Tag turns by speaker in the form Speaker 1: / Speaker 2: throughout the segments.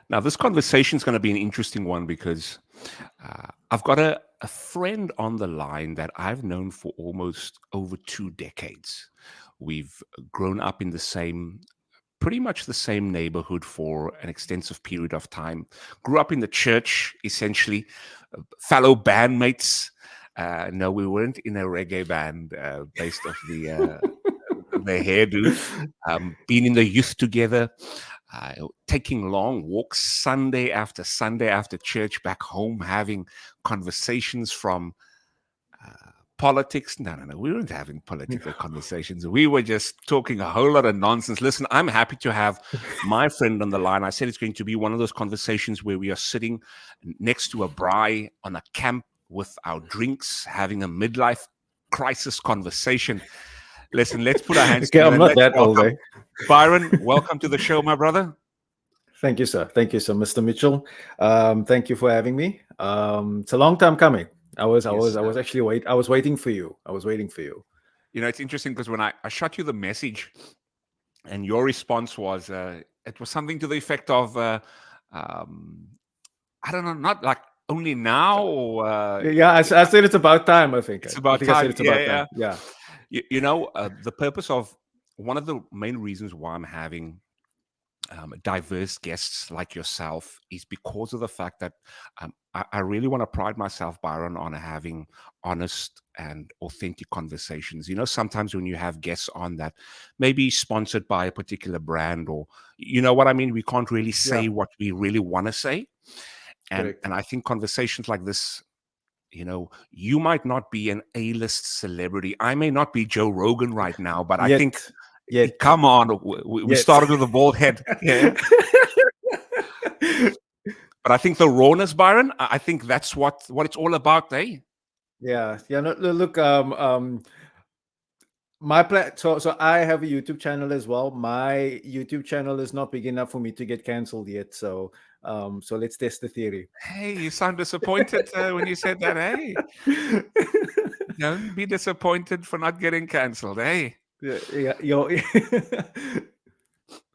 Speaker 1: Now, this conversation is going to be an interesting one because I've got a friend on the line that I've known for almost over 2 decades. We've grown up in the same, pretty much the same neighborhood for an extensive period of time. Grew up in the church, essentially, fellow bandmates. No, we weren't in a reggae band based off the hairdo. Being in the youth together, taking long walks Sunday after church back home, having conversations from politics. No, no, no. We weren't having political conversations. We were just talking a whole lot of nonsense. Listen, I'm happy to have my friend on the line. I said it's going to be one of those conversations where we are sitting next to a braai on a camp with our drinks, having a midlife crisis conversation. Listen, let's put our hands
Speaker 2: Okay,
Speaker 1: together.
Speaker 2: I'm not that old, eh?
Speaker 1: Byron, welcome to the show, my brother.
Speaker 2: Thank you, sir. Thank you, sir, Mr. Mitchell. Thank you for having me. It's a long time coming. I was actually I was waiting for you. I was waiting for you.
Speaker 1: You know, it's interesting because when I shot you the message, and your response was it was something to the effect of I don't know, not like only now or
Speaker 2: Yeah, I said it's about time. I think
Speaker 1: it's about
Speaker 2: I
Speaker 1: time.
Speaker 2: said it's about time. Yeah.
Speaker 1: You know, the purpose of one of the main reasons why I'm having diverse guests like yourself is because of the fact that I really want to pride myself, Byron, on having honest and authentic conversations. You know, sometimes when you have guests on that maybe sponsored by a particular brand, or you know what I mean, we can't really say what we really want to say. And I think conversations like this, you know, you might not be an A-list celebrity. I may not be Joe Rogan right now, but I think, come on, we started with a bald head. Yeah. But I think the rawness, Byron, I think that's what it's all about, eh?
Speaker 2: Yeah. No, look, my plan. So I have a YouTube channel as well. My YouTube channel is not big enough for me to get cancelled yet. So let's test the theory.
Speaker 1: Hey, you sound disappointed when you said that. Hey, don't be disappointed for not getting cancelled. Hey.
Speaker 2: Yeah.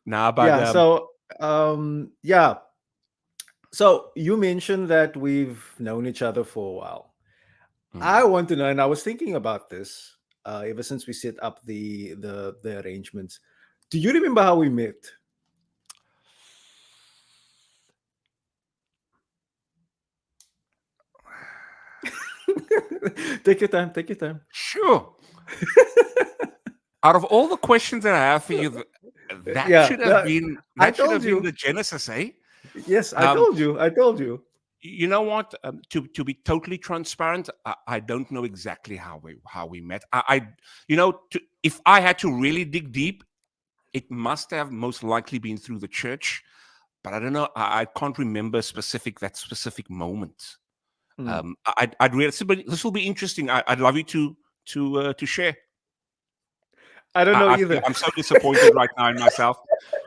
Speaker 1: Nah, but
Speaker 2: yeah. Yeah. So you mentioned that we've known each other for a while. I want to know, and I was thinking about this ever since we set up the arrangements. Do you remember how we met? Take your time. Take your time.
Speaker 1: Sure. Out of all the questions that I have for you, that should have been the genesis, eh?
Speaker 2: Yes, I told you. I told you.
Speaker 1: You know what? To be totally transparent, I don't know exactly how we met. If I had to really dig deep, it must have most likely been through the church, but I don't know. I can't remember that specific moment. I'd really. This will be interesting. I'd love you to share.
Speaker 2: I don't know either.
Speaker 1: I'm so disappointed right now in myself,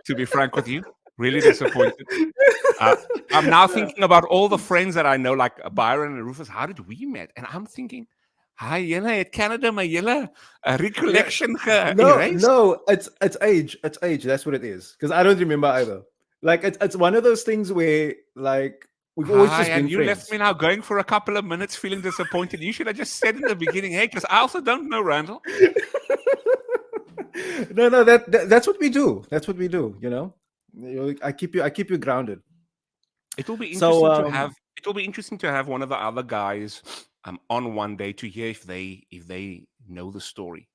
Speaker 1: to be frank with you. Really disappointed. I'm now thinking about all the friends that I know, like Byron and Rufus. How did we met? And I'm thinking, hi, at Canada, my recollection.
Speaker 2: No, it's age. It's age. That's what it is. Because I don't remember either. Like it's one of those things where like we've always just been
Speaker 1: and you
Speaker 2: friends.
Speaker 1: left me now going for a couple of minutes, feeling disappointed. You should have just said in the beginning, hey, because I also don't know Randall.
Speaker 2: No, that's what we do. That's what we do. You know, I keep you grounded.
Speaker 1: It will be interesting to have. It will be interesting to have one of the other guys on one day to hear if they know the story.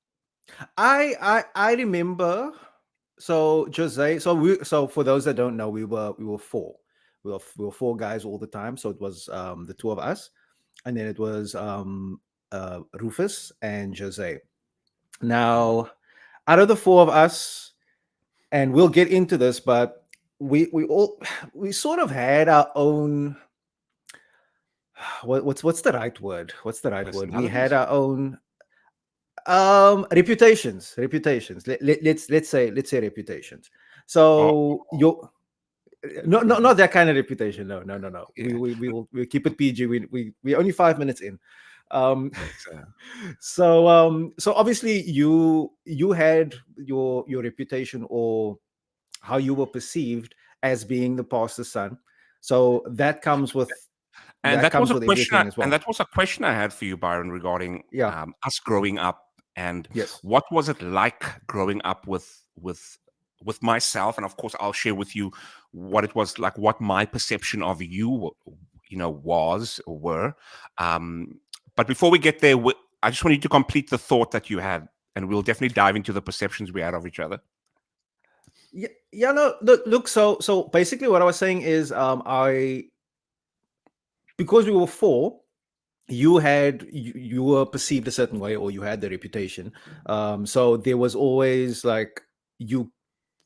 Speaker 2: I remember. So Jose. So for those that don't know, we were four. We were four guys all the time. So it was the two of us, and then it was Rufus and Jose. Now, out of the four of us, and we'll get into this, but we sort of had our own. What's the right word? What's the right word? We had our own reputations. Let's say reputations. So not that kind of reputation. No. Yeah. We'll keep it PG. We're only 5 minutes in. So obviously you had your reputation, or how you were perceived as being the pastor's son. So that comes with
Speaker 1: And that was a question.
Speaker 2: everything as
Speaker 1: And
Speaker 2: well.
Speaker 1: that was a question I had for you, Byron, regarding
Speaker 2: Yeah.
Speaker 1: us growing up, and
Speaker 2: Yes.
Speaker 1: what was it like growing up with myself, and of course, I'll share with you what it was like, what my perception of you, was or were. But before we get there, I just want you to complete the thought that you had, and we'll definitely dive into the perceptions we had of each other.
Speaker 2: Yeah. Yeah. No. Look. So basically, what I was saying is, because we were four, you were perceived a certain way, or you had the reputation. So there was always like, you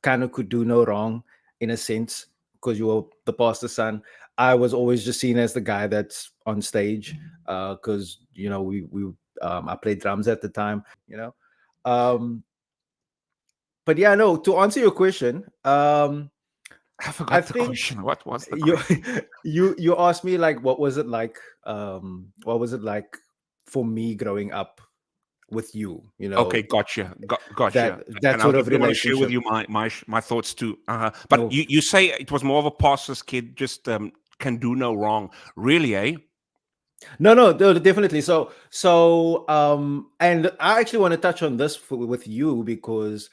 Speaker 2: kind of could do no wrong in a sense, because you were the pastor's son. I was always just seen as the guy that's on stage, because we I played drums at the time, um but yeah, no, to answer your question,
Speaker 1: I
Speaker 2: I
Speaker 1: forgot the
Speaker 2: think
Speaker 1: question. What was the
Speaker 2: you
Speaker 1: question?
Speaker 2: you asked me like, what was it like, for me growing up with you,
Speaker 1: Okay, gotcha, gotcha.
Speaker 2: that
Speaker 1: And I'll
Speaker 2: sort of
Speaker 1: definitely want to share with
Speaker 2: relationship.
Speaker 1: you my thoughts too. But
Speaker 2: No,
Speaker 1: you say it was more of a pastor's kid, just can do no wrong. Really, eh?
Speaker 2: no, definitely. And I actually want to touch on this with you, because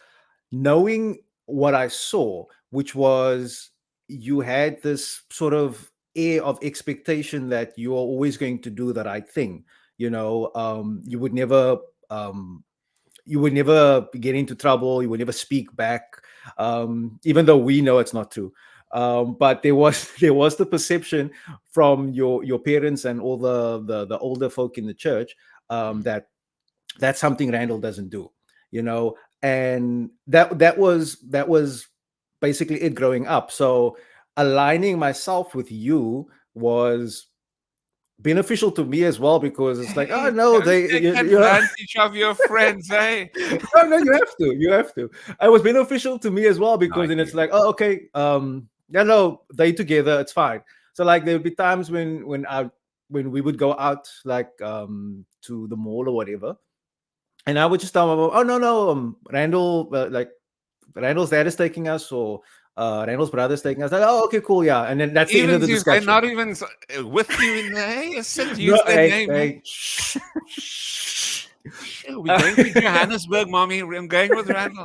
Speaker 2: knowing what I saw, which was, you had this sort of air of expectation that you are always going to do the right thing. You would never, um, get into trouble. You would never speak back, even though we know it's not true. But there was there was the perception from your parents and all the older folk in the church, that that's something Randall doesn't do, and that was basically it growing up. So aligning myself with you was beneficial to me as well, because it's like, oh
Speaker 1: Hey,
Speaker 2: no,
Speaker 1: don't
Speaker 2: they
Speaker 1: take
Speaker 2: you know
Speaker 1: advantage of your friends, eh?
Speaker 2: no, you have to. It was beneficial to me as well,
Speaker 1: No, I
Speaker 2: because then
Speaker 1: hear
Speaker 2: it's
Speaker 1: you.
Speaker 2: like, oh, okay, yeah, no, they together, it's fine. So like, there would be times when we would go out, like, to the mall or whatever, and I would just tell my mom, oh, no, Randall, like, Randall's dad is taking us, or Randall's brother's taking us. Like, oh, okay, cool, yeah, and then that's the end
Speaker 1: Even
Speaker 2: of the
Speaker 1: if they're
Speaker 2: discussion.
Speaker 1: not even with you in there, hey, you said
Speaker 2: No,
Speaker 1: use their
Speaker 2: hey,
Speaker 1: name, eh?
Speaker 2: hey, shh.
Speaker 1: Sure, we're going to Johannesburg, mommy. I'm going with Randall.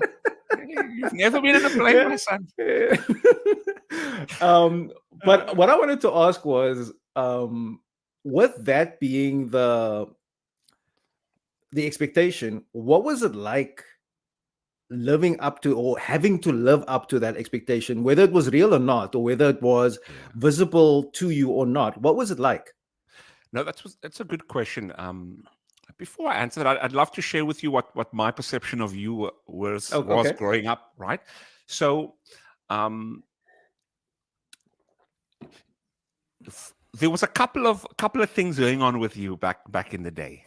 Speaker 1: Hey, you've never been in a plane,
Speaker 2: Yeah.
Speaker 1: my son.
Speaker 2: um, but
Speaker 1: Uh,
Speaker 2: what I wanted to ask was, with that being the expectation, what was it like living up to, or having to live up to that expectation, whether it was real or not, or whether it was
Speaker 1: yeah.
Speaker 2: visible to you or not? What was it like?
Speaker 1: No, that's a good question. Before I answer that, I'd love to share with you what my perception of you was
Speaker 2: Oh,
Speaker 1: was
Speaker 2: okay.
Speaker 1: growing up. Right, so um, there was a couple of things going on with you back in the day,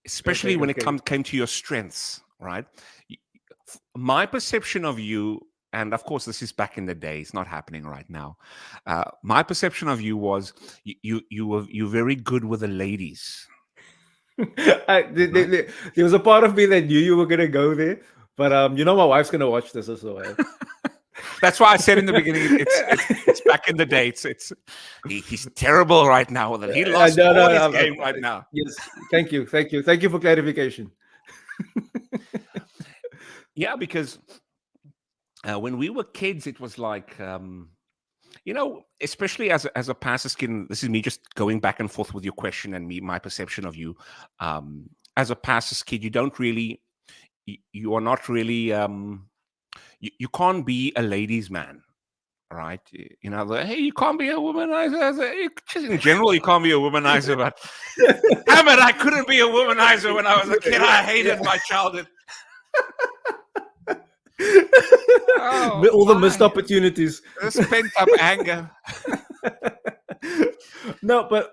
Speaker 1: especially
Speaker 2: Okay.
Speaker 1: when it
Speaker 2: Okay.
Speaker 1: came to your strengths. Right, Y- my perception of you, and of course this is back in the day, it's not happening right now. My perception of you was you very good with the ladies. Right?
Speaker 2: There was a part of me that knew you were gonna go there, but my wife's gonna watch this as well.
Speaker 1: That's why I said in the beginning, it's back in the day. He's terrible right now. Then he lost
Speaker 2: No,
Speaker 1: all
Speaker 2: no,
Speaker 1: his
Speaker 2: no,
Speaker 1: game right now.
Speaker 2: yes. Thank you for clarification.
Speaker 1: Yeah, because when we were kids, it was like especially as a pastor skin. This is me just going back and forth with your question and my perception of you. As a pastor's kid, you don't really, you are not really, you can't be a ladies' man. Right? Hey, you can't be a womanizer. Just in general, you can't be a womanizer. But damn it, I couldn't be a womanizer when I was a kid. I hated my childhood. Oh
Speaker 2: All the missed
Speaker 1: my,
Speaker 2: opportunities.
Speaker 1: this pent up anger.
Speaker 2: No, but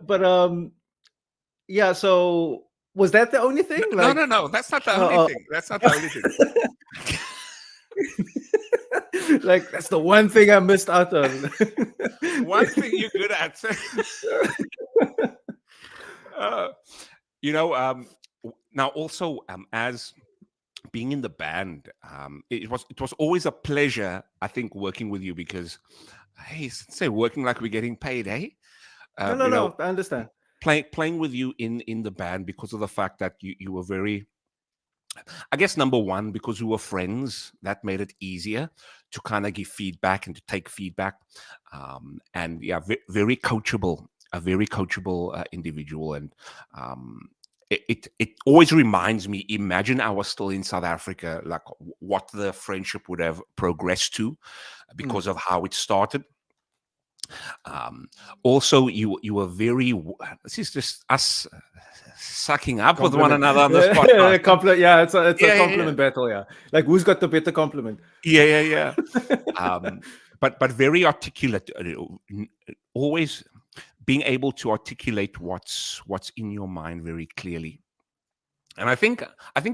Speaker 2: yeah. So was that the only thing?
Speaker 1: No,
Speaker 2: Like,
Speaker 1: no, no. That's not the only
Speaker 2: uh,
Speaker 1: thing. That's not the only thing.
Speaker 2: like, that's the one thing I missed out on.
Speaker 1: One thing you're good at. uh, you know, now also as being in the band, it was always a pleasure, I think, working with you because, hey, say working like we're getting paid, hey,
Speaker 2: No, no,
Speaker 1: you know,
Speaker 2: no. I understand.
Speaker 1: playing with you in the band because of the fact that you were very, I guess, number one, because we were friends, that made it easier to kind of give feedback and to take feedback. And yeah, very coachable, a very coachable individual. And it always reminds me, imagine I was still in South Africa, like what the friendship would have progressed to
Speaker 2: Mm.
Speaker 1: because of how it started. Um, Also, you were very. This is just us sucking up with one
Speaker 2: Compliment.
Speaker 1: another on this podcast.
Speaker 2: Compliment. Yeah, it's a
Speaker 1: Yeah, yeah, yeah,
Speaker 2: compliment battle. Yeah, like who's got the better compliment?
Speaker 1: yeah, yeah, yeah. Um, but very articulate. Always being able to articulate what's in your mind very clearly. And I think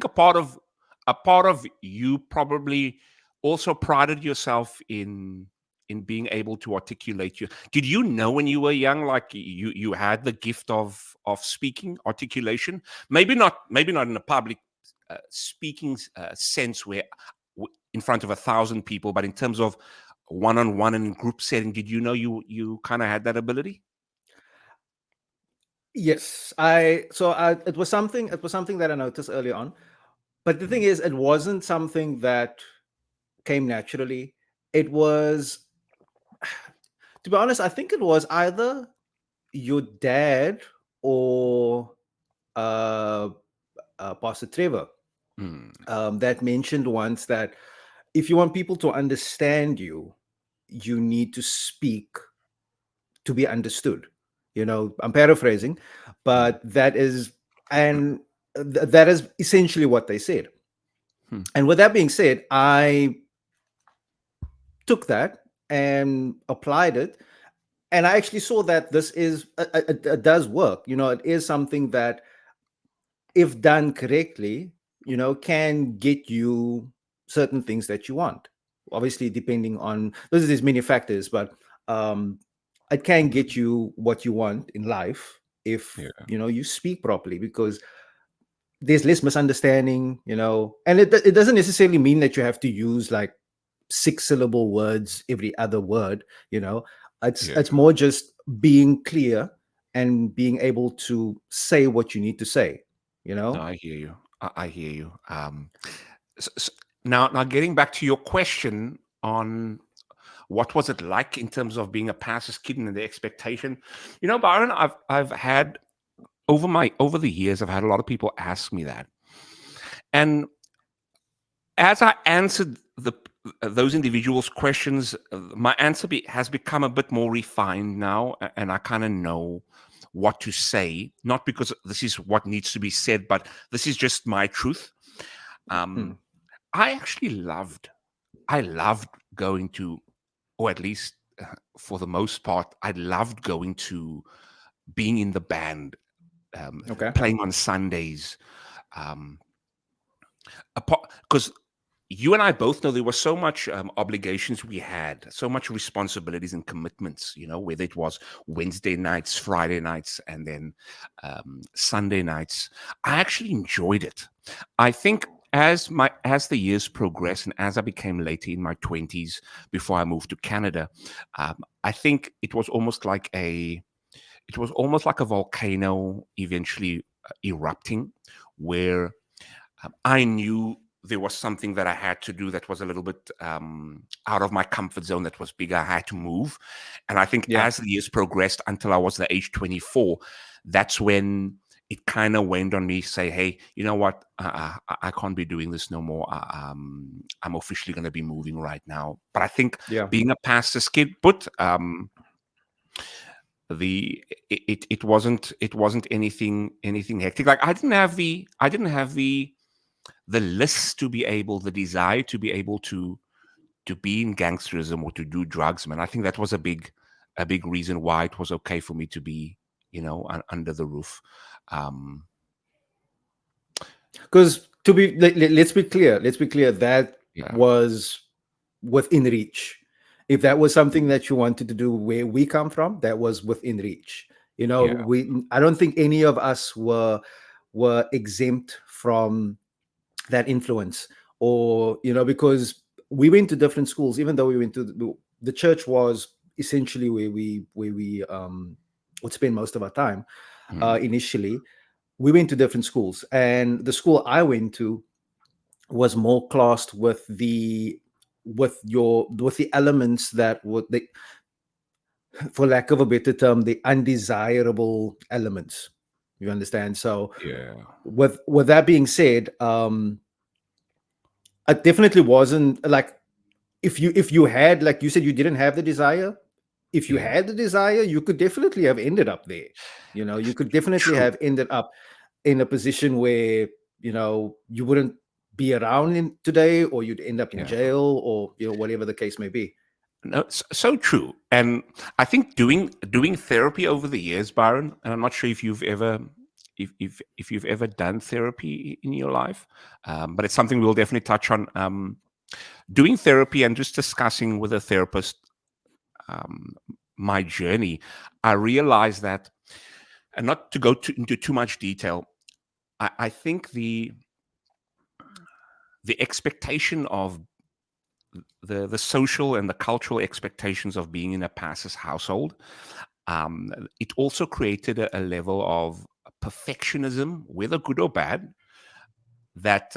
Speaker 1: a part of you probably also prided yourself in being able to articulate you. Did you know when you were young, like you had the gift of speaking, articulation? Maybe not in a public speaking sense where in front of 1,000 people, but in terms of one-on-one and group setting, did you know you kind of had that ability?
Speaker 2: Yes, it was something that I noticed early on. But the thing
Speaker 1: Mm,
Speaker 2: is, it wasn't something that came naturally. It was, to be honest, I think it was either your dad or uh, Pastor Trevor
Speaker 1: mm,
Speaker 2: that mentioned once that if you want people to understand you, you need to speak to be understood. I'm paraphrasing,
Speaker 1: mm,
Speaker 2: but and that is essentially what they said.
Speaker 1: mm,
Speaker 2: And with that being said, I took that and applied it, and I actually saw that this it does work. It is something that, if done correctly, can get you certain things that you want. Obviously, depending on there's many factors, but um, it can get you what you want in life if
Speaker 1: yeah.
Speaker 2: you speak properly, because there's less misunderstanding. And it doesn't necessarily mean that you have to use like 6 syllable words every other word. It's
Speaker 1: Yeah.
Speaker 2: it's more just being clear and being able to say what you need to say. you
Speaker 1: No,
Speaker 2: know
Speaker 1: I hear you. I hear you. Now, getting back to your question on what was it like in terms of being a pastor's kid and the expectation, Byron, I've had over the years, I've had a lot of people ask me that, and as I answered those individuals' questions, my answer has become a bit more refined now, and I kind of know what to say. Not because this is what needs to be said, but this is just my truth.
Speaker 2: Hmm.
Speaker 1: Um, I actually I loved going to, or at least for the most part, I loved going to being in the band,
Speaker 2: Okay.
Speaker 1: playing on Sundays. Um, because you and I both know there was so much obligations we had, so much responsibilities and commitments, whether it was Wednesday nights, Friday nights, and then Sunday nights. I actually enjoyed it. I think as the years progressed and as I became later in my 20s before I moved to Canada, I think it was almost like a volcano eventually erupting, where I knew there was something that I had to do that was a little bit out of my comfort zone, that was bigger. I had to move. And I think
Speaker 2: Yeah.
Speaker 1: as the years progressed until I was the age 24, that's when it kind of went on me, say, hey, you know what? I can't be doing this no more. I'm officially going to be moving right now. But I think
Speaker 2: Yeah.
Speaker 1: being a pastor's kid, but the it wasn't anything hectic. Like I didn't have the list to be able, the desire to be able to be in gangsterism or to do drugs, man. I think that was a big reason why it was okay for me to be, under the roof. Um,
Speaker 2: Because let's be clear that
Speaker 1: yeah,
Speaker 2: was within reach. If that was something that you wanted to do where we come from, that was within reach.
Speaker 1: yeah,
Speaker 2: I don't think any of us were exempt from that influence, or because we went to different schools, even though we went to the church was essentially where we would spend most of our time.
Speaker 1: Mm.
Speaker 2: Initially, we went to different schools, and the school I went to was more classed with the elements that would the for lack of a better term, the undesirable elements. You understand? So
Speaker 1: Yeah.
Speaker 2: with that being said, it definitely wasn't like, if you had, like you said, you didn't have the desire. If you
Speaker 1: Yeah.
Speaker 2: had the desire, you could definitely have ended up there. You could definitely
Speaker 1: True.
Speaker 2: have ended up in a position where you wouldn't be around in today, or you'd end up in
Speaker 1: Yeah.
Speaker 2: jail, or whatever the case may be.
Speaker 1: No, so true. And I think doing therapy over the years, Byron, and I'm not sure if you've ever if you've ever done therapy in your life, but it's something we'll definitely touch on. Doing therapy and just discussing with a therapist um, my journey, I realized that, and not to go into too much detail, I think the expectation of the social and the cultural expectations of being in a pastor's household, it also created a level of perfectionism, whether good or bad, that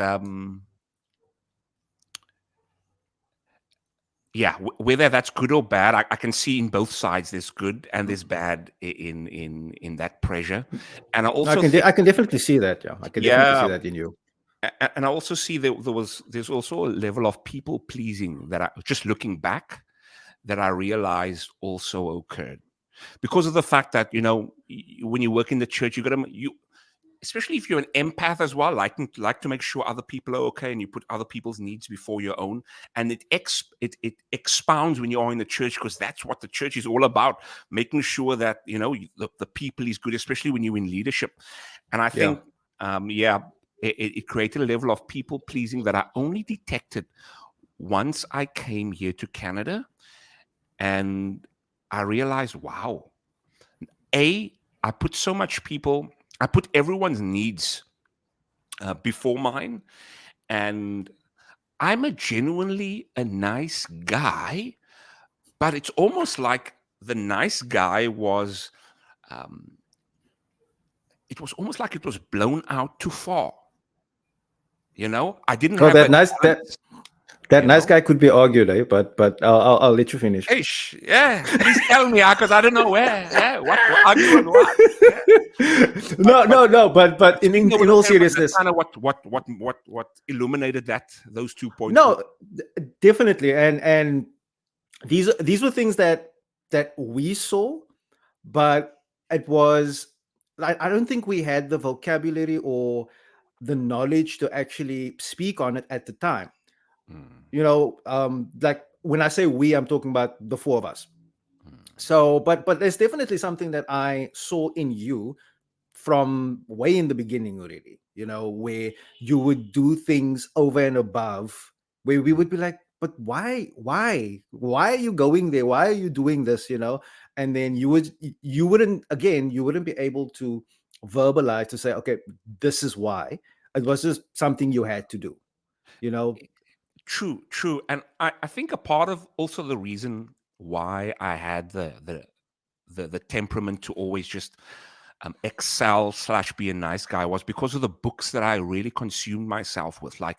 Speaker 1: yeah, whether that's good or bad, I can see in both sides. There's good and there's bad in that pressure, and I
Speaker 2: I
Speaker 1: also
Speaker 2: can
Speaker 1: think,
Speaker 2: I can definitely see that. Yeah, I can definitely see
Speaker 1: yeah,
Speaker 2: that in you.
Speaker 1: and I also see there's also a level of people pleasing that I, just looking back, that I realized also occurred because of the fact that when you work in the church, you especially if you're an empath as well, like to make sure other people are okay, and you put other people's needs before your own, and it expounds when you are in the church, because that's what the church is all about, making sure that the people is good, especially when you're in leadership. And I
Speaker 2: Yeah.
Speaker 1: think yeah, it created a level of people pleasing that I only detected once I came here to Canada, and I realized, wow, a I put so much people, I put everyone's needs before mine, and I'm a genuinely a nice guy, but it's almost like the nice guy was, um, it was almost like it was blown out too far. I didn't
Speaker 2: Oh,
Speaker 1: have
Speaker 2: that
Speaker 1: that
Speaker 2: nice that
Speaker 1: balance.
Speaker 2: that
Speaker 1: You
Speaker 2: nice
Speaker 1: know,
Speaker 2: guy could be argued, eh? But I'll let you finish.
Speaker 1: Ish, yeah. Please tell me, because I don't know where, yeah, what argue on what, yeah.
Speaker 2: No,
Speaker 1: But
Speaker 2: no, no. But in
Speaker 1: speaking
Speaker 2: in,
Speaker 1: of with
Speaker 2: in
Speaker 1: a
Speaker 2: all
Speaker 1: therapist, that's
Speaker 2: seriousness,
Speaker 1: kind of what illuminated those 2 points for me.
Speaker 2: no, definitely. And these were things that we saw, but it was, I don't think we had the vocabulary or the knowledge to actually speak on it at the time.
Speaker 1: Mm,
Speaker 2: Like when I say we, I'm talking about the four of us.
Speaker 1: mm,
Speaker 2: So, but there's definitely something that I saw in you from way in the beginning already, where you would do things over and above, where we
Speaker 1: mm.
Speaker 2: would be like, but why are you going there, why are you doing this, and then you wouldn't be able to verbalize to say, okay, this is why. It was just something you had to do, you know
Speaker 1: True, true. And I think a part of also the reason why I had the temperament to always just excel slash be a nice guy was because of the books that I really consumed myself with, like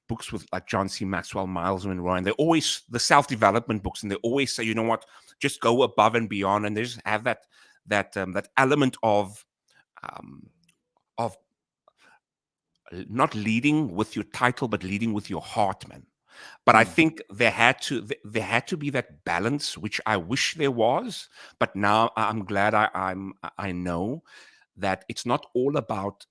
Speaker 1: books with like John C. Maxwell, Miles Monroe, and they're always the self-development books, and they always say, you know what, just go above and beyond, and they just have that element um, of not leading with your title, but leading with your heart, man. But I
Speaker 2: Mm.
Speaker 1: think there had to be that balance, which I wish there was. But now I'm glad I know that it's not all about.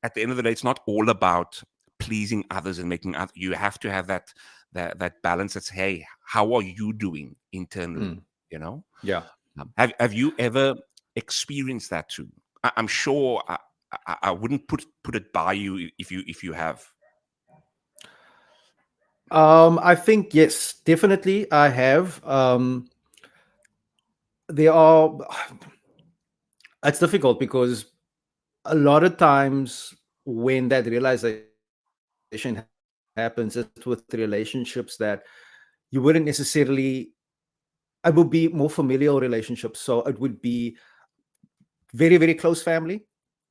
Speaker 1: At the end of the day, it's not all about pleasing others and making other. You have to have that balance. That's, hey, how are you doing internally?
Speaker 2: Mm.
Speaker 1: You know,
Speaker 2: Yeah.
Speaker 1: have you ever experienced that too? I'm sure I wouldn't put it by you if you have.
Speaker 2: I think yes, definitely I have. There are It's difficult because a lot of times when that realization comes, happens is with relationships that you wouldn't necessarily, it would be more familial relationships. So it would be very, very close family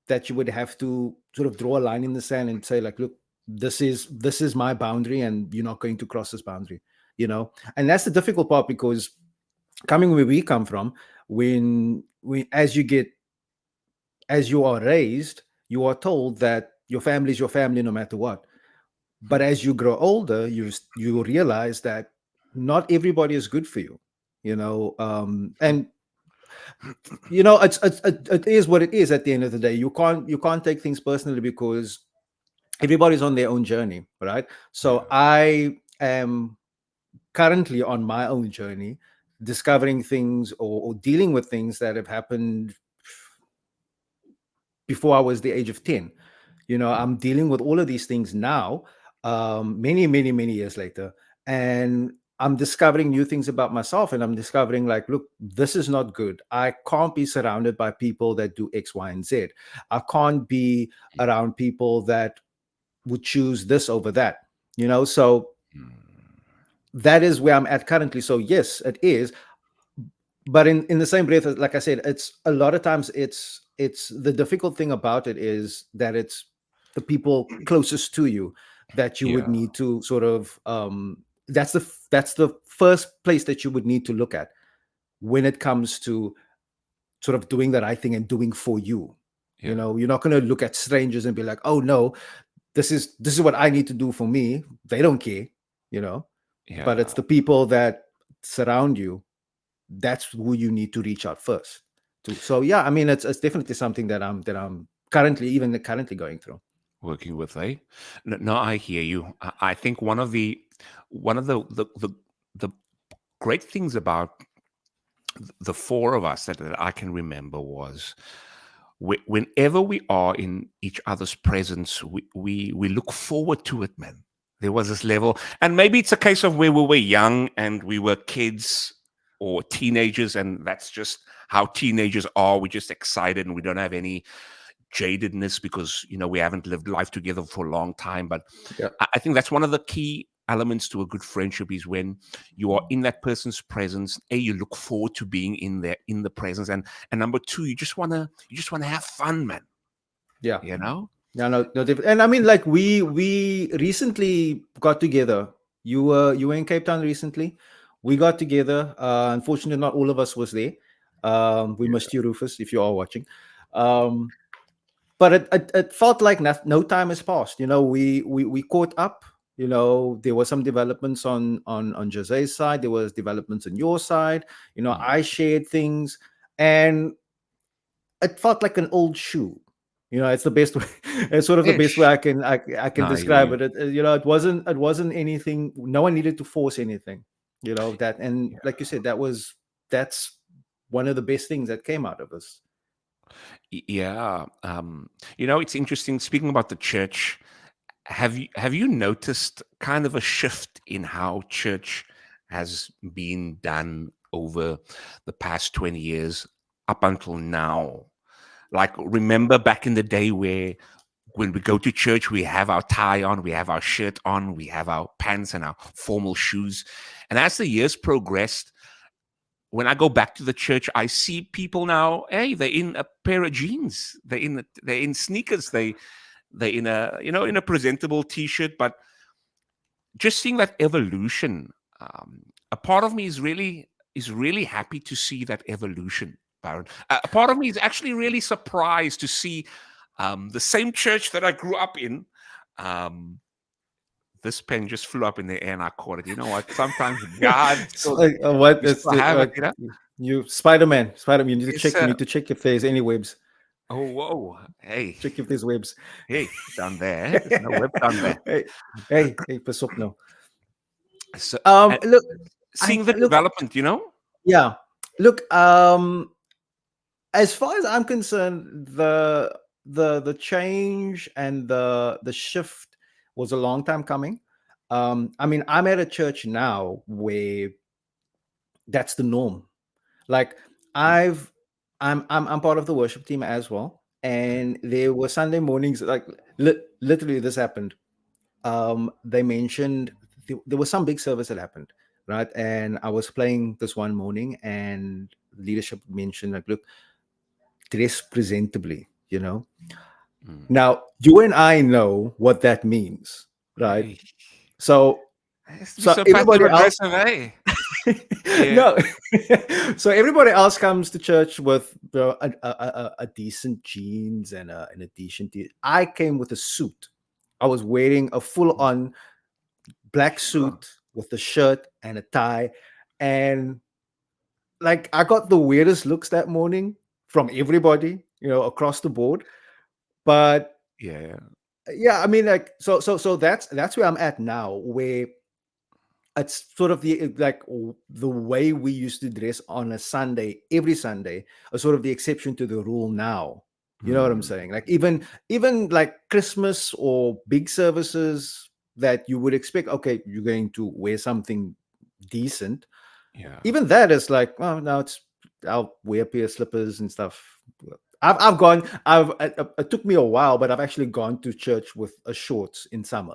Speaker 2: that you would have to sort of draw a line in the sand and say, like, look, this is my boundary and you're not going to cross this boundary, you know. And that's the difficult part, because coming where we come from, when as you are raised, you are told that your family is your family no matter what. But as you grow older, you realize that not everybody is good for you, you know. And you know, it is what it is. At the end of the day, you can't take things personally, because everybody's on their own journey, right? So I am currently on my own journey, discovering things, or dealing with things that have happened before I was the age of 10. You know, I'm dealing with all of these things now, many, many, many years later. And I'm discovering new things about myself. And I'm discovering, like, look, this is not good. I can't be surrounded by people that do X, Y, and Z. I can't be around people that would choose this over that, you know? So that is where I'm at currently. So yes, it is. But in the same breath, like I said, it's a lot of times it's the difficult thing about it is that it's the people closest to you that you would
Speaker 1: Yeah.
Speaker 2: need to sort of that's the first place that you would need to look at when it comes to sort of doing the right thing and doing for you. You
Speaker 1: Yeah.
Speaker 2: know, you're not going to look at strangers and be like, oh no, this is what I need to do for me. They don't care, you know. But it's
Speaker 1: Yeah.
Speaker 2: the people that surround you, that's who you need to reach out first to. So yeah, I mean, it's definitely something that I'm currently going through.
Speaker 1: Working with, eh? No, I hear you. I think one of the great things about the four of us that I can remember was whenever we are in each other's presence, we look forward to it, man. There was this level, and maybe it's a case of where we were young and we were kids or teenagers, and that's just how teenagers are. We're just excited and we don't have any jadedness because we haven't lived life together for a long time. But
Speaker 2: Yeah.
Speaker 1: I think that's one of the key elements to a good friendship is when you are in that person's presence. You look forward to being in the presence, and number two, you just wanna have fun, man.
Speaker 2: Yeah.
Speaker 1: You know?
Speaker 2: No, no, no. And I mean, like, we recently got together. You were in Cape Town recently. We got together. Unfortunately, not all of us was there. We missed you, Rufus, if you are watching. Um, but it felt like no time has passed. You know, we caught up. You know, there were some developments on Jose's side. There was developments on your side. You know,
Speaker 1: Mm.
Speaker 2: I shared things, and it felt like an old shoe. You know, it's the best way. It's sort of the best way
Speaker 1: Ish.
Speaker 2: I can
Speaker 1: No, I hear
Speaker 2: describe
Speaker 1: you.
Speaker 2: it. You know, it wasn't anything. No one needed to force anything. You know that, and
Speaker 1: Yeah.
Speaker 2: like you said, that's one of the best things that came out of this.
Speaker 1: Yeah. It's interesting. Speaking about the church, have you noticed kind of a shift in how church has been done over the past 20 years up until now? Like, remember back in the day where when we go to church, we have our tie on, we have our shirt on, we have our pants and our formal shoes. And as the years progressed, when I go back to the church, I see people now. Hey, they're in a pair of jeans, they're in sneakers, they're in a presentable t-shirt. But just seeing that evolution, a part of me is really happy to see that evolution, Byron. A part of me is actually really surprised to see the same church that I grew up in. Um, this pen just flew up in the air and I caught it. You know what? Sometimes God
Speaker 2: So,
Speaker 1: still,
Speaker 2: what
Speaker 1: you
Speaker 2: it's
Speaker 1: still have it.
Speaker 2: you Spider-Man. You need to
Speaker 1: It's
Speaker 2: check. You need to check if there's any webs.
Speaker 1: oh whoa, hey,
Speaker 2: Check if there's webs.
Speaker 1: hey, down there. There's no web down there.
Speaker 2: Hey, hey, pass up now.
Speaker 1: So, and
Speaker 2: Look, I
Speaker 1: seeing the
Speaker 2: look.
Speaker 1: development.
Speaker 2: Yeah, look. As far as I'm concerned, the change and the shift was a long time coming. I mean, I'm at a church now where that's the norm. Like, I've I'm part of the worship team as well, and there were Sunday mornings, like, literally this happened. they mentioned there was some big service that happened, right? And I was playing this one morning, and leadership mentioned like, look, dress presentably, you know.
Speaker 1: Mm.
Speaker 2: Now you and I know what that means, right?
Speaker 1: Hey,
Speaker 2: So
Speaker 1: it has to be
Speaker 2: so
Speaker 1: so passive
Speaker 2: everybody else
Speaker 1: aggressive, eh? Yeah.
Speaker 2: no. So everybody else comes to church with a decent jeans and a decent I came with a suit. I was wearing a full
Speaker 1: Mm.
Speaker 2: on black
Speaker 1: Sure.
Speaker 2: suit with a shirt and a tie, and like I got the weirdest looks that morning from everybody, across the board. But
Speaker 1: Yeah.
Speaker 2: yeah, I mean, like, so that's where I'm at now, where it's sort of the way we used to dress on a Sunday, every Sunday, are sort of the exception to the rule now. You know what I'm
Speaker 1: Mm.
Speaker 2: saying? Like even like Christmas or big services that you would expect, okay, you're going to wear something decent.
Speaker 1: Yeah.
Speaker 2: Even that is like, well, now I'll wear a pair of slippers and stuff. I've gone. It took me a while, but I've actually gone to church with a shorts in summer.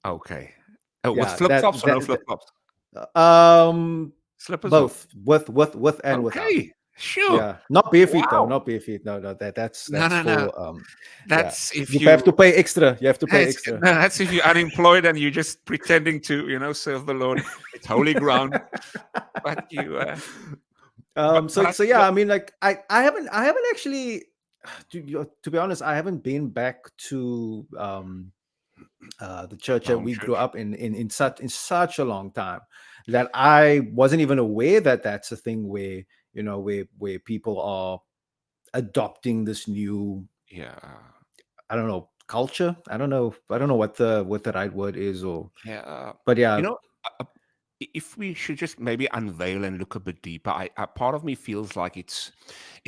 Speaker 1: Okay. With
Speaker 2: Yeah,
Speaker 1: flip flops or no flip flops?
Speaker 2: um,
Speaker 1: Slippers or
Speaker 2: both with and without.
Speaker 1: okay. Sure.
Speaker 2: Yeah, not bare feet though.
Speaker 1: Wow.
Speaker 2: Not bare feet. No, no. That's
Speaker 1: No,
Speaker 2: that's
Speaker 1: no, no.
Speaker 2: for yeah.
Speaker 1: That's if
Speaker 2: You have to
Speaker 1: you
Speaker 2: pay extra. You have to pay
Speaker 1: that's,
Speaker 2: extra.
Speaker 1: no, that's if you're unemployed and you're just pretending to, serve the Lord. It's holy ground. But you
Speaker 2: So yeah, I mean, like I haven't actually to be honest, I haven't been back to the church
Speaker 1: my
Speaker 2: that
Speaker 1: home
Speaker 2: we grew
Speaker 1: church.
Speaker 2: up in such a long time that I wasn't even aware that that's a thing where where people are adopting this new,
Speaker 1: Yeah.
Speaker 2: I don't know, culture. I don't know what the right word is, or
Speaker 1: Yeah.
Speaker 2: but
Speaker 1: You
Speaker 2: yeah.
Speaker 1: know, if we should just maybe unveil and look a bit deeper, part of me feels like it's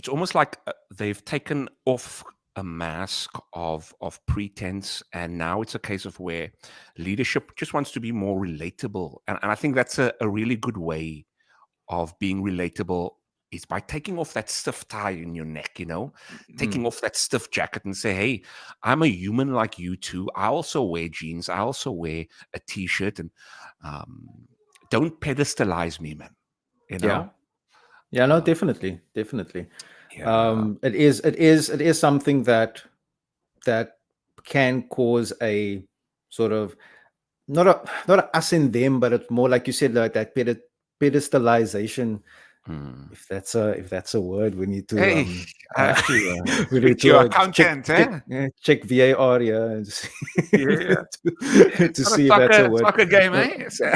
Speaker 1: almost like they've taken off a mask of pretense, and now it's a case of where leadership just wants to be more relatable, and I think that's a really good way of being relatable is by taking off that stiff tie in your neck, taking
Speaker 2: Mm,
Speaker 1: off that stiff jacket and say, hey, I'm a human like you too. I also wear jeans. I also wear a t-shirt, and um, don't pedestalize me, man. You
Speaker 2: yeah.
Speaker 1: know?
Speaker 2: Yeah, no,
Speaker 1: Uh,
Speaker 2: definitely.
Speaker 1: yeah.
Speaker 2: It is something that can cause a sort of, not a us and them, but it's more like you said, like that pedestalization.
Speaker 1: Mm.
Speaker 2: If that's a word, we need to
Speaker 1: Hey, I have to
Speaker 2: we
Speaker 1: speak
Speaker 2: need
Speaker 1: to
Speaker 2: to
Speaker 1: your
Speaker 2: check
Speaker 1: accountant,
Speaker 2: check
Speaker 1: eh?
Speaker 2: check VAR, yeah, and see,
Speaker 1: Yeah.
Speaker 2: to
Speaker 1: Not a
Speaker 2: see if that's a word.
Speaker 1: soccer game,
Speaker 2: Uh,
Speaker 1: eh? It's a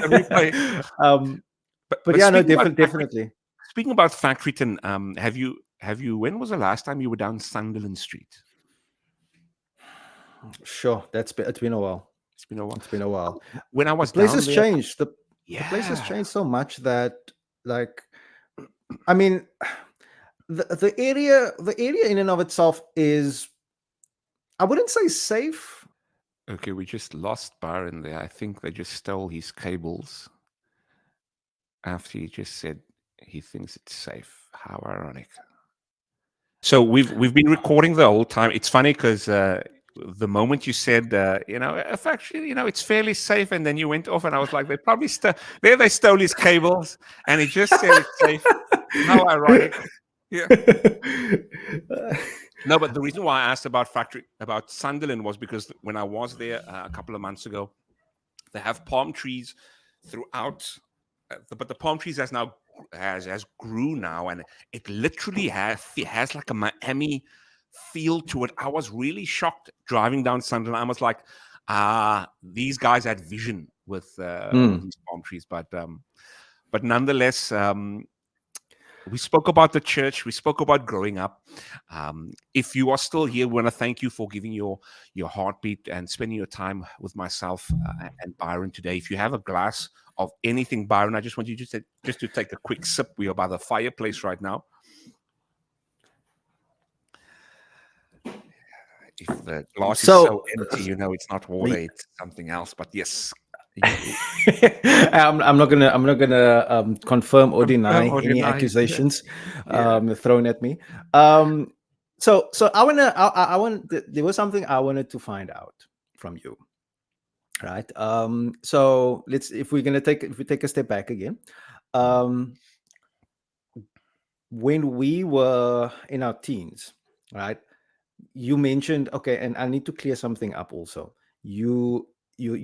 Speaker 1: replay.
Speaker 2: um,
Speaker 1: But
Speaker 2: but
Speaker 1: but
Speaker 2: yeah, no,
Speaker 1: speaking about factory,
Speaker 2: definitely.
Speaker 1: speaking about Factoryton, have you? When was the last time you were down Sunderland Street?
Speaker 2: Sure, it's been a while.
Speaker 1: It's been a while.
Speaker 2: It's been a while.
Speaker 1: When I
Speaker 2: The
Speaker 1: was
Speaker 2: place
Speaker 1: down
Speaker 2: has
Speaker 1: there,
Speaker 2: changed. The place has
Speaker 1: yeah.
Speaker 2: changed so much that, like, I mean, the area in and of itself is, I wouldn't say safe.
Speaker 1: Okay, we just lost Byron there. I think they just stole his cables after he just said he thinks it's safe. How ironic. So we've been recording the whole time. It's funny because the moment you said, if actually, it's fairly safe, and then you went off, and I was like, they stole his cables, and he just said it's safe. How ironic. Yeah. No, but the reason why I asked about Sunderland was because when I was there a couple of months ago, they have palm trees throughout, but the palm trees has grew now, and it literally has like a Miami feel to it. I was really shocked driving down Sunderland. I was like, these guys had vision with
Speaker 2: Mm.
Speaker 1: these palm trees, but nonetheless. We spoke about the church. We spoke about growing up. If you are still here, we want to thank you for giving your heartbeat and spending your time with myself and Byron today. If you have a glass of anything, Byron, I just want you just to take a quick sip. We are by the fireplace right now. If the glass is so
Speaker 2: So,
Speaker 1: empty, it's not water;
Speaker 2: we-
Speaker 1: it's something else. But yes,
Speaker 2: I'm not gonna confirm or
Speaker 1: confirm
Speaker 2: deny
Speaker 1: or
Speaker 2: any
Speaker 1: deny. Yeah,
Speaker 2: accusations
Speaker 1: yeah.
Speaker 2: thrown at me. So I want there was something I wanted to find out from you. right? So let's if we take a step back again,
Speaker 1: Mm.
Speaker 2: um, when we were in our teens, right? You mentioned, okay, and I need to clear something up also. You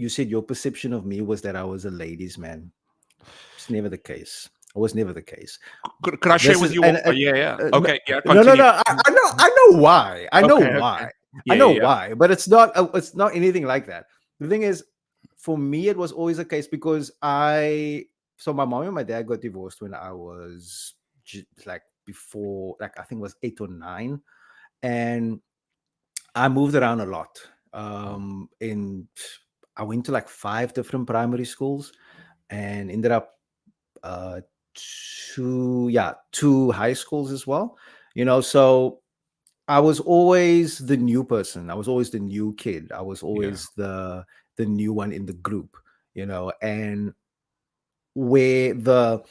Speaker 2: said your perception of me was that I was a ladies' man. It's never the case. It was never the case.
Speaker 1: Could I share
Speaker 2: This
Speaker 1: with
Speaker 2: is
Speaker 1: you?
Speaker 2: and
Speaker 1: Yeah, yeah.
Speaker 2: no,
Speaker 1: Okay, yeah.
Speaker 2: no, no,
Speaker 1: Continue.
Speaker 2: no. I know why. I know
Speaker 1: Okay, okay.
Speaker 2: why. I
Speaker 1: Yeah,
Speaker 2: know
Speaker 1: yeah, yeah.
Speaker 2: why. But it's not anything like that. The thing is, for me, it was always a case because so my mom and my dad got divorced when I was like before, like I think it was 8 or 9, and I moved around a lot.
Speaker 1: Mm.
Speaker 2: In I went to like 5 different primary schools and ended up uh two high schools as well. So I was always the new person. I was always the new kid. I was
Speaker 1: Yeah,
Speaker 2: always the new one in the group, and where the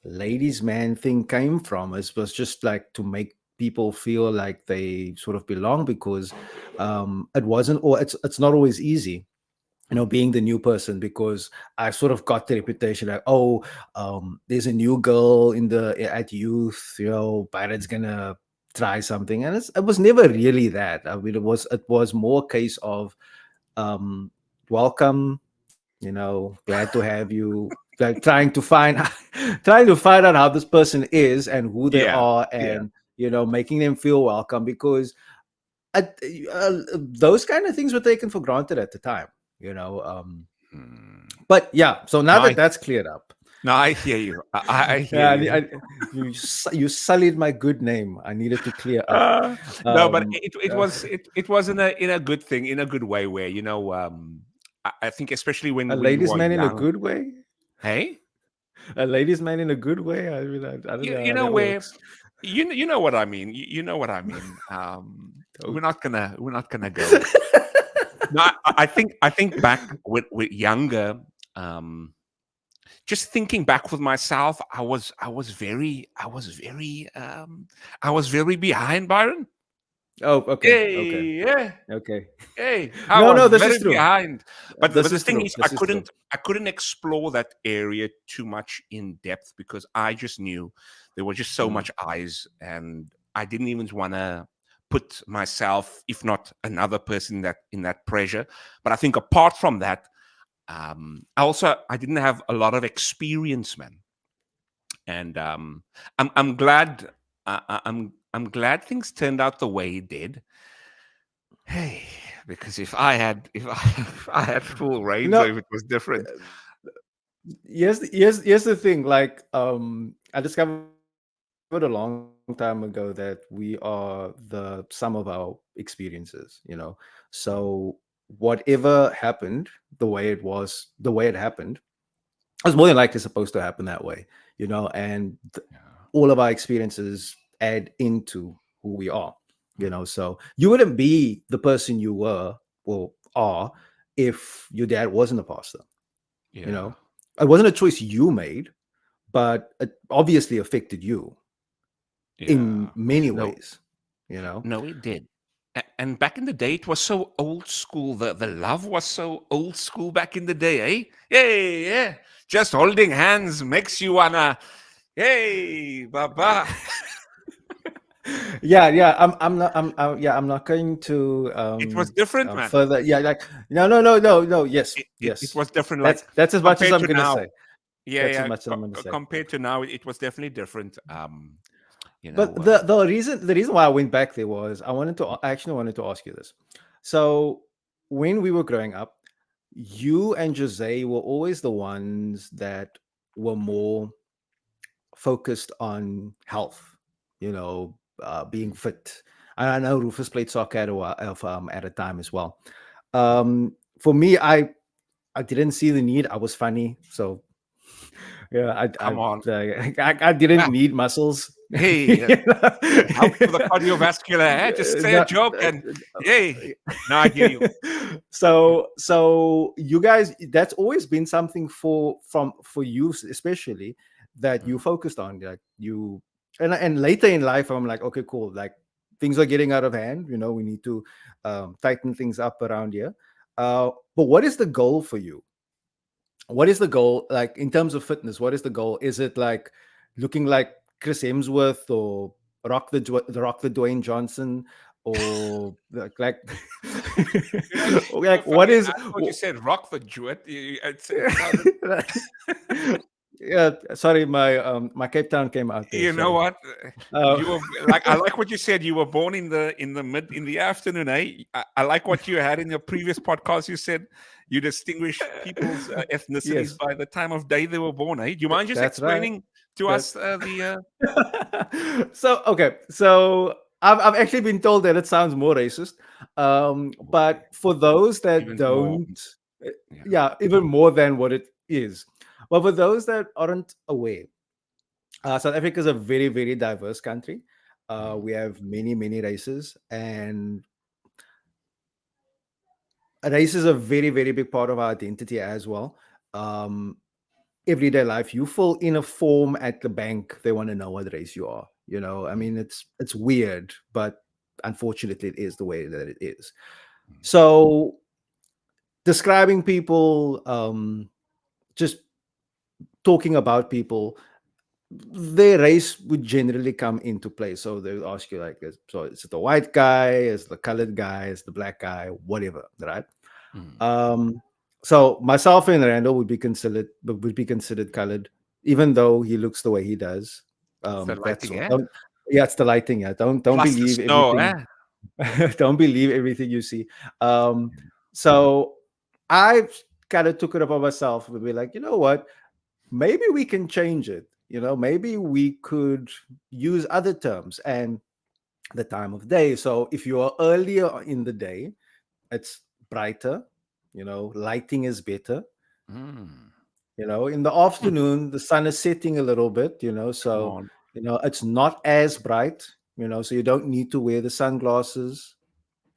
Speaker 2: ladies man thing came from was just like to make people feel like they sort of belong, because it wasn't, or it's not always easy, being the new person, because I sort of got the reputation like, oh, there's a new girl at youth, Byron's gonna try something, and it was never really that. I mean, it was more a case of, um, welcome, glad to have you, like trying to find out how this person is and who they
Speaker 1: yeah,
Speaker 2: are,
Speaker 1: yeah.
Speaker 2: and making them feel welcome, because I, those kind of things were taken for granted at the time, you know.
Speaker 1: Mm.
Speaker 2: But yeah, so now
Speaker 1: No,
Speaker 2: that that's cleared up,
Speaker 1: no, I hear you. I hear
Speaker 2: yeah,
Speaker 1: you.
Speaker 2: you sullied my good name. I needed to clear up.
Speaker 1: Uh, no, but
Speaker 2: Um, uh,
Speaker 1: it was in a good thing, in a good way, where I think especially
Speaker 2: a
Speaker 1: when you
Speaker 2: ladies'
Speaker 1: are
Speaker 2: man in a
Speaker 1: young.
Speaker 2: good way.
Speaker 1: Hey,
Speaker 2: A ladies' man in a good way. I mean, I don't know
Speaker 1: you
Speaker 2: how
Speaker 1: know
Speaker 2: that
Speaker 1: where
Speaker 2: works.
Speaker 1: you know what I mean. You know what I mean.
Speaker 2: Don't.
Speaker 1: We're not gonna go. No, I think back with younger. Um, just thinking back with myself, I was very behind, Byron.
Speaker 2: Oh, okay, okay,
Speaker 1: Hey, yeah.
Speaker 2: okay.
Speaker 1: Hey, I
Speaker 2: No,
Speaker 1: was
Speaker 2: no, this is
Speaker 1: very
Speaker 2: true.
Speaker 1: behind. But
Speaker 2: This
Speaker 1: the
Speaker 2: is
Speaker 1: thing
Speaker 2: true.
Speaker 1: is,
Speaker 2: This is true.
Speaker 1: I couldn't explore that area too much in depth because I just knew there was just so
Speaker 2: Mm.
Speaker 1: much eyes, and I didn't even want to put myself, if not another person, in that pressure. But I think apart from that, I didn't have a lot of experience, man, and I'm glad. I'm glad things turned out the way it did. Hey, because if I had full reins, or
Speaker 2: No,
Speaker 1: if it was different.
Speaker 2: here's the thing. Like, I discovered a long time ago that we are the sum of our experiences. So whatever happened, the way it happened, it was more than likely supposed to happen that way. And
Speaker 1: Yeah.
Speaker 2: all of our experiences add into who we are.
Speaker 1: Mm.
Speaker 2: So you wouldn't be the person you were or are if your dad wasn't a pastor. You
Speaker 1: Yeah.
Speaker 2: know, it wasn't a choice you made, but it obviously affected you in
Speaker 1: Yeah.
Speaker 2: many
Speaker 1: No,
Speaker 2: ways. You know,
Speaker 1: no, it did. And back in the day, it was so old school. The love was so old school back in the day, eh? Hey, yeah. Just holding hands makes you wanna, hey, baba.
Speaker 2: yeah, yeah. I'm not going to
Speaker 1: It was different, man.
Speaker 2: further. Yeah, like no. Yes,
Speaker 1: It
Speaker 2: yes.
Speaker 1: was different, like
Speaker 2: That's as much as
Speaker 1: compared
Speaker 2: I'm
Speaker 1: to
Speaker 2: gonna
Speaker 1: now.
Speaker 2: say.
Speaker 1: Yeah,
Speaker 2: That's as
Speaker 1: yeah.
Speaker 2: much as I'm gonna say.
Speaker 1: Compared to now, it was definitely different. You
Speaker 2: But
Speaker 1: know,
Speaker 2: the reason why I went back there was I actually wanted to ask you this. So when we were growing up, you and Jose were always the ones that were more focused on health, being fit. And I know Rufus played soccer at a time as well. For me, I didn't see the need. I was funny, so yeah,
Speaker 1: come on.
Speaker 2: I didn't
Speaker 1: Yeah.
Speaker 2: need muscles.
Speaker 1: Hey,
Speaker 2: You know?
Speaker 1: it helps with the cardiovascular. Eh? Just say a
Speaker 2: No,
Speaker 1: joke and hey. No, I hear you.
Speaker 2: so you guys, that's always been something for you, especially, that you
Speaker 1: Mm.
Speaker 2: focused on, like you, and later in life, I'm like, okay, cool, like things are getting out of hand, we need to tighten things up around here. But what is the goal for you? What is the goal, like, in terms of fitness? What is the goal? Is it like looking like Chris Hemsworth, or rock the Dwayne Johnson, or like
Speaker 1: You know,
Speaker 2: like what
Speaker 1: funny.
Speaker 2: is
Speaker 1: I thought you said rock the jewett. It sounded.
Speaker 2: yeah, sorry, my Cape Town came out there,
Speaker 1: You know
Speaker 2: sorry.
Speaker 1: what?
Speaker 2: uh,
Speaker 1: You were like, I like what you said. You were born in the afternoon, eh? I like what you had in your previous podcast. You said you distinguish people's ethnicities
Speaker 2: yes,
Speaker 1: by the time of day they were born, eh? Do you mind just
Speaker 2: that's right.
Speaker 1: explaining to
Speaker 2: That
Speaker 1: us the?
Speaker 2: so okay, so I've actually been told that it sounds more racist,
Speaker 1: Okay,
Speaker 2: but for those that
Speaker 1: even more.
Speaker 2: don't, uh,
Speaker 1: Yeah.
Speaker 2: yeah, even more than what it is. Well, for those that aren't aware, South Africa is a very, very diverse country.
Speaker 1: Mm,
Speaker 2: We have many, many races, and race is a very, very big part of our identity as well. Um, Everyday life, you fill in a form at the bank, they want to know what race you are. I
Speaker 1: mm,
Speaker 2: mean, it's weird, but unfortunately it is the way that it is.
Speaker 1: mm.
Speaker 2: So describing people, just talking about people, their race would generally come into play. So they would ask you, like, so is it the white guy, is the colored guy, is the black guy, whatever, right?
Speaker 1: Mm.
Speaker 2: Um, so myself and Randall would be considered colored, even though he looks the way he does.
Speaker 1: It's the
Speaker 2: That's
Speaker 1: lighting,
Speaker 2: all.
Speaker 1: eh?
Speaker 2: Yeah, it's the lighting. Yeah, don't
Speaker 1: Plus the
Speaker 2: believe
Speaker 1: snow,
Speaker 2: everything.
Speaker 1: eh?
Speaker 2: Don't believe everything you see. So I kind of took it upon myself to be like, you know what? Maybe we can change it. Maybe we could use other terms and the time of day. So if you are earlier in the day, it's brighter. Lighting is better.
Speaker 1: Mm.
Speaker 2: In the
Speaker 1: Mm.
Speaker 2: afternoon, the sun is setting a little bit,
Speaker 1: Come
Speaker 2: so
Speaker 1: on.
Speaker 2: it's not as bright, so you don't need to wear the sunglasses.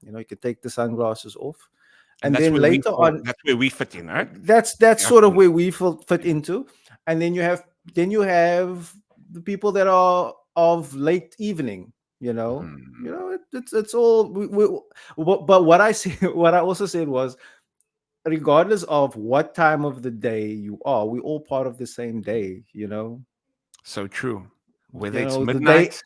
Speaker 2: You can take the sunglasses off.
Speaker 1: And
Speaker 2: And then later on,
Speaker 1: that's where we fit in, right?
Speaker 2: that's
Speaker 1: The
Speaker 2: sort of
Speaker 1: afternoon.
Speaker 2: where we fit into. And then you have the people that are of late evening.
Speaker 1: Mhm.
Speaker 2: It's all but what I said, what I also said was, regardless of what time of the day you are, we all part of the same day.
Speaker 1: So true. Whether it's
Speaker 2: The day,
Speaker 1: midnight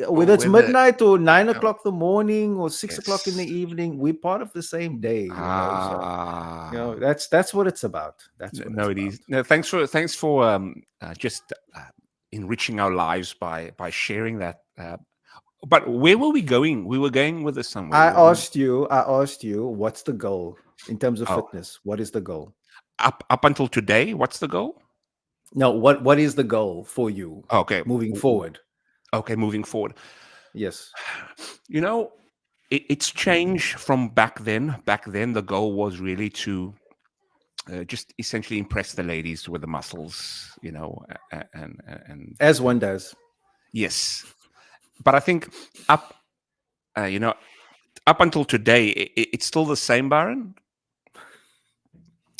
Speaker 2: whether
Speaker 1: or
Speaker 2: it's
Speaker 1: whether
Speaker 2: midnight or nine
Speaker 1: oh,
Speaker 2: o'clock in the morning or 6 o'clock in the
Speaker 1: yes.
Speaker 2: evening, we're part of the same day. So
Speaker 1: Ah,
Speaker 2: that's what it's about. That's what it's
Speaker 1: no, it
Speaker 2: about.
Speaker 1: is. No, thanks for just enriching our lives by sharing that. But where were we going? We were going with the somewhere.
Speaker 2: I asked you, what's the goal in terms of
Speaker 1: Oh,
Speaker 2: fitness? What is the goal?
Speaker 1: up until today, what's the goal?
Speaker 2: No, what is the goal for you
Speaker 1: Okay,
Speaker 2: moving forward?
Speaker 1: okay, moving forward.
Speaker 2: Yes.
Speaker 1: You know, it's changed from back then. Back then, the goal was really to just essentially impress the ladies with the muscles,
Speaker 2: As
Speaker 1: and
Speaker 2: one does.
Speaker 1: yes. But I think up, uh, you know, up until today, it's still the same, Byron.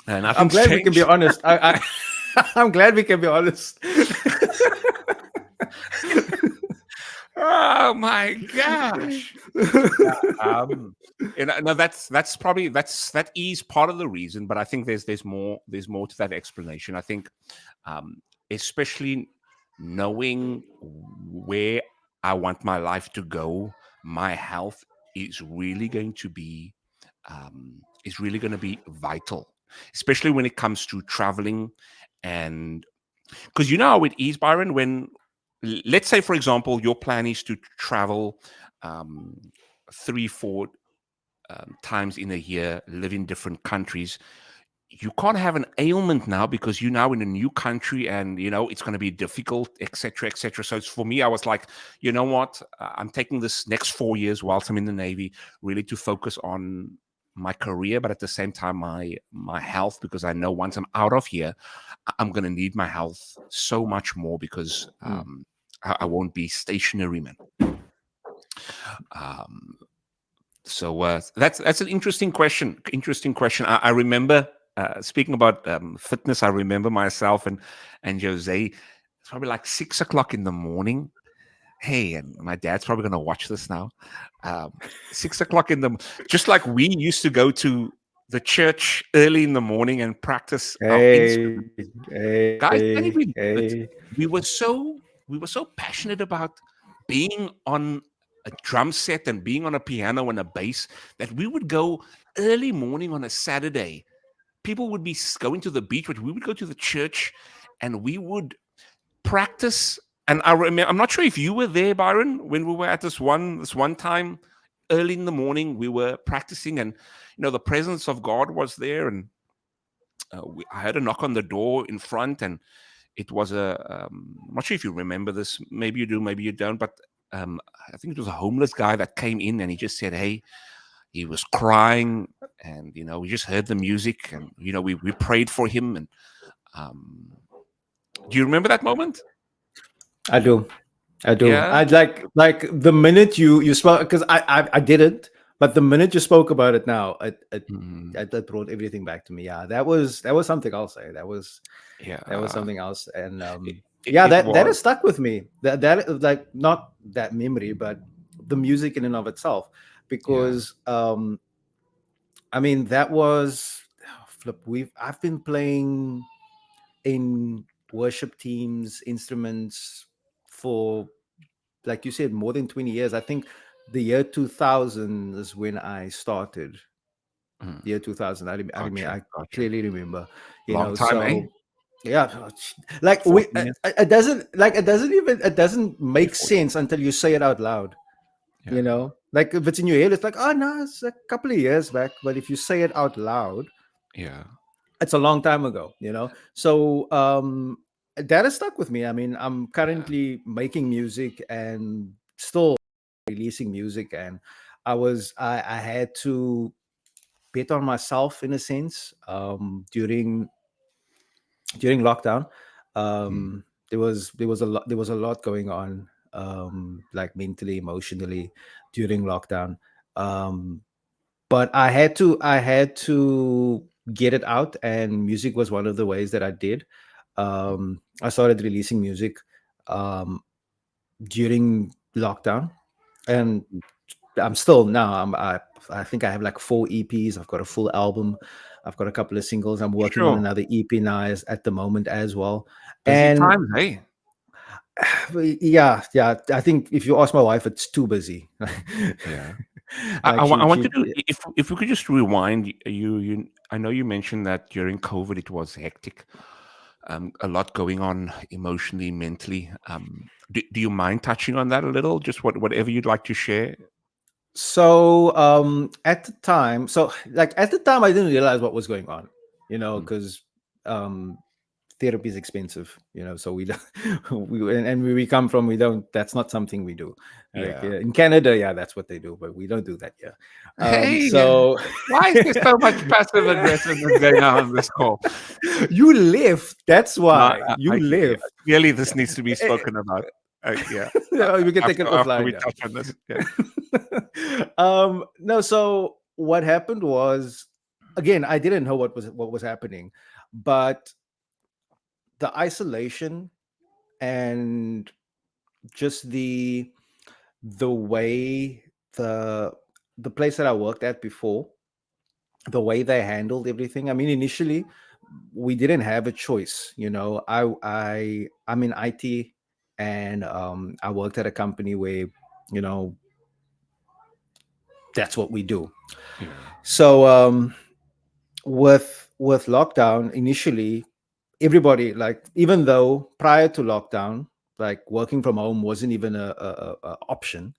Speaker 2: I'm
Speaker 1: Nothing's
Speaker 2: glad we can be
Speaker 1: changed.
Speaker 2: honest. I'm glad we can be honest.
Speaker 1: Oh my gosh! Um, no, that is part of the reason, but I think there's more to that explanation. I think, um, especially knowing where I want my life to go, my health is really going to be vital, especially when it comes to traveling, and because you know how it is, Byron. When let's say, for example, your plan is to travel um, 3, 4 times in a year, live in different countries. You can't have an ailment now because you're now in a new country, and it's going to be difficult, etc., etc. So it's, for me, I was like, you know what, I'm taking this next 4 years whilst I'm in the Navy really to focus on my career, but at the same time my health, because I know once I'm out of here, I'm going to need my health so much more because
Speaker 2: Mm.
Speaker 1: I won't be stationary, man. Um, so that's an interesting question. Interesting question. I remember speaking about fitness. I remember myself and Jose. It's probably like 6 o'clock in the morning. Hey, and my dad's probably going to watch this now. Um, 6 o'clock in the just like we used to go to the church early in the morning and practice our instruments.
Speaker 2: Hey,
Speaker 1: Guys,
Speaker 2: hey,
Speaker 1: can't even do it.
Speaker 2: hey.
Speaker 1: We were so we were so passionate about being on a drum set and being on a piano and a bass that we would go early morning on a Saturday. People would be going to the beach, but we would go to the church and we would practice. And I remember, I'm not sure if you were there, Byron, when we were at this one time early in the morning. We were practicing, and the presence of God was there. And I heard a knock on the door in front, and it was I'm not sure if you remember this. Maybe you do, maybe you don't. But I think it was a homeless guy that came in, and he just said, "Hey," he was crying, and we just heard the music, and we prayed for him. And um, do you remember that moment?
Speaker 2: I do. I do.
Speaker 1: Yeah.
Speaker 2: I'd like the minute you spoke, because I didn't, but the minute you spoke about it now,
Speaker 1: Mhm.
Speaker 2: that brought everything back to me. Yeah, that was something I'll say. That was
Speaker 1: Yeah.
Speaker 2: something else, and
Speaker 1: It, it,
Speaker 2: yeah,
Speaker 1: it
Speaker 2: that
Speaker 1: was.
Speaker 2: has stuck with me. That like not that memory, but the music in and of itself,
Speaker 1: Yeah.
Speaker 2: because I mean that was flip. I've been playing in worship teams, instruments for, like you said, more than 20 years. I think the year 2000 is when I started.
Speaker 1: Mm,
Speaker 2: The year 2000.
Speaker 1: gotcha.
Speaker 2: I
Speaker 1: Gotcha.
Speaker 2: clearly remember,
Speaker 1: Long time, eh?
Speaker 2: so yeah, like we,
Speaker 1: 14 years.
Speaker 2: it doesn't make
Speaker 1: 14.
Speaker 2: sense until you say it out loud,
Speaker 1: Yeah.
Speaker 2: like if it's in your head, it's like, oh no, it's a couple of years back. But if you say it out loud,
Speaker 1: Yeah.
Speaker 2: it's a long time ago, so that has stuck with me. I mean, I'm
Speaker 1: Yeah.
Speaker 2: currently making music and still releasing music, and I had to bet on myself in a sense, during lockdown.
Speaker 1: Mm,
Speaker 2: There was a lot going on, like mentally, emotionally, during lockdown. um but I had to get it out, and music was one of the ways that I did.
Speaker 1: mm,
Speaker 2: I started releasing music um during lockdown, and
Speaker 1: mm.
Speaker 2: I'm still now. I think I have like 4 EPs. I've got a full album. I've got a couple of singles. I'm working on
Speaker 1: Sure.
Speaker 2: another EP now at the moment as well.
Speaker 1: Busy
Speaker 2: And
Speaker 1: times, hey?
Speaker 2: yeah, yeah. I think if you ask my wife, it's too busy.
Speaker 1: Yeah.
Speaker 2: Like
Speaker 1: I want
Speaker 2: she
Speaker 1: to do, if we could just rewind you. I know you mentioned that during COVID it was hectic, a lot going on emotionally, mentally. Do you mind touching on that a little? Just whatever you'd like to share.
Speaker 2: So at the time, I didn't realize what was going on,
Speaker 1: Mm,
Speaker 2: because um therapy is expensive, so we don't and where we come from, we don't that's not something we do. Like
Speaker 1: yeah.
Speaker 2: in Canada, yeah, that's what they do, but we don't do that here.
Speaker 1: Hey,
Speaker 2: So
Speaker 1: why is there so much passive aggressiveness going on this call?
Speaker 2: you left, that's
Speaker 1: No,
Speaker 2: why you
Speaker 1: yeah,
Speaker 2: left.
Speaker 1: clearly this needs to be spoken about. Yeah,
Speaker 2: We can take it
Speaker 1: after
Speaker 2: offline,
Speaker 1: we
Speaker 2: yeah.
Speaker 1: touch on this. Yeah.
Speaker 2: No, so what happened was, again, I didn't know what was happening, but the isolation, and just the way the place that I worked at before, the way they handled everything. I mean, initially we didn't have a choice. I'm in IT, and I worked at a company where, you know that's what we do.
Speaker 1: Yeah.
Speaker 2: So with lockdown initially, everybody, like, even though prior to lockdown, like, working from home wasn't even a option,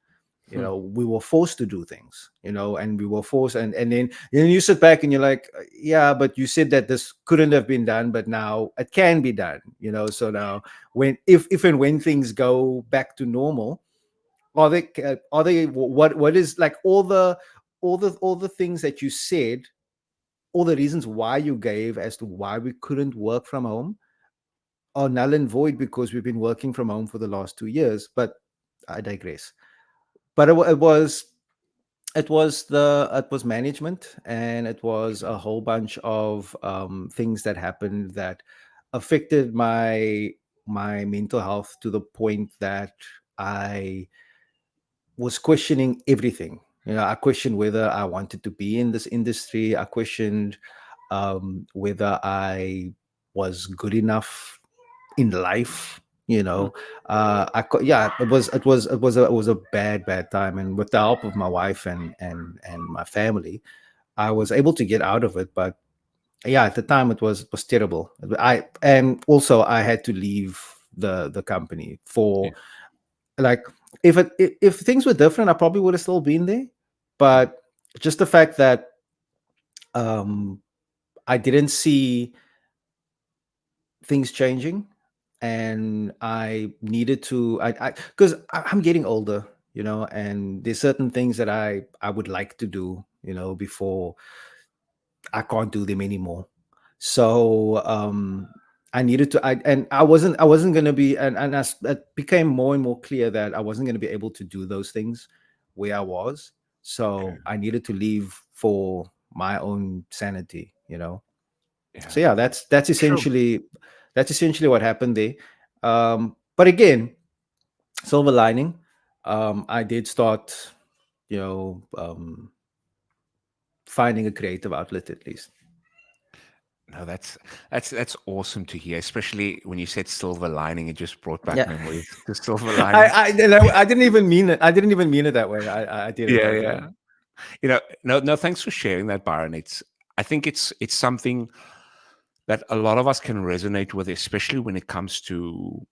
Speaker 1: Hmm.
Speaker 2: we were forced to do things, and we were forced, and then you sit back and you're like, yeah, but you said that this couldn't have been done, but now it can be done, so now, when if and when things go back to normal, are they what is, like, all the things that you said, all the reasons why you gave as to why we couldn't work from home, are null and void, because we've been working from home for the last 2 years. But I digress. But it was management, and it was a whole bunch of things that happened that affected my mental health, to the point that I was questioning everything. I questioned whether I wanted to be in this industry. I questioned whether I was good enough in life.
Speaker 1: Mm,
Speaker 2: Yeah, it was a bad time, and with the help of my wife and my family, I was able to get out of it. But yeah, at the time it was terrible. And also I had to leave the company for,
Speaker 1: yeah.
Speaker 2: like, if things were different, I probably would have still been there.
Speaker 1: Mm,
Speaker 2: But just the fact that um I didn't see things changing, and I needed to, I because I'm getting older, and there's certain things that I would like to do, before I can't do them anymore. So I needed to, and I wasn't going to be, and it became more and more clear that I wasn't going to be able to do those things where I was.
Speaker 1: okay.
Speaker 2: So I needed to leave for my own sanity.
Speaker 1: Yeah.
Speaker 2: So yeah, that's
Speaker 1: Sure.
Speaker 2: essentially what happened there. But again, silver lining, I did start, you know finding a creative outlet, at least.
Speaker 1: No, that's awesome to hear, especially when you said silver lining. It just brought back
Speaker 2: Yeah.
Speaker 1: memories. The silver lining.
Speaker 2: I didn't even mean it. I didn't even mean it that way. I did it,
Speaker 1: Yeah,
Speaker 2: but
Speaker 1: yeah. No, thanks for sharing that, Byron. I think it's something that a lot of us can resonate with, especially when it comes to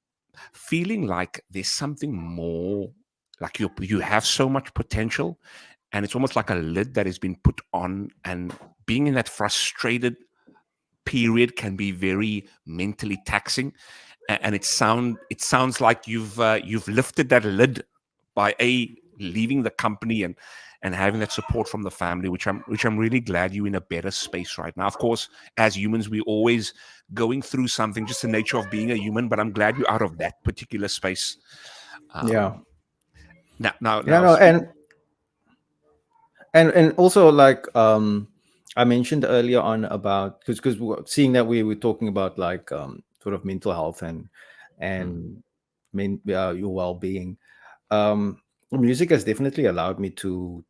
Speaker 1: feeling like there's something more, like you have so much potential, and it's almost like a lid that has been put on, and being in that frustrated period can be very mentally taxing. And it sounds like you've lifted that lid by leaving the company and having that support from the family, which I'm really glad you're in a better space right now. Of course, as humans, we always going through something, just the nature of being a human, but I'm glad you're out of that particular space.
Speaker 2: yeah.
Speaker 1: um now now
Speaker 2: Yeah,
Speaker 1: now
Speaker 2: no,
Speaker 1: speak.
Speaker 2: and also, like, I mentioned earlier on about, because seeing that we were talking about, like, sort of mental health
Speaker 1: Mm,
Speaker 2: and your well-being. um Music has definitely allowed me to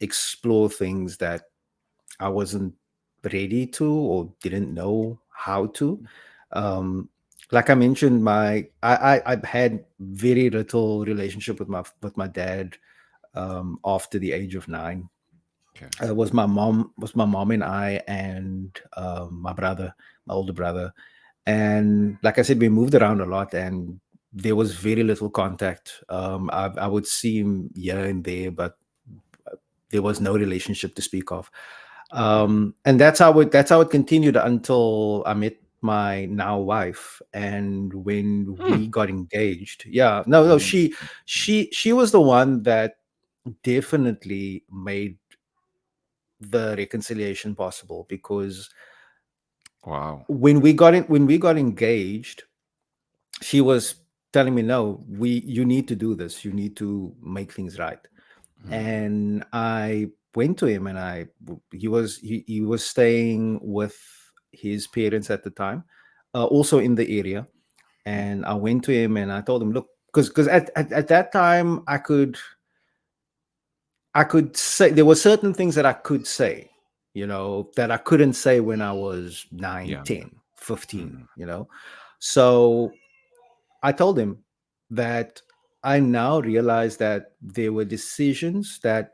Speaker 2: explore things that I wasn't ready to, or didn't know how to. Um, like I mentioned, I've had very little relationship with my dad after the age of 9.
Speaker 1: okay.
Speaker 2: Was my mom and I, and my brother, my older brother. And like I said, we moved around a lot, and there was very little contact. I would see him here and there, but there was no relationship to speak of.
Speaker 1: Yeah.
Speaker 2: And that's how it continued until I met my now wife. And when
Speaker 1: Hmm.
Speaker 2: we got engaged, yeah, no,
Speaker 1: Mm,
Speaker 2: she was the one that definitely made the reconciliation possible, because
Speaker 1: wow.
Speaker 2: when we got engaged, she was telling me, no, you need to do this, you need to make things right.
Speaker 1: Mm,
Speaker 2: And I went to him, and he was staying with his parents at the time, also in the area.
Speaker 1: mm,
Speaker 2: And I went to him, and I told him, look, because at that time I could say there were certain things that I could say, that I couldn't say when I was 9,
Speaker 1: yeah.
Speaker 2: 10, 15.
Speaker 1: Mm,
Speaker 2: So I told him that I now realize that there were decisions that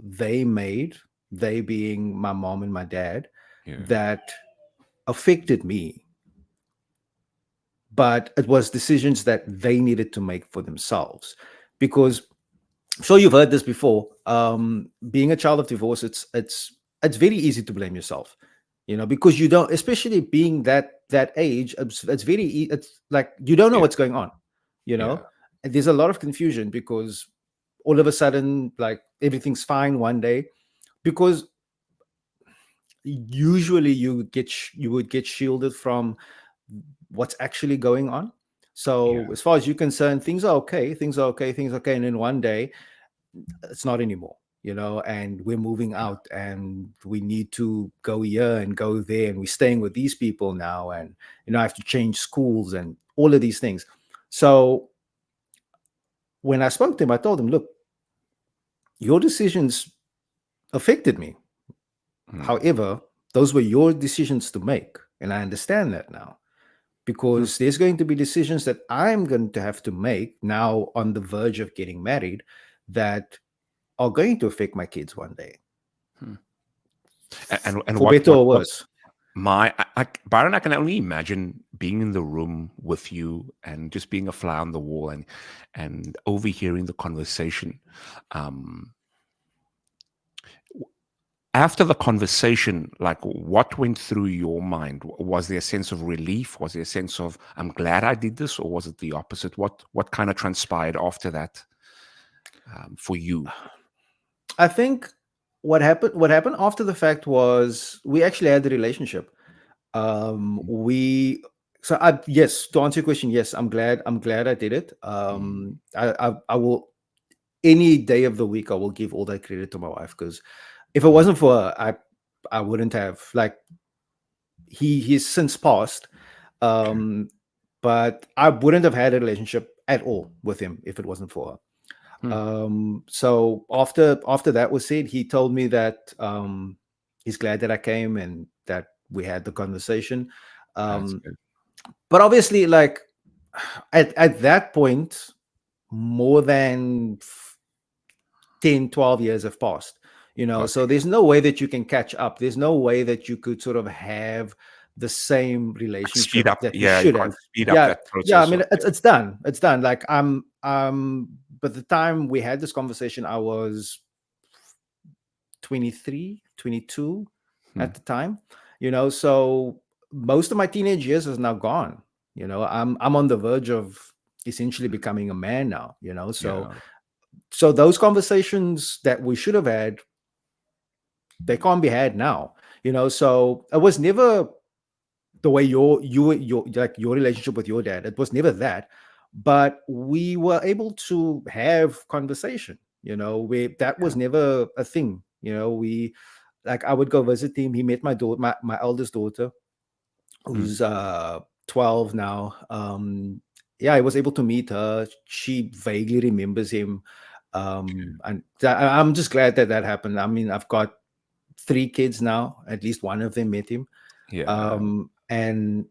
Speaker 2: they made, they being my mom and my dad,
Speaker 1: yeah.
Speaker 2: that affected me, but it was decisions that they needed to make for themselves. Because I'm sure you've heard this before. Being a child of divorce, it's very easy to blame yourself, because you don't, especially being that age. It's it's like you don't know
Speaker 1: Yeah.
Speaker 2: what's going on, you
Speaker 1: Yeah.
Speaker 2: know. And there's a lot of confusion, because all of a sudden, like, everything's fine one day, because usually you would get shielded from what's actually going on. So
Speaker 1: Yeah.
Speaker 2: as far as you're concerned, things are okay, and then one day it's not anymore, and we're moving
Speaker 1: Yeah.
Speaker 2: out, and we need to go here and go there, and we're staying with these people now, and I have to change schools and all of these things. So when I spoke to him, I told him, look, your decisions affected me.
Speaker 1: Mm,
Speaker 2: However, those were your decisions to make. And I understand that now,
Speaker 1: mm,
Speaker 2: because there's going to be decisions that I'm going to have to make now on the verge of getting married that are going to affect my kids one day,
Speaker 1: mm. And
Speaker 2: for better
Speaker 1: what
Speaker 2: or
Speaker 1: was
Speaker 2: worse.
Speaker 1: Byron, I can only imagine being in the room with you and just being a fly on the wall and overhearing the conversation. Um, After the conversation, like what went through your mind? Was there a sense of relief? Was there a sense of I'm glad I did this, or was it the opposite? What kind of transpired after that for you?
Speaker 2: I think what happened after the fact was we actually had the relationship.
Speaker 1: Mm,
Speaker 2: We so I yes, to answer your question, yes, I'm glad I did it.
Speaker 1: mm,
Speaker 2: I will, any day of the week I will give all that credit to my wife, because if it
Speaker 1: mm.
Speaker 2: wasn't for her, I wouldn't have, like, he's since passed.
Speaker 1: Okay.
Speaker 2: Um but I wouldn't have had a relationship at all with him if it wasn't for her.
Speaker 1: Hmm,
Speaker 2: So after that was said, he told me that he's glad that I came and that we had the conversation.
Speaker 1: that's
Speaker 2: Um,
Speaker 1: good.
Speaker 2: but obviously, like, at that point, more than 10, 12 years have passed. So
Speaker 1: Okay.
Speaker 2: there's no way that you can catch up. There's no way that you could sort of have the same
Speaker 1: Like speed
Speaker 2: relationship
Speaker 1: up.
Speaker 2: that we
Speaker 1: Yeah, you
Speaker 2: should
Speaker 1: can't
Speaker 2: have.
Speaker 1: speed up
Speaker 2: Yeah,
Speaker 1: that
Speaker 2: yeah. I
Speaker 1: process
Speaker 2: mean,
Speaker 1: of
Speaker 2: it's done. It's done. Like, but the time we had this conversation, I was 23, 22
Speaker 1: hmm,
Speaker 2: at the time. So most of my teenage years is now gone. I'm on the verge of essentially becoming a man now. So
Speaker 1: yeah.
Speaker 2: so those conversations that we should have had, they can't be had now. So it was never the way your like your relationship with your dad. It was never that, but we were able to have conversation. Where that
Speaker 1: Yeah.
Speaker 2: was never a thing. We, like, I would go visit him. He met my daughter, my eldest daughter,
Speaker 1: Hmm,
Speaker 2: who's 12 now. Yeah, I was able to meet her. She vaguely remembers him. And I'm just glad that that happened. I mean, I've got three kids now. At least one of them met him.
Speaker 1: yeah.
Speaker 2: And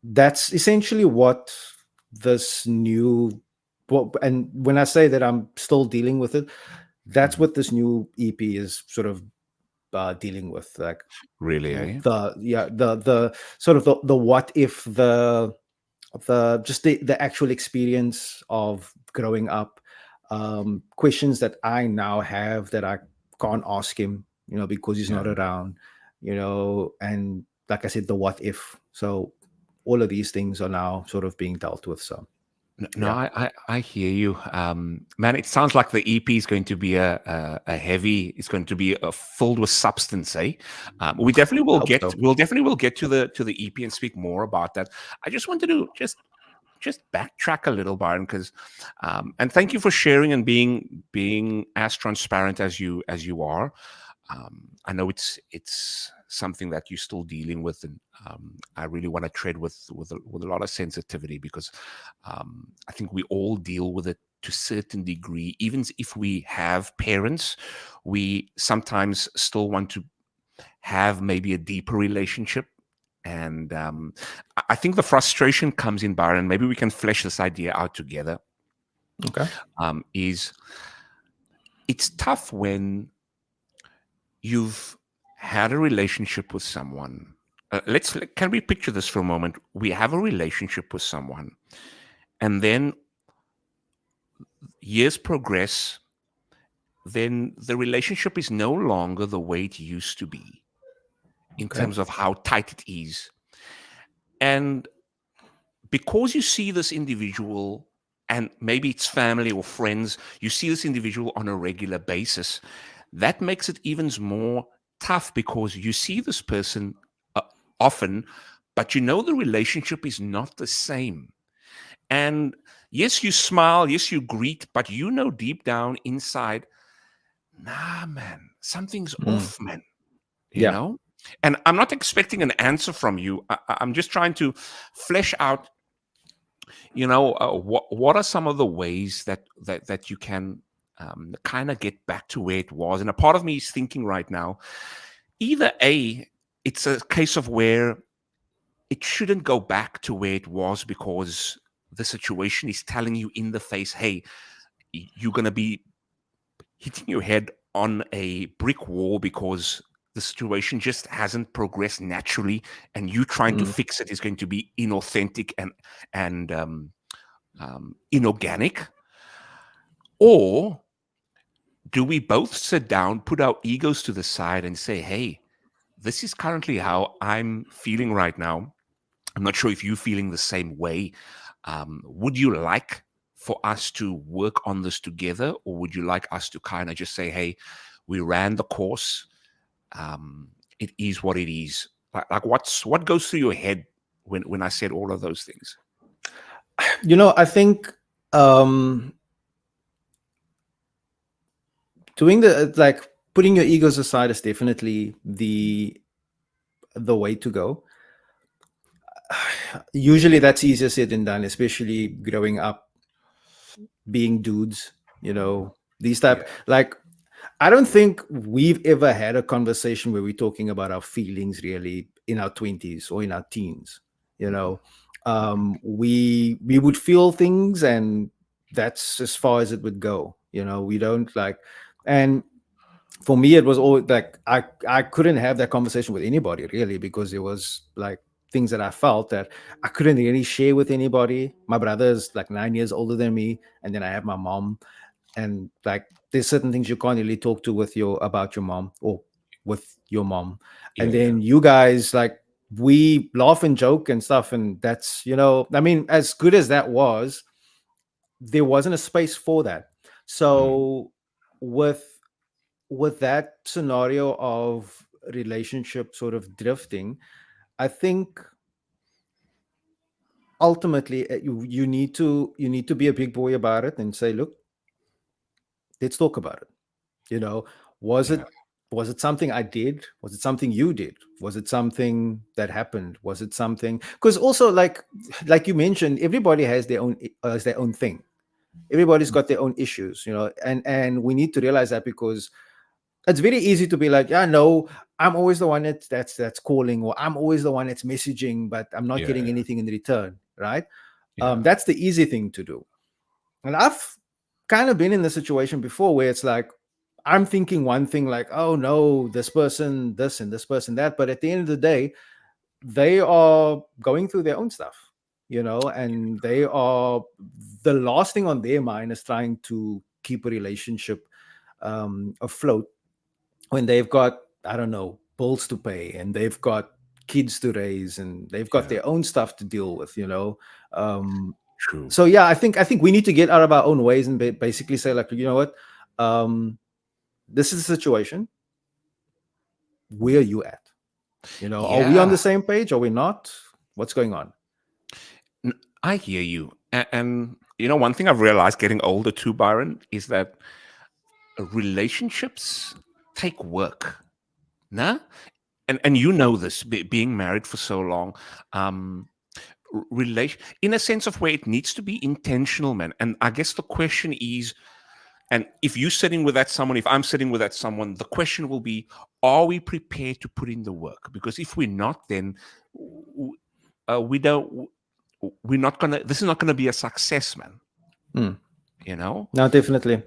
Speaker 2: that's essentially what this new and when I say that I'm still dealing with it, that's
Speaker 1: Mhm.
Speaker 2: what this new EP is sort of dealing with. Like,
Speaker 1: Really, eh?
Speaker 2: the sort of the what if, the just the actual experience of growing up, questions that I now have that I can't ask him, because he's not
Speaker 1: Yeah.
Speaker 2: around, and like I said, the what if. So all of these things are now sort of being dealt with. So
Speaker 1: No,
Speaker 2: yeah,
Speaker 1: I hear you, man. It sounds like the EP is going to be a heavy. It's going to be filled with substance, eh? We definitely
Speaker 2: I
Speaker 1: will
Speaker 2: hope
Speaker 1: get.
Speaker 2: so.
Speaker 1: We'll definitely will get to the EP and speak more about that. I just wanted to just backtrack a little, Byron, because and thank you for sharing and being as transparent as you are. I know it's something that you're still dealing with, and I really want to tread with a lot of sensitivity because I think we all deal with it to a certain degree. Even if we have parents, we sometimes still want to have maybe a deeper relationship. And I think the frustration comes in, Byron. Maybe we can flesh this idea out together.
Speaker 2: Okay.
Speaker 1: Is it's tough when you've had a relationship with someone. Can we picture this for a moment? We have a relationship with someone, and then years progress. Then the relationship is no longer the way it used to be in
Speaker 2: Okay.
Speaker 1: terms of how tight it is. And because you see this individual, and maybe it's family or friends, you see this individual on a regular basis, that makes it even more tough because you see this person uh, often, but you know the relationship is not the same. And yes, you smile, yes, you greet, but you know deep down inside, nah, man, something's
Speaker 2: Mm.
Speaker 1: off, man, you
Speaker 2: Yeah.
Speaker 1: know? And I'm not expecting an answer from you. I'm just trying to flesh out, what are some of the ways that you can kind of get back to where it was. And a part of me is thinking right now, either A, it's a case of where it shouldn't go back to where it was because the situation is telling you in the face, hey, you're going to be hitting your head on a brick wall because the situation just hasn't progressed naturally, and you trying to fix it is going to be inauthentic and inorganic. Or do we both sit down, put our egos to the side, and say, hey, this is currently how I'm feeling right now. I'm not sure if you're feeling the same way. Would you like for us to work on this together, or would you like us to kind of just say, hey, we ran the course. It is what it is. Like what goes through your head when I said all of those things?
Speaker 2: I think doing the putting your egos aside is definitely the way to go. Usually that's easier said than done, especially growing up being dudes, these type I don't think we've ever had a conversation where we're talking about our feelings really in our 20s or in our teens. We would feel things, and that's as far as it would go. We don't and for me it was always I couldn't have that conversation with anybody really, because there was things that I felt that I couldn't really share with anybody. My brother is 9 years older than me, and then I have my mom, and there's certain things you can't really talk to about your mom or with your mom. And then you guys, we laugh and joke and stuff, and that's I mean, as good as that was, there wasn't a space for that. So with that scenario of relationship sort of drifting, I think ultimately you need to be a big boy about it and say, look, let's talk about it. Was it something I did? Was it something you did? Was it something that happened? Was it something, because also like you mentioned, everybody has their own thing. Everybody's got their own issues, and we need to realize that, because it's very easy to be like, yeah, no, I'm always the one that's calling, or I'm always the one that's messaging, but I'm not getting anything in return, right? That's the easy thing to do. And I've kind of been in the situation before where it's like I'm thinking one thing, like, oh no, this person this and this person that, but at the end of the day, they are going through their own stuff, and they are, the last thing on their mind is trying to keep a relationship afloat when they've got, I don't know, bills to pay, and they've got kids to raise, and they've got their own stuff to deal with.
Speaker 1: True.
Speaker 2: So yeah, I think we need to get out of our own ways and basically say, like, you know what, this is the situation. Where are you at? Are we on the same page? Are we not? What's going on?
Speaker 1: I hear you. And one thing I've realized getting older too, Byron, is that relationships take work. Nah? And this, being married for so long, in a sense of where it needs to be intentional, man. And I guess the question is, and if you're sitting with that someone, if I'm sitting with that someone, the question will be, are we prepared to put in the work? Because if we're not, then we're not gonna, this is not gonna be a success, man.
Speaker 2: No, definitely.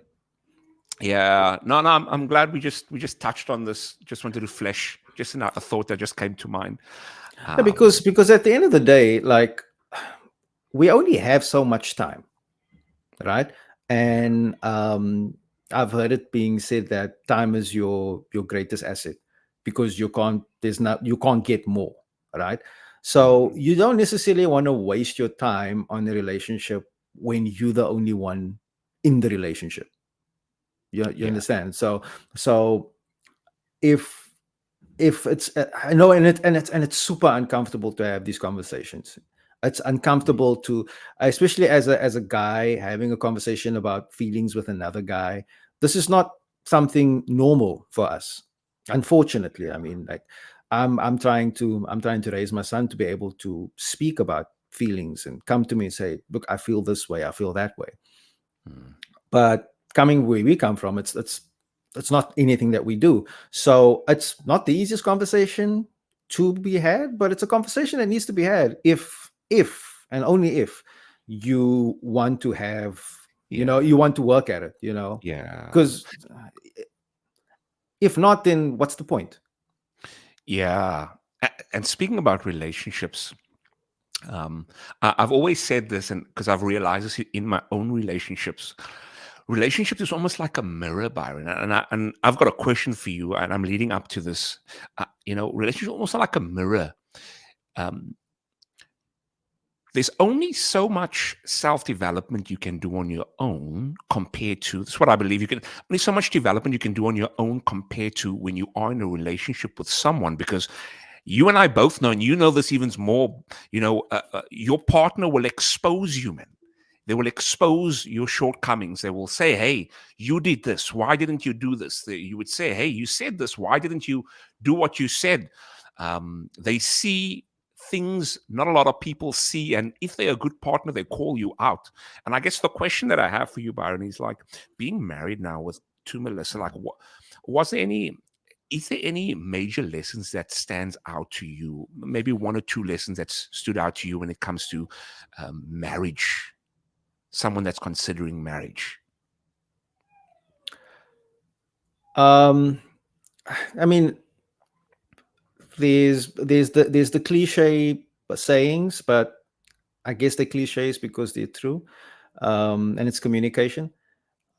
Speaker 1: Yeah, no, I'm glad we just touched on this. Just wanted to flesh just a thought that just came to mind.
Speaker 2: Yeah, because at the end of the day, we only have so much time, right? And I've heard it being said that time is your greatest asset, because you can't get more, right? So you don't necessarily want to waste your time on a relationship when you're the only one in the relationship. You understand? So if it's, I know, and it's super uncomfortable to have these conversations. It's uncomfortable to, especially as a guy, having a conversation about feelings with another guy. This is not something normal for us, unfortunately. I mean, I'm trying to raise my son to be able to speak about feelings and come to me and say, look, I feel this way, I feel that way. But coming where we come from, it's not anything that we do. So it's not the easiest conversation to be had, but it's a conversation that needs to be had if and only if you want to have,
Speaker 1: Yeah.
Speaker 2: you want to work at it,
Speaker 1: Yeah.
Speaker 2: because if not, then what's the point?
Speaker 1: Yeah. And speaking about relationships, I've always said this, and because I've realized this in my own relationships. Relationships is almost like a mirror, Byron. And I've got a question for you, and I'm leading up to this. Relationships almost like a mirror. Um, there's only so much self-development you can do on your own compared to, that's what I believe, you can only so much development you can do on your own compared to when you are in a relationship with someone, because you and I both know, and you know this even more, your partner will expose you, man. They will expose your shortcomings. They will say, hey, you did this, why didn't you do this? You would say, hey, you said this, why didn't you do what you said? They see things not a lot of people see, and if they're a good partner, they call you out. And I guess the question that I have for you, Byron, is like, being married now with to Melissa, like, what was there any is there any major lessons that stands out to you, maybe one or two lessons that stood out to you when it comes to marriage, someone that's considering marriage?
Speaker 2: um I mean, there's the cliche sayings, but I guess they're cliches because they're true. And it's communication.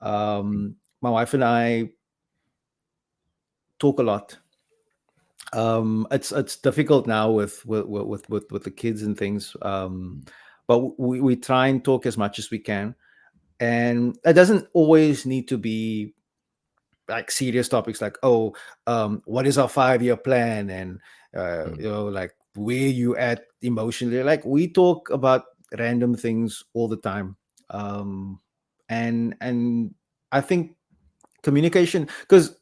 Speaker 2: My wife and I talk a lot. It's difficult now with the kids and things. But we try and talk as much as we can, and it doesn't always need to be like serious topics like, oh, what is our 5-year plan, and
Speaker 1: Mm.
Speaker 2: like, where you at emotionally. Like, we talk about random things all the time. Um and and I think communication, because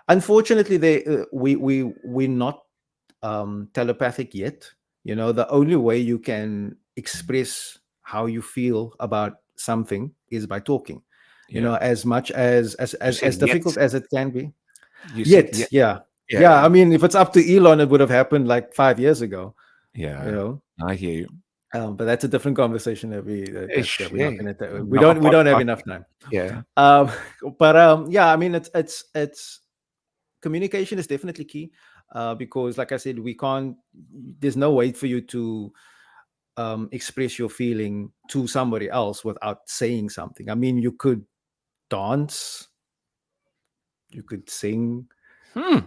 Speaker 2: unfortunately we're not telepathic yet. The only way you can express how you feel about something is by talking,
Speaker 1: Yeah.
Speaker 2: as much as as
Speaker 1: You
Speaker 2: as,
Speaker 1: said
Speaker 2: as
Speaker 1: yet.
Speaker 2: difficult as it can be.
Speaker 1: You said
Speaker 2: Yet,
Speaker 1: yet.
Speaker 2: yeah. Yeah, I
Speaker 1: Yeah.
Speaker 2: mean, if it's up to Elon, it would have happened like 5 years ago. you
Speaker 1: Yeah.
Speaker 2: know
Speaker 1: I hear you.
Speaker 2: but that's a different conversation that
Speaker 1: Ish,
Speaker 2: we're not
Speaker 1: yeah.
Speaker 2: going to, we
Speaker 1: Another
Speaker 2: don't have
Speaker 1: podcast.
Speaker 2: enough time.
Speaker 1: Yeah.
Speaker 2: um but yeah, I mean, it's communication is definitely key, because like I said, we can't there's no way for you to express your feeling to somebody else without saying something. I mean, you could dance, you could sing,
Speaker 1: Hmm.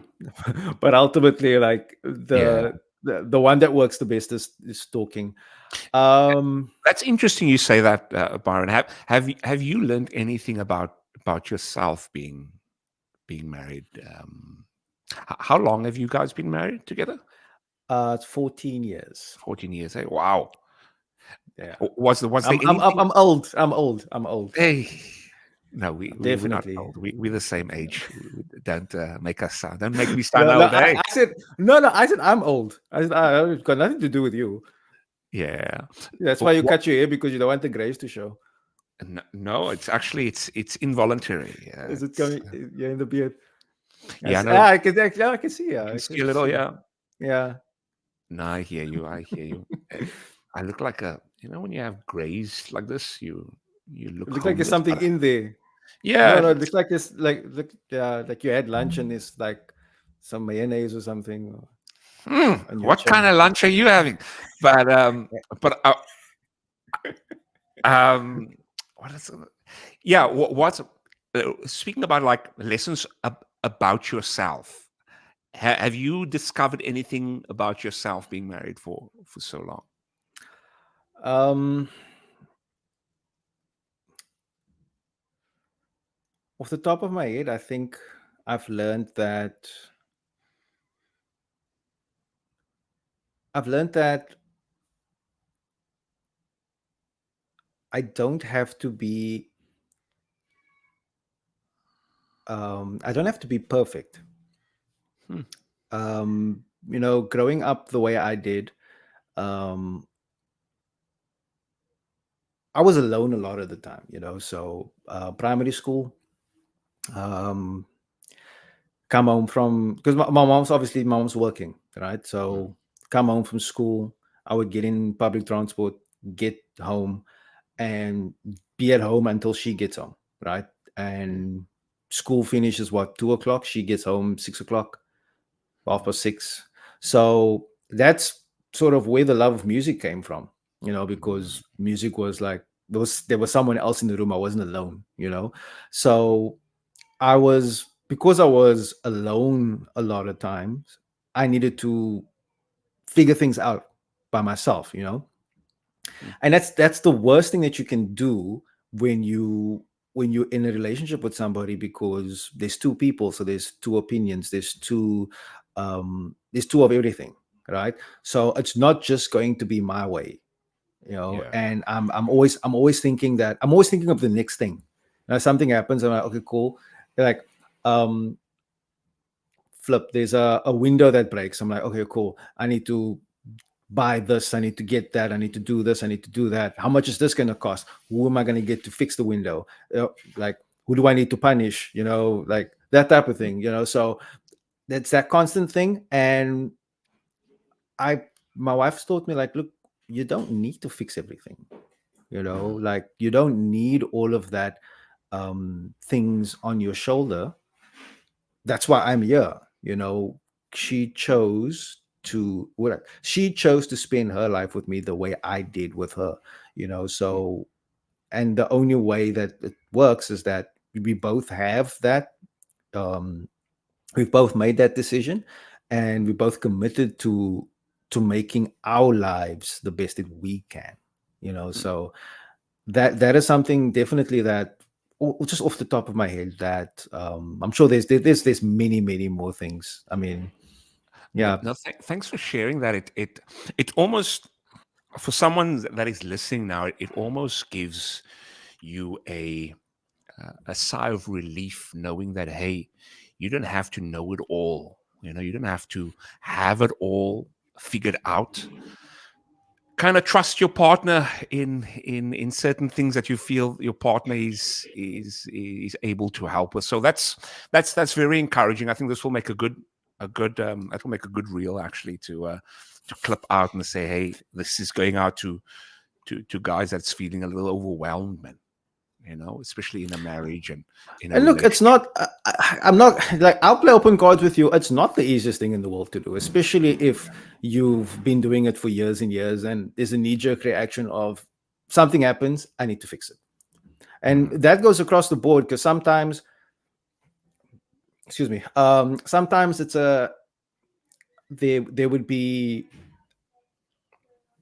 Speaker 2: but ultimately, like,
Speaker 1: Yeah.
Speaker 2: the one that works the best is talking. um
Speaker 1: That's interesting you say that, Byron. Have you learned anything about yourself being married? How long have you guys been married together?
Speaker 2: it's 14 years.
Speaker 1: 14 years. Hey, wow.
Speaker 2: Yeah,
Speaker 1: Was there
Speaker 2: I'm
Speaker 1: anything?
Speaker 2: I'm old. I'm old.
Speaker 1: Hey, no, we're not
Speaker 2: Definitely.
Speaker 1: old. We're the same age. Don't make us sound. Don't make me sound
Speaker 2: No, no,
Speaker 1: old. Hey.
Speaker 2: I said no, no. I said I'm old. I said it's got nothing to do with you.
Speaker 1: Yeah.
Speaker 2: That's why you
Speaker 1: What?
Speaker 2: cut your hair, because you don't want the grays to show.
Speaker 1: No, it's actually it's involuntary.
Speaker 2: Is it
Speaker 1: It's
Speaker 2: coming? Yeah, in the beard.
Speaker 1: yeah. No,
Speaker 2: I can see.
Speaker 1: you
Speaker 2: Yeah,
Speaker 1: can
Speaker 2: I
Speaker 1: see a
Speaker 2: can
Speaker 1: little.
Speaker 2: see.
Speaker 1: Yeah.
Speaker 2: Yeah,
Speaker 1: No, I hear you. I hear you. I look like a, when you have grays like this, you
Speaker 2: it
Speaker 1: look
Speaker 2: looks like there's
Speaker 1: homeless.
Speaker 2: something
Speaker 1: But
Speaker 2: in there. No,
Speaker 1: yeah.
Speaker 2: no, it looks like this. Like you had lunch and it's like some mayonnaise or something on your
Speaker 1: What kind
Speaker 2: chin.
Speaker 1: of lunch are you having? But but um, what is it? Yeah. What's speaking about, like, lessons about yourself? Have you discovered anything about yourself being married for so long?
Speaker 2: Um, Off the top of my head, I think I've learned that I've learned that I don't have to be I don't have to be perfect.
Speaker 1: Hmm.
Speaker 2: Growing up the way I did, um, I was alone a lot of the time, you know. So primary school, um, come home from, because my mom's obviously, my mom's working, right?
Speaker 1: Mm,
Speaker 2: So come home from school, I would get in public transport, get home, and be at home until she gets home, right?
Speaker 1: mm,
Speaker 2: And school finishes what, 2 o'clock? She gets home 6 o'clock, half
Speaker 1: mm,
Speaker 2: past six. So that's sort of where the love of music came from, you know,
Speaker 1: mm,
Speaker 2: because music was like, there was someone else in the room. I wasn't alone, you know. So because I was alone a lot of times, I needed to figure things out by myself, you know.
Speaker 1: mm,
Speaker 2: And that's the worst thing that you can do when you're in a relationship with somebody, because there's two people, so there's two opinions, there's two of everything, right? So it's not just going to be my way, you know.
Speaker 1: yeah.
Speaker 2: And I'm always thinking that, I'm always thinking of the next thing. Now something happens, I'm like, okay, cool. Like, um flip, there's a window that breaks. I'm like, okay, cool, I need to buy this, I need to get that, I need to do this, I need to do that. How much is this going to cost? Who am I going to get to fix the window? Like, who do I need to punish, you know, like that type of thing, you know. So that's that constant thing. And I my wife taught me, like, look, you don't need to fix everything, you know,
Speaker 1: Mm,
Speaker 2: like you don't need all of that things on your shoulder. That's why I'm here, you know. She chose to spend her life with me the way I did with her, you know.
Speaker 1: mm,
Speaker 2: So, and the only way that it works is that we both have that, um we've both made that decision, and we both committed to making our lives the best that we can, you know.
Speaker 1: mm.
Speaker 2: So that is something definitely that, just off the top of my head, that I'm sure there's many more things. I mean,
Speaker 1: No,
Speaker 2: yeah.
Speaker 1: no, thanks for sharing that. It almost, for someone that is listening now, it almost gives you a sigh of relief knowing that, hey, you don't have to know it all. You know, you don't have to have it all figured out. Kind of trust your partner in certain things that you feel your partner is able to help with. So that's very encouraging. I think this will make a good that will make a good reel, actually, to clip out and say, hey, this is going out to guys that's feeling a little overwhelmed, man. You know, especially in a marriage and in a
Speaker 2: And look, it's
Speaker 1: relationship.
Speaker 2: not. I'm not like, I'll play open cards with you. It's not the easiest thing in the world to do, especially if you've been doing it for years and years, and there's a knee-jerk reaction of something happens, I need to fix it, and
Speaker 1: Mm,
Speaker 2: that goes across the board. Because sometimes, excuse me, sometimes there would be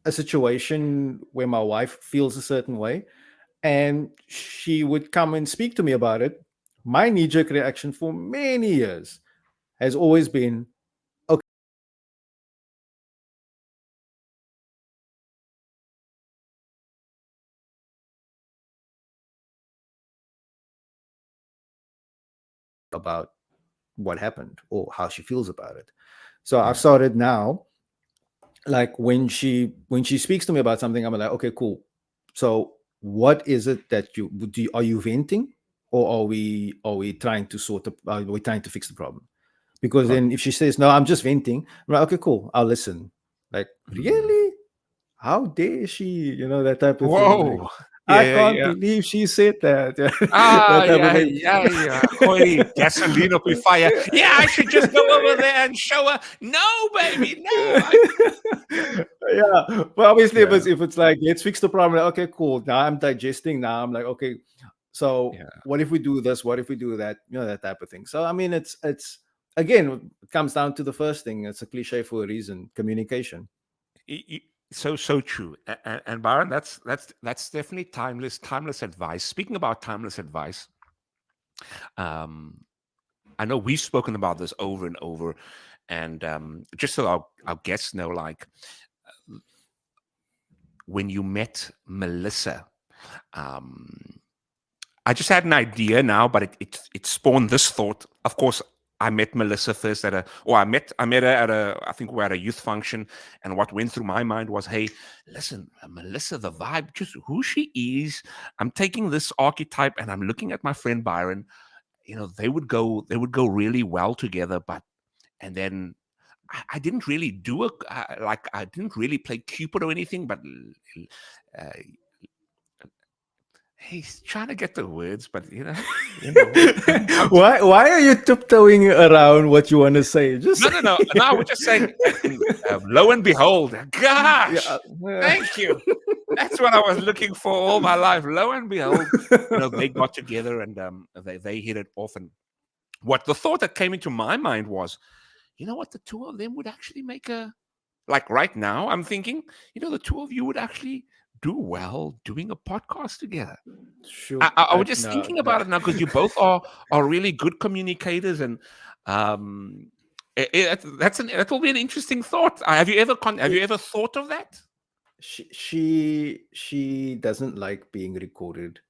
Speaker 2: a situation where my wife feels a certain way, and she would come and speak to me about it. My knee-jerk reaction for many years has always been, okay, about what happened or how she feels about it. So I've
Speaker 1: yeah.
Speaker 2: started now, like when she speaks to me about something, I'm like, okay, cool. So what is it that are you venting, or are we trying to are we trying to fix the problem? Because
Speaker 1: Got it.
Speaker 2: then if she says, no, I'm just venting, I'm like, okay, cool, I'll listen. Like,
Speaker 1: Mm.
Speaker 2: really? How dare she? You know, that type of thing. Like,
Speaker 1: Whoa. Yeah,
Speaker 2: I
Speaker 1: yeah,
Speaker 2: can't
Speaker 1: yeah.
Speaker 2: believe she said that.
Speaker 1: Ah,
Speaker 2: That type of
Speaker 1: yeah,
Speaker 2: thing.
Speaker 1: yeah, yeah. Gooi gasoline up your fire. Yeah, I should just go over there and show her. No, baby, no. Yeah,
Speaker 2: Yeah, but obviously, if
Speaker 1: yeah,
Speaker 2: it's like, let's fix the problem, like, okay, cool, now I'm digesting, now I'm like, okay, so
Speaker 1: yeah.
Speaker 2: what if we do this, what if we do that, you know, that type of thing. So I mean, it's again, it comes down to the first thing. It's a cliche for a reason: communication.
Speaker 1: So true. And Byron, that's definitely timeless advice. Speaking about timeless advice, um, I know we've spoken about this over and over, and just so our guests know, like, when you met Melissa, um, I just had an idea now, but it spawned this thought. Of course, I met Melissa first I met her at I think we're at a youth function. And what went through my mind was, hey, listen, Melissa, the vibe, just who she is. I'm taking this archetype and I'm looking at my friend Byron. They would go really well together. And then I didn't really I didn't really play Cupid or anything, but uh, he's trying to get the words, but
Speaker 2: Why are you tiptoeing around what you want to say? Just
Speaker 1: no. We're just saying, and, lo and behold, gosh,
Speaker 2: yeah.
Speaker 1: thank you. That's what I was looking for all my life. Lo and behold, they got together and they hit it off. And what the thought that came into my mind was, what, the two of them would actually make like right now, I'm thinking, the two of you would actually do well doing a podcast together.
Speaker 2: Sure.
Speaker 1: I was just thinking about it now because you both are really good communicators, and that will be an interesting thought. Have you ever thought of that?
Speaker 2: She doesn't like being recorded.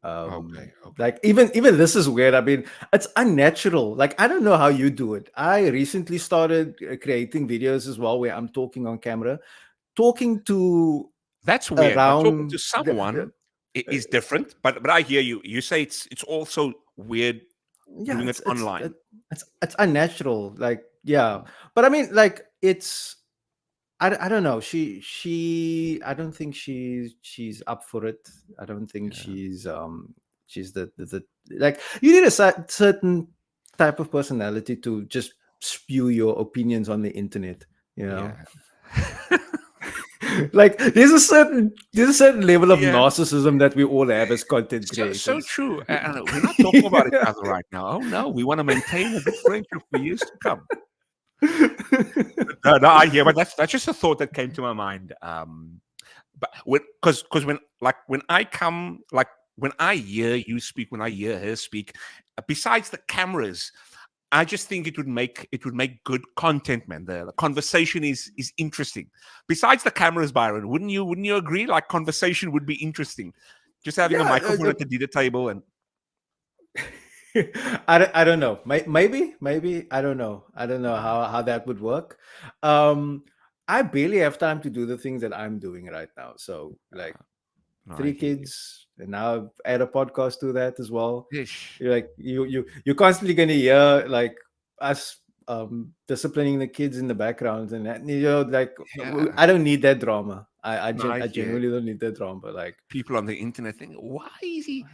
Speaker 1: Okay.
Speaker 2: Like even this is weird. I mean, it's unnatural. Like, I don't know how you do it. I recently started creating videos as well where I'm talking on camera, talking to
Speaker 1: that's weird. But talking to
Speaker 2: around
Speaker 1: someone is different. But I hear you. You say it's also weird doing it online.
Speaker 2: It's unnatural. Like, yeah. But I mean, like, it's I don't know. She I don't think she's up for it. I don't think she's the like, you need a certain type of personality to just spew your opinions on the internet,
Speaker 1: Yeah.
Speaker 2: Like, there's a certain level of narcissism that we all have as content creators.
Speaker 1: So true. And we're not talking about each other right now. Oh no, we want to maintain a good friendship for years to come. No, I hear, but that's just a thought that came to my mind. But because when I hear you speak, when I hear her speak, besides the cameras, I just think it would make good content, man. The conversation is interesting. Besides the cameras, Byron, wouldn't you agree? Like, conversation would be interesting. Just having a microphone at the dinner table and.
Speaker 2: I don't know. Maybe I don't know. I don't know how that would work. I barely have time to do the things that I'm doing right now. So, like, 3 kids, and now add a podcast to that as well. You're like you're constantly gonna hear like us disciplining the kids in the background, and that, like, I don't need that drama. I genuinely don't need that drama. Like,
Speaker 1: people on the internet think, why is he?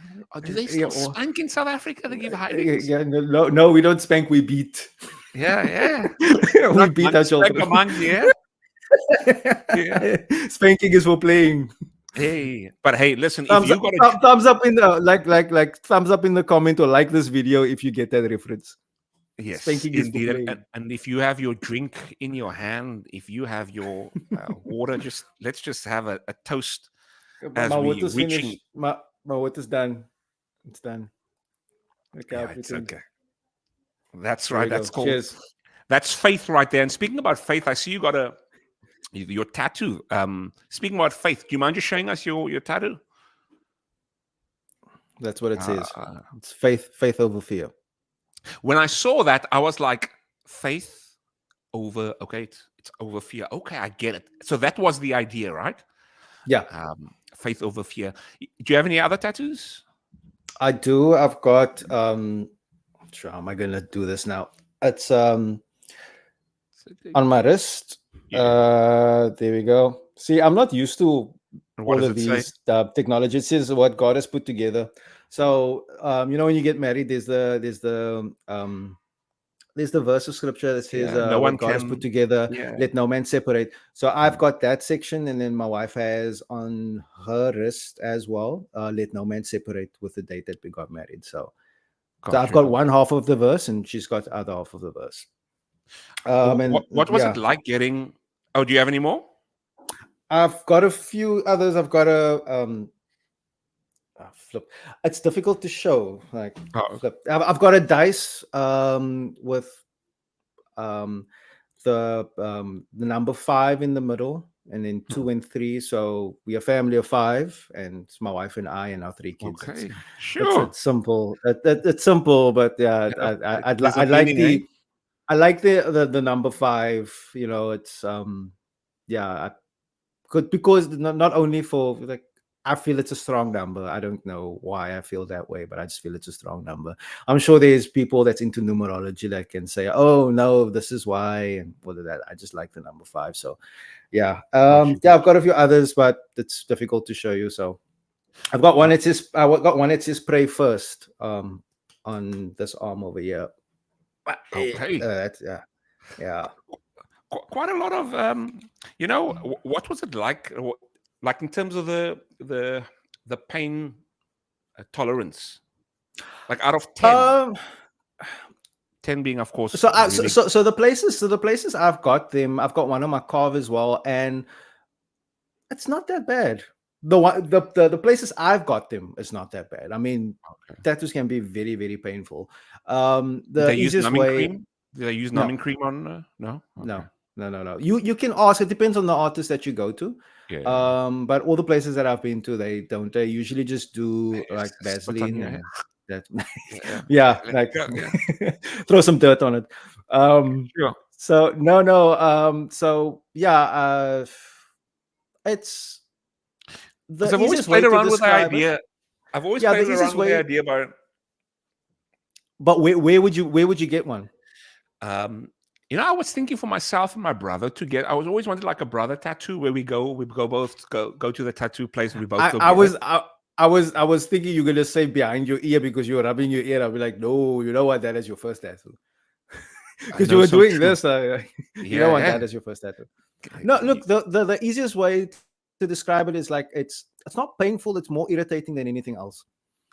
Speaker 1: Do they still spank in South Africa? They give hidings?
Speaker 2: Yeah, no, we don't spank. We beat.
Speaker 1: Yeah.
Speaker 2: We beat our children. Spanking is for playing.
Speaker 1: Hey, but hey, listen,
Speaker 2: thumbs up in the like thumbs up in the comment, or like this video if you get that reference.
Speaker 1: Yes, spanking indeed. And if you have your drink in your hand, if you have your water, let's just have a toast.
Speaker 2: As my water's finished. My water's done. It's done.
Speaker 1: Okay, it's okay. That's right. That's called. Cheers. That's faith right there. And speaking about faith, I see you got your tattoo. Speaking about faith, do you mind just showing us your tattoo?
Speaker 2: That's what it says. It's faith over fear.
Speaker 1: When I saw that, I was like, faith over, okay, it's over fear. Okay, I get it. So that was the idea, right?
Speaker 2: Yeah.
Speaker 1: Faith over fear. Do you have any other tattoos?
Speaker 2: I do. I've got how am I gonna do this now? It's on my wrist. There we go. See, I'm not used to all of these technology. It says what God has put together. So when you get married, there's the verse of scripture that says
Speaker 1: no one
Speaker 2: God has put together, let no man separate. So I've got that section, and then my wife has on her wrist as well, let no man separate, with the date that we got married. So I've got one half of the verse, and she's got the other half of the verse.
Speaker 1: What was it like getting? Oh, do you have any more?
Speaker 2: I've got a few others. I've got a flip. It's difficult to show. Like, I've got a dice with the number 5 in the middle, and then
Speaker 1: Hmm.
Speaker 2: 2 and 3. So we are a family of 5, and it's my wife and I and our 3 kids.
Speaker 1: Okay,
Speaker 2: It's
Speaker 1: sure.
Speaker 2: it's simple. It's simple, but yeah,
Speaker 1: Yeah, there's
Speaker 2: I
Speaker 1: a
Speaker 2: like
Speaker 1: meaning, eh?
Speaker 2: the number 5. You know, it's yeah, could because not only for like I feel it's a strong number. I don't know why I feel that way, but I just feel it's a strong number. I'm sure there's people that's into numerology that can say, "Oh no, this is why," and all of that. I just like the number 5. So yeah,
Speaker 1: Oh, sure.
Speaker 2: yeah, I've got a few others, but it's difficult to show you. So I've got one.
Speaker 1: Uh,
Speaker 2: It says I got one. It says pray first. On this arm over here. But,
Speaker 1: okay.
Speaker 2: yeah, yeah.
Speaker 1: Quite a lot of what was it like? Like in terms of the pain tolerance, like out of 10,
Speaker 2: Um,
Speaker 1: 10 being, of course,
Speaker 2: so,
Speaker 1: really.
Speaker 2: the places I've got them, I've got one on my carve as well, and it's not that bad. The places I've got them, it's not that bad. I mean,
Speaker 1: Okay.
Speaker 2: tattoos can be very very painful.
Speaker 1: Did
Speaker 2: The
Speaker 1: they use
Speaker 2: easiest
Speaker 1: numbing
Speaker 2: way,
Speaker 1: cream? Did they use
Speaker 2: no,
Speaker 1: numbing cream on? No. Okay.
Speaker 2: no, no. You can ask. It depends on the artist that you go to.
Speaker 1: Yeah.
Speaker 2: But all the places that I've been to, they don't. They usually just do like
Speaker 1: Spit on
Speaker 2: Vaseline
Speaker 1: your head.
Speaker 2: and that.
Speaker 1: Yeah.
Speaker 2: Yeah,
Speaker 1: Let it
Speaker 2: like
Speaker 1: go. Yeah.
Speaker 2: throw some dirt on it.
Speaker 1: Sure.
Speaker 2: So no. So yeah, it's
Speaker 1: Because
Speaker 2: the
Speaker 1: I've always
Speaker 2: easiest way
Speaker 1: played
Speaker 2: to
Speaker 1: around with the
Speaker 2: describe it.
Speaker 1: idea. I've always
Speaker 2: Yeah, the
Speaker 1: played
Speaker 2: easiest
Speaker 1: around with the
Speaker 2: way.
Speaker 1: idea about
Speaker 2: But where would you get one?
Speaker 1: um I was thinking for myself and my brother to get. I was always wanted like a brother tattoo where we go both go to the tattoo place and we both
Speaker 2: I,
Speaker 1: go
Speaker 2: I
Speaker 1: get it.
Speaker 2: was I, I was thinking you're gonna say behind your ear because you were rubbing your ear. I'll be like, no, you know what? That is your first tattoo.
Speaker 1: I
Speaker 2: Because you
Speaker 1: know,
Speaker 2: were
Speaker 1: so
Speaker 2: doing
Speaker 1: true.
Speaker 2: this, you don't
Speaker 1: Yeah,
Speaker 2: want
Speaker 1: yeah.
Speaker 2: that as your first tattoo. No, look, the easiest way to describe it is like it's not painful. It's more irritating than anything else.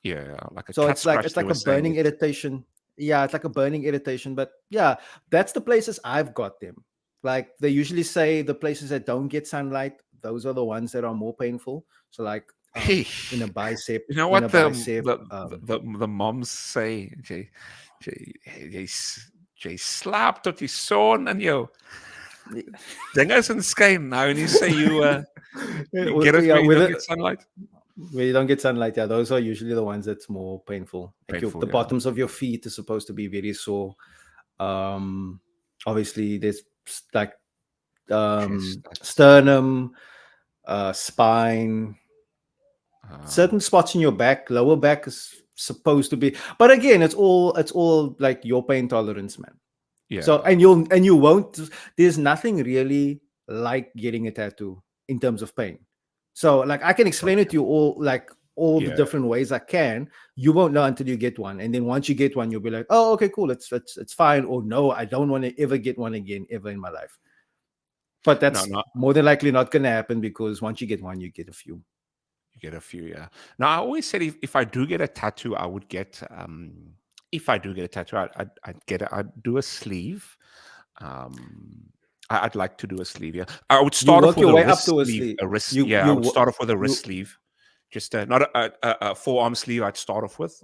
Speaker 1: Yeah, like a
Speaker 2: So
Speaker 1: cat scratch.
Speaker 2: it's
Speaker 1: They
Speaker 2: like
Speaker 1: were
Speaker 2: a
Speaker 1: saying
Speaker 2: burning
Speaker 1: it.
Speaker 2: irritation. Yeah, it's like a burning irritation. But yeah, that's the places I've got them. Like they usually say the places that don't get sunlight, those are the ones that are more painful. So like
Speaker 1: Hey,
Speaker 2: in a bicep,
Speaker 1: you know
Speaker 2: in a
Speaker 1: what the
Speaker 2: bicep.
Speaker 1: the the moms say? Jy slaap tot die son in jou dinge is in skyn. Nou en you say you get it
Speaker 2: Yeah,
Speaker 1: where you
Speaker 2: with
Speaker 1: don't
Speaker 2: it
Speaker 1: get sunlight.
Speaker 2: where you don't get sunlight. Yeah, those are usually the ones that's more painful. Like
Speaker 1: Painful,
Speaker 2: the
Speaker 1: yeah.
Speaker 2: bottoms of your feet is supposed to be very sore. Um, obviously there's like
Speaker 1: Chest, that's
Speaker 2: sternum, spine,
Speaker 1: um,
Speaker 2: certain spots in your back, lower back is supposed to be. But again, it's all like your pain tolerance, man. So
Speaker 1: yeah,
Speaker 2: and you won't. There's nothing really like getting a tattoo in terms of pain. So like I can explain it
Speaker 1: gotcha.
Speaker 2: to you all the
Speaker 1: Yeah,
Speaker 2: different ways I can. You won't know until you get one, and then once you get one, you'll be like, oh, okay, cool, it's fine. Or no, I don't want to ever get one again ever in my life. But
Speaker 1: no,
Speaker 2: that's
Speaker 1: no,
Speaker 2: more than likely not going to happen because once you get one, you get a few.
Speaker 1: you get a few, yeah. Now I always said if I do get a tattoo, I would get if I do get a tattoo, I'd do a sleeve. Um, I'd like to do a sleeve. Yeah, I would
Speaker 2: You
Speaker 1: start off
Speaker 2: work
Speaker 1: with
Speaker 2: your
Speaker 1: a
Speaker 2: way up
Speaker 1: wrist
Speaker 2: to a
Speaker 1: sleeve.
Speaker 2: sleeve.
Speaker 1: A wrist.
Speaker 2: You
Speaker 1: Yeah, I
Speaker 2: you
Speaker 1: would
Speaker 2: wo-
Speaker 1: start off with a wrist
Speaker 2: you
Speaker 1: sleeve. Just not a forearm sleeve. I'd start off with,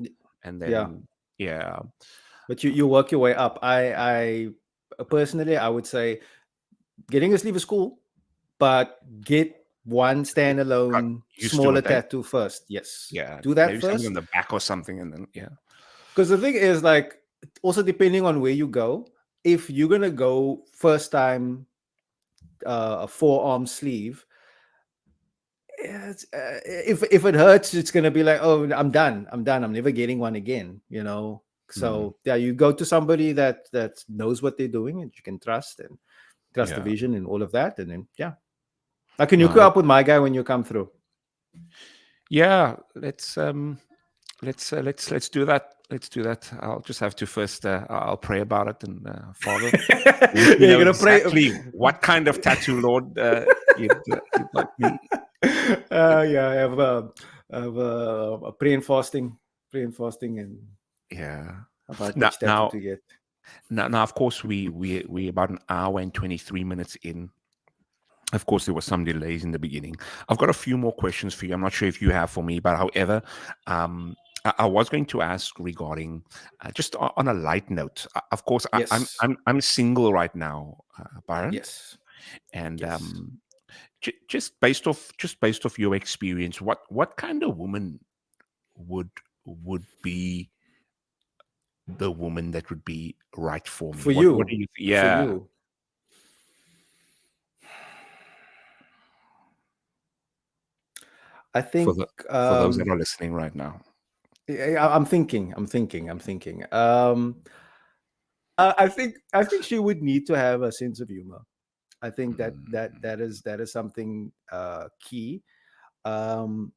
Speaker 1: and
Speaker 2: yeah.
Speaker 1: then yeah,
Speaker 2: But you work your way up. I personally I would say getting a sleeve is cool, but get one
Speaker 1: get got
Speaker 2: standalone
Speaker 1: used to
Speaker 2: smaller
Speaker 1: it. Eh?
Speaker 2: tattoo first. Yes,
Speaker 1: Yeah,
Speaker 2: do that
Speaker 1: maybe something on
Speaker 2: first.
Speaker 1: the back or something, and then yeah,
Speaker 2: Because the thing is, like, also depending on where you go, if you're gonna go first time a forearm sleeve, if it hurts, it's gonna be like, oh, I'm done. I'm done. I'm never getting one again. You know.
Speaker 1: mm,
Speaker 2: So yeah, you go to somebody that knows what they're doing and you can trust and trust the
Speaker 1: yeah.
Speaker 2: vision and all of that, and then yeah, I can hook
Speaker 1: No,
Speaker 2: you up with my guy when you come through.
Speaker 1: yeah. Let's do that. Let's do that. I'll just have to first. I'll pray about it, and Father, let me
Speaker 2: Yeah, you're
Speaker 1: know
Speaker 2: gonna pray.
Speaker 1: exactly what kind of tattoo, Lord, you'd like me.
Speaker 2: Yeah, I have a pray and fasting, and
Speaker 1: Yeah.
Speaker 2: about
Speaker 1: Now,
Speaker 2: which tattoo
Speaker 1: now,
Speaker 2: to get.
Speaker 1: now, of course, we about an hour and 23 minutes in. Of course, there were some delays in the beginning. I've got a few more questions for you. I'm not sure if you have for me, but however, I was going to ask regarding just on a light note. Of course,
Speaker 2: Yes,
Speaker 1: I'm single right now, Byron,
Speaker 2: yes,
Speaker 1: and
Speaker 2: yes.
Speaker 1: just based off your experience, what kind of woman would would be the woman that would be right for me?
Speaker 2: For
Speaker 1: What do
Speaker 2: you,
Speaker 1: you?
Speaker 2: for
Speaker 1: Yeah,
Speaker 2: you, I
Speaker 1: for
Speaker 2: think.
Speaker 1: the for those that are listening right now.
Speaker 2: I'm thinking. I think she would need to have a sense of humor. I think that that
Speaker 1: Mm,
Speaker 2: that is something key. Um,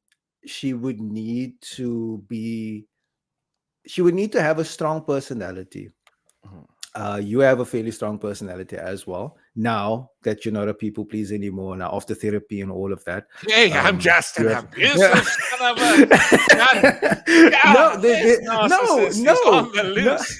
Speaker 2: she would need to be. She would need to have a strong personality.
Speaker 1: mhm.
Speaker 2: You have a fairly strong personality as well. Now that you're not a people pleaser anymore, now after therapy and all of that,
Speaker 1: Hey, I'm just
Speaker 2: you
Speaker 1: an
Speaker 2: have. Yeah.
Speaker 1: abusive son of a gun.
Speaker 2: No,
Speaker 1: Yeah, this
Speaker 2: no,
Speaker 1: narcissist is
Speaker 2: no,
Speaker 1: on the
Speaker 2: no.
Speaker 1: loose.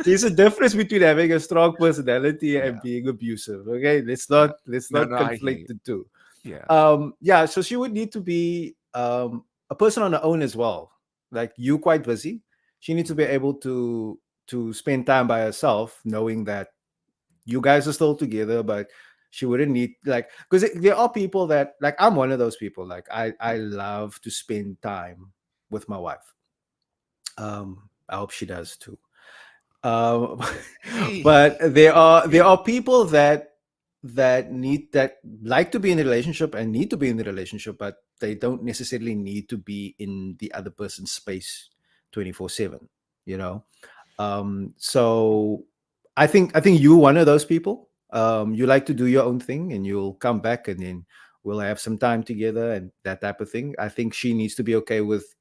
Speaker 2: There's a difference between having a strong personality and
Speaker 1: Yeah.
Speaker 2: being abusive. Okay, let's
Speaker 1: Yeah.
Speaker 2: not
Speaker 1: No, I hear
Speaker 2: conflict
Speaker 1: you.
Speaker 2: the two.
Speaker 1: Yeah.
Speaker 2: Yeah, so she would need to be a person on her own as well. Like you, quite busy. She needs to be
Speaker 1: Mhm.
Speaker 2: able to spend time by herself, knowing that you guys are still together, but she wouldn't need, like, because there are people that, like, I'm one of those people. Like I love to spend time with my wife. I hope she does too. Um,
Speaker 1: Hey.
Speaker 2: but there are
Speaker 1: Yeah.
Speaker 2: people that like to be in a relationship and need to be in the relationship, but they don't necessarily need to be in the other person's space 24/7. You know, so I think you're one of those people. You like to do your own thing, and you'll come back, and then we'll have some time together and that type of thing. I think she needs to be okay with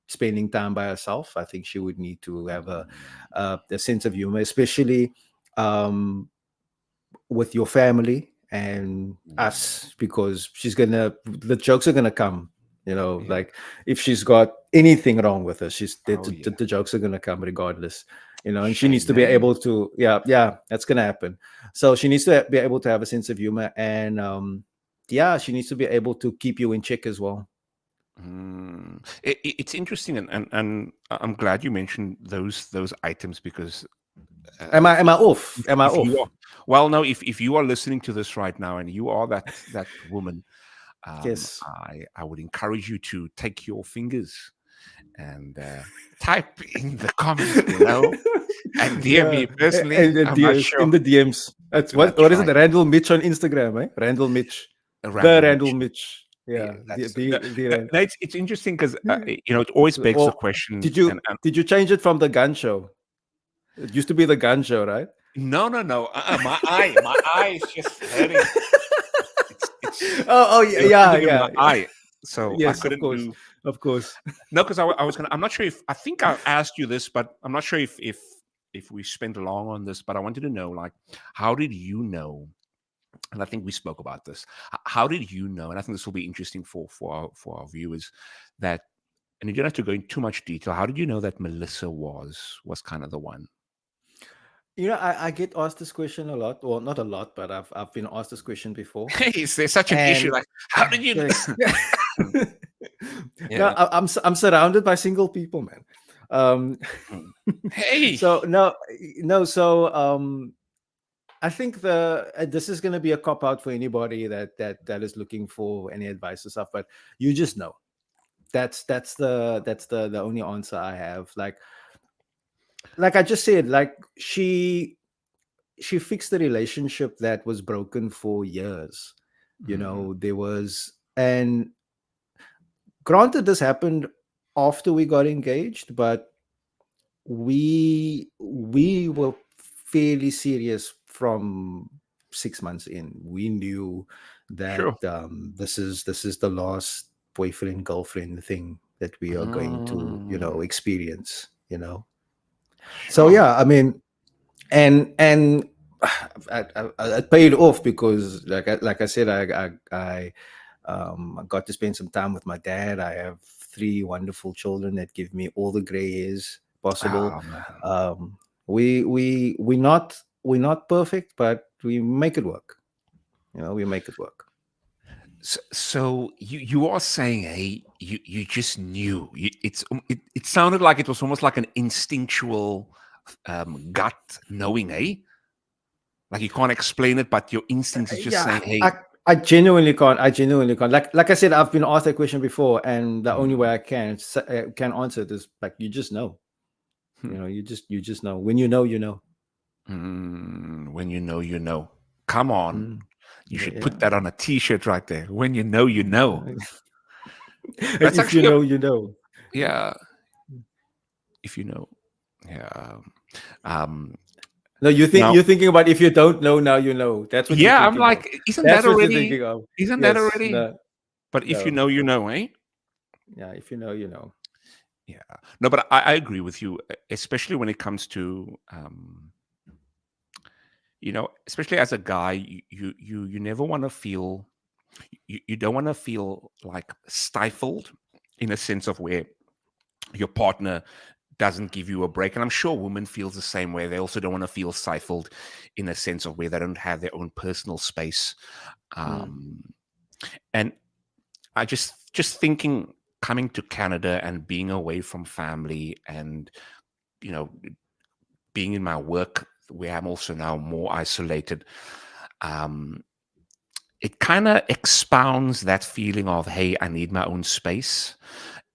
Speaker 2: spending time by herself. I think she would need to have
Speaker 1: Mm,
Speaker 2: a sense of humor, especially um, with your family and
Speaker 1: mm.
Speaker 2: us, because the jokes are gonna come.
Speaker 1: Yeah.
Speaker 2: Like if she's got anything wrong with her,
Speaker 1: Oh yeah.
Speaker 2: the jokes are gonna come regardless. And she needs
Speaker 1: Shame,
Speaker 2: to be
Speaker 1: eh?
Speaker 2: able to, yeah, that's gonna happen. So she needs to be able to have a sense of humor, and yeah, she needs to be able to keep you in check as well.
Speaker 1: It's interesting, and I'm glad you mentioned those items because
Speaker 2: Am I off? Am I
Speaker 1: if you are
Speaker 2: off?
Speaker 1: well, no, if you are listening to this right now and you are that woman,
Speaker 2: Yes.
Speaker 1: I would encourage you to take your fingers and type in the comments below and DM
Speaker 2: Yeah,
Speaker 1: me personally.
Speaker 2: and
Speaker 1: I'm not
Speaker 2: in
Speaker 1: sure.
Speaker 2: the DMs. That's what
Speaker 1: That's
Speaker 2: is it?
Speaker 1: right.
Speaker 2: Randall Mitch on Instagram, eh? Randall Mitch, the
Speaker 1: Randall
Speaker 2: Randall
Speaker 1: Mitch.
Speaker 2: Mitch.
Speaker 1: Yeah,
Speaker 2: Yeah,
Speaker 1: that's no,
Speaker 2: the
Speaker 1: no, it's interesting because it always begs the
Speaker 2: or
Speaker 1: question,
Speaker 2: did you
Speaker 1: and
Speaker 2: did you change it from the gun show? It used to be the gun show, right?
Speaker 1: no, no, no. My eye is just hurting. It's
Speaker 2: Oh, yeah,
Speaker 1: There was
Speaker 2: yeah,
Speaker 1: something in
Speaker 2: yeah.
Speaker 1: my eye, so I
Speaker 2: Yes, of
Speaker 1: couldn't
Speaker 2: course,
Speaker 1: do.
Speaker 2: of course.
Speaker 1: No, because I was gonna. I'm not sure if I think I asked you this, but I'm not sure if we spent long on this. But I wanted to know, like, how did you know? And I think we spoke about this. How did you know? And I think this will be interesting for our viewers. That and you don't have to go into too much detail. How did you know that Melissa was kind of the one?
Speaker 2: I get asked this question a lot, or not a lot, but I've been asked this question before,
Speaker 1: Is there such an issue?
Speaker 2: and
Speaker 1: Like, how did you?
Speaker 2: yes. No,
Speaker 1: Yeah.
Speaker 2: I'm surrounded by single people, man. Um,
Speaker 1: Mm. Hey.
Speaker 2: so no, so I think this is going to be a cop out for anybody that is looking for any advice or stuff, but you just know. That's the only answer I have. Like I just said, like she fixed the relationship that was broken for years.
Speaker 1: Mm,
Speaker 2: There was, and granted, this happened after we got engaged, but we were fairly serious from 6 months in. We knew that
Speaker 1: sure.
Speaker 2: this is the last boyfriend girlfriend thing that we are going to
Speaker 1: Mm,
Speaker 2: experience. So
Speaker 1: sure.
Speaker 2: yeah, I mean, and I paid off because like I said, I got to spend some time with my dad. I have three wonderful children that give me all the gray hairs possible.
Speaker 1: Oh man.
Speaker 2: Um, we're not perfect, but we make it work. We make it work.
Speaker 1: So you are saying, hey, you just knew. It sounded like it was almost like an instinctual gut knowing, eh? Like you can't explain it, but your instincts is just
Speaker 2: Yeah,
Speaker 1: saying, hey.
Speaker 2: I genuinely can't. Like I said, I've been asked that question before, and the only way
Speaker 1: Mm,
Speaker 2: I can answer it is like you just know.
Speaker 1: hmm,
Speaker 2: You just know. When you know, you know.
Speaker 1: when you know, you know. Come on.
Speaker 2: Mm.
Speaker 1: You
Speaker 2: Yeah,
Speaker 1: should
Speaker 2: yeah.
Speaker 1: put that on a t-shirt right there. When you know, you know. That's
Speaker 2: If you
Speaker 1: actually a,
Speaker 2: know, you know.
Speaker 1: yeah, if you know. Yeah. Um
Speaker 2: No,
Speaker 1: now
Speaker 2: you're thinking about if you don't know now you know. That's what you're
Speaker 1: yeah, I'm
Speaker 2: thinking of.
Speaker 1: like, isn't that
Speaker 2: That's what you're
Speaker 1: already
Speaker 2: thinking of.
Speaker 1: isn't that
Speaker 2: Yes.
Speaker 1: already?
Speaker 2: No.
Speaker 1: But if
Speaker 2: No.
Speaker 1: you know, eh?
Speaker 2: Yeah. If you know, you know.
Speaker 1: Yeah. No, but I agree with you, especially when it comes to especially as a guy, you never want to feel you don't want to feel like stifled in a sense of where your partner doesn't give you a break. And I'm sure women feels the same way. They also don't want to feel stifled in a sense of where they don't have their own personal space.
Speaker 2: Mm.
Speaker 1: Um, and I just thinking coming to Canada and being away from family and you know being in my work where I'm also now more isolated. Um, it kind of expounds that feeling of, hey, I need my own space.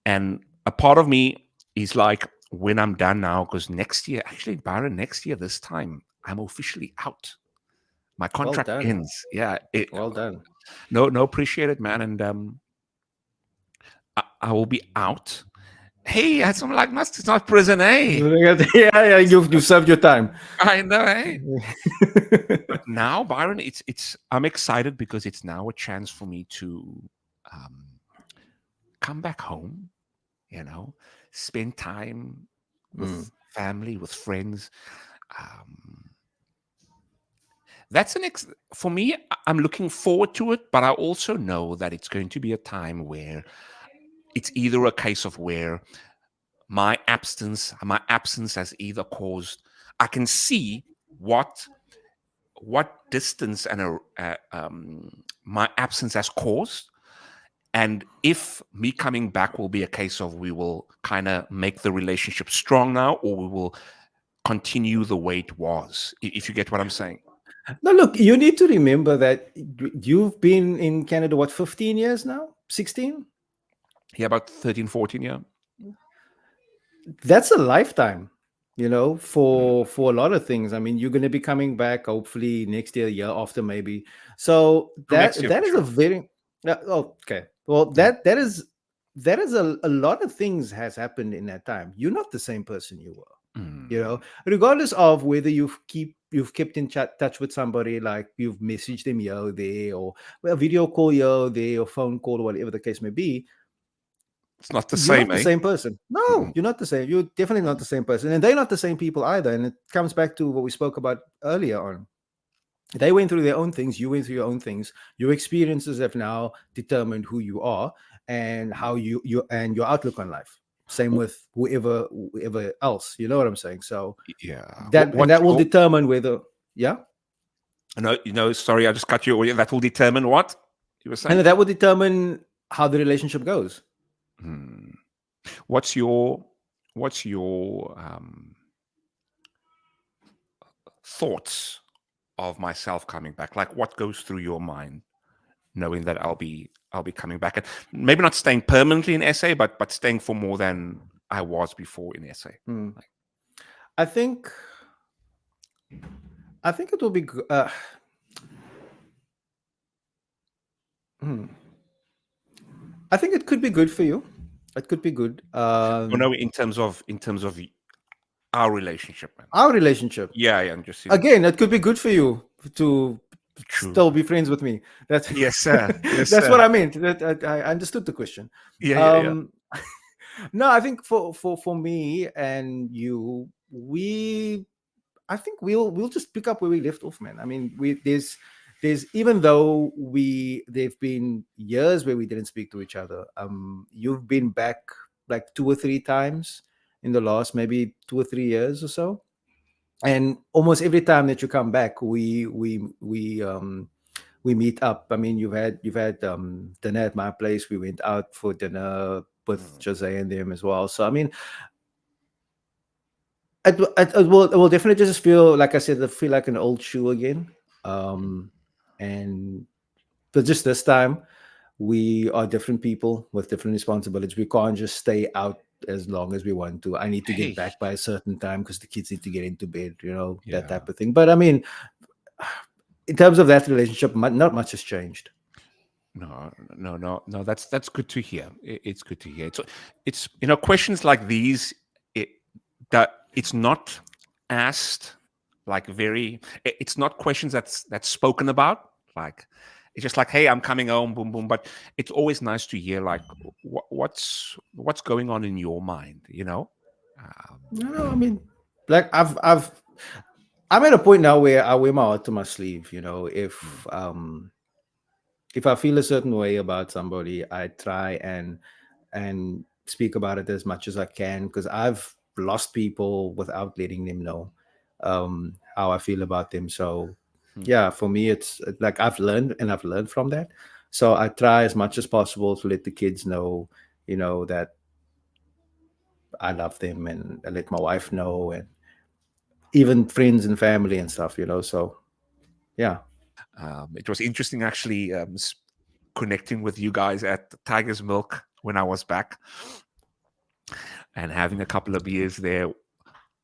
Speaker 1: And a part of me is like, when I'm done now, because next year, actually, Byron, next year, this time, I'm officially out. My
Speaker 2: Well
Speaker 1: contract
Speaker 2: done.
Speaker 1: ends. Yeah.
Speaker 2: Well done.
Speaker 1: No, appreciate it, man. And I will be out. Hey, that's I'm like, it's not prison, eh?
Speaker 2: Yeah, yeah. You've served your time.
Speaker 1: I know, eh? But now, Byron, it's I'm excited because it's now a chance for me to um, come back home, you know, spend time
Speaker 2: Mm.
Speaker 1: with family, with friends. Um, that's for me. I'm looking forward to it, but I also know that it's going to be a time where it's either a case of where my absence has either caused. I can see what distance and my absence has caused. And if me coming back will be a case of we will kind of make the relationship strong now, or we will continue the way it was, if you get what I'm saying.
Speaker 2: Now, look, you need to remember that you've been in Canada, what, 15 years now? 16?
Speaker 1: Yeah, about 13, 14, yeah.
Speaker 2: That's a lifetime,
Speaker 1: Mm.
Speaker 2: for a lot of things. I mean, you're going to be coming back hopefully next year, year after maybe. So
Speaker 1: No, next
Speaker 2: that
Speaker 1: year for
Speaker 2: that is a
Speaker 1: sure.
Speaker 2: very okay. Well,
Speaker 1: Yeah.
Speaker 2: that is a lot of things has happened in that time. You're not the same person you were.
Speaker 1: Mm.
Speaker 2: Regardless of whether you've kept in touch with somebody, like you've messaged them here or there, or a video call here or there, or phone call, or whatever the case may be.
Speaker 1: It's not the
Speaker 2: You're
Speaker 1: same,
Speaker 2: not the
Speaker 1: eh?
Speaker 2: same person. No,
Speaker 1: Mm.
Speaker 2: you're not the same. You're definitely not the same person, and they're not the same people either. And it comes back to what we spoke about earlier on. They went through their own things. You went through your own things. Your experiences have now determined who you are and how you and your outlook on life. Same
Speaker 1: W-
Speaker 2: with whoever else. You know what I'm saying? So
Speaker 1: Yeah. What's
Speaker 2: that will
Speaker 1: your?
Speaker 2: determine whether, yeah,
Speaker 1: No, sorry, I just cut you. That will determine what you were
Speaker 2: and
Speaker 1: saying.
Speaker 2: that will determine how the relationship goes.
Speaker 1: Hmm. What's your What's your thoughts of myself coming back? Like, what goes through your mind knowing that I'll be coming back, and maybe not staying permanently in SA, but staying for more than I was before in SA.
Speaker 2: Hmm.
Speaker 1: Like,
Speaker 2: I think it will be. Hmm. I think it could be good for you. It could be good.
Speaker 1: oh no, in terms of our relationship, man.
Speaker 2: Our relationship.
Speaker 1: Yeah, yeah, and just in
Speaker 2: Again, it could be good for you to
Speaker 1: true.
Speaker 2: still be friends with me. That's
Speaker 1: Yes, sir. Yes,
Speaker 2: that's what
Speaker 1: sir.
Speaker 2: I meant. I understood the question.
Speaker 1: Yeah, yeah, yeah.
Speaker 2: Um, no, I think for me and you, I think we'll just pick up where we left off, man. I mean, there's even though there've been years where we didn't speak to each other. You've been back like 2 or 3 times in the last maybe 2 or 3 years or so, and almost every time that you come back, we meet up. I mean, you've had dinner at my place. We went out for dinner with
Speaker 1: Mm.
Speaker 2: Jose and them as well. So I mean, it will definitely just feel like I said, I feel like an old shoe again. Um, and But just this time, we are different people with different responsibilities. We can't just stay out as long as we want to. I need to get
Speaker 1: Hey,
Speaker 2: back by a certain time because the kids need to get into bed, that
Speaker 1: yeah.
Speaker 2: type of thing. But I mean, in terms of that relationship, not much has changed.
Speaker 1: No. That's good to hear. It's good to hear. It's questions like these. It that it's not asked like It's not questions that's spoken about. Like it's just like, hey, I'm coming home, boom, boom. But it's always nice to hear like what's going on in your mind.
Speaker 2: No, I mean, like I'm at a point now where I wear my heart to my sleeve.
Speaker 1: Mm,
Speaker 2: If I feel a certain way about somebody, I try and speak about it as much as I can because I've lost people without letting them know how I feel about them. So
Speaker 1: mm.
Speaker 2: yeah, for me, it's like I've learned from that. So I try as much as possible to let the kids know, that I love them, and I let my wife know, and even friends and family and stuff. So yeah.
Speaker 1: It was interesting actually connecting with you guys at Tiger's Milk when I was back and having a couple of beers there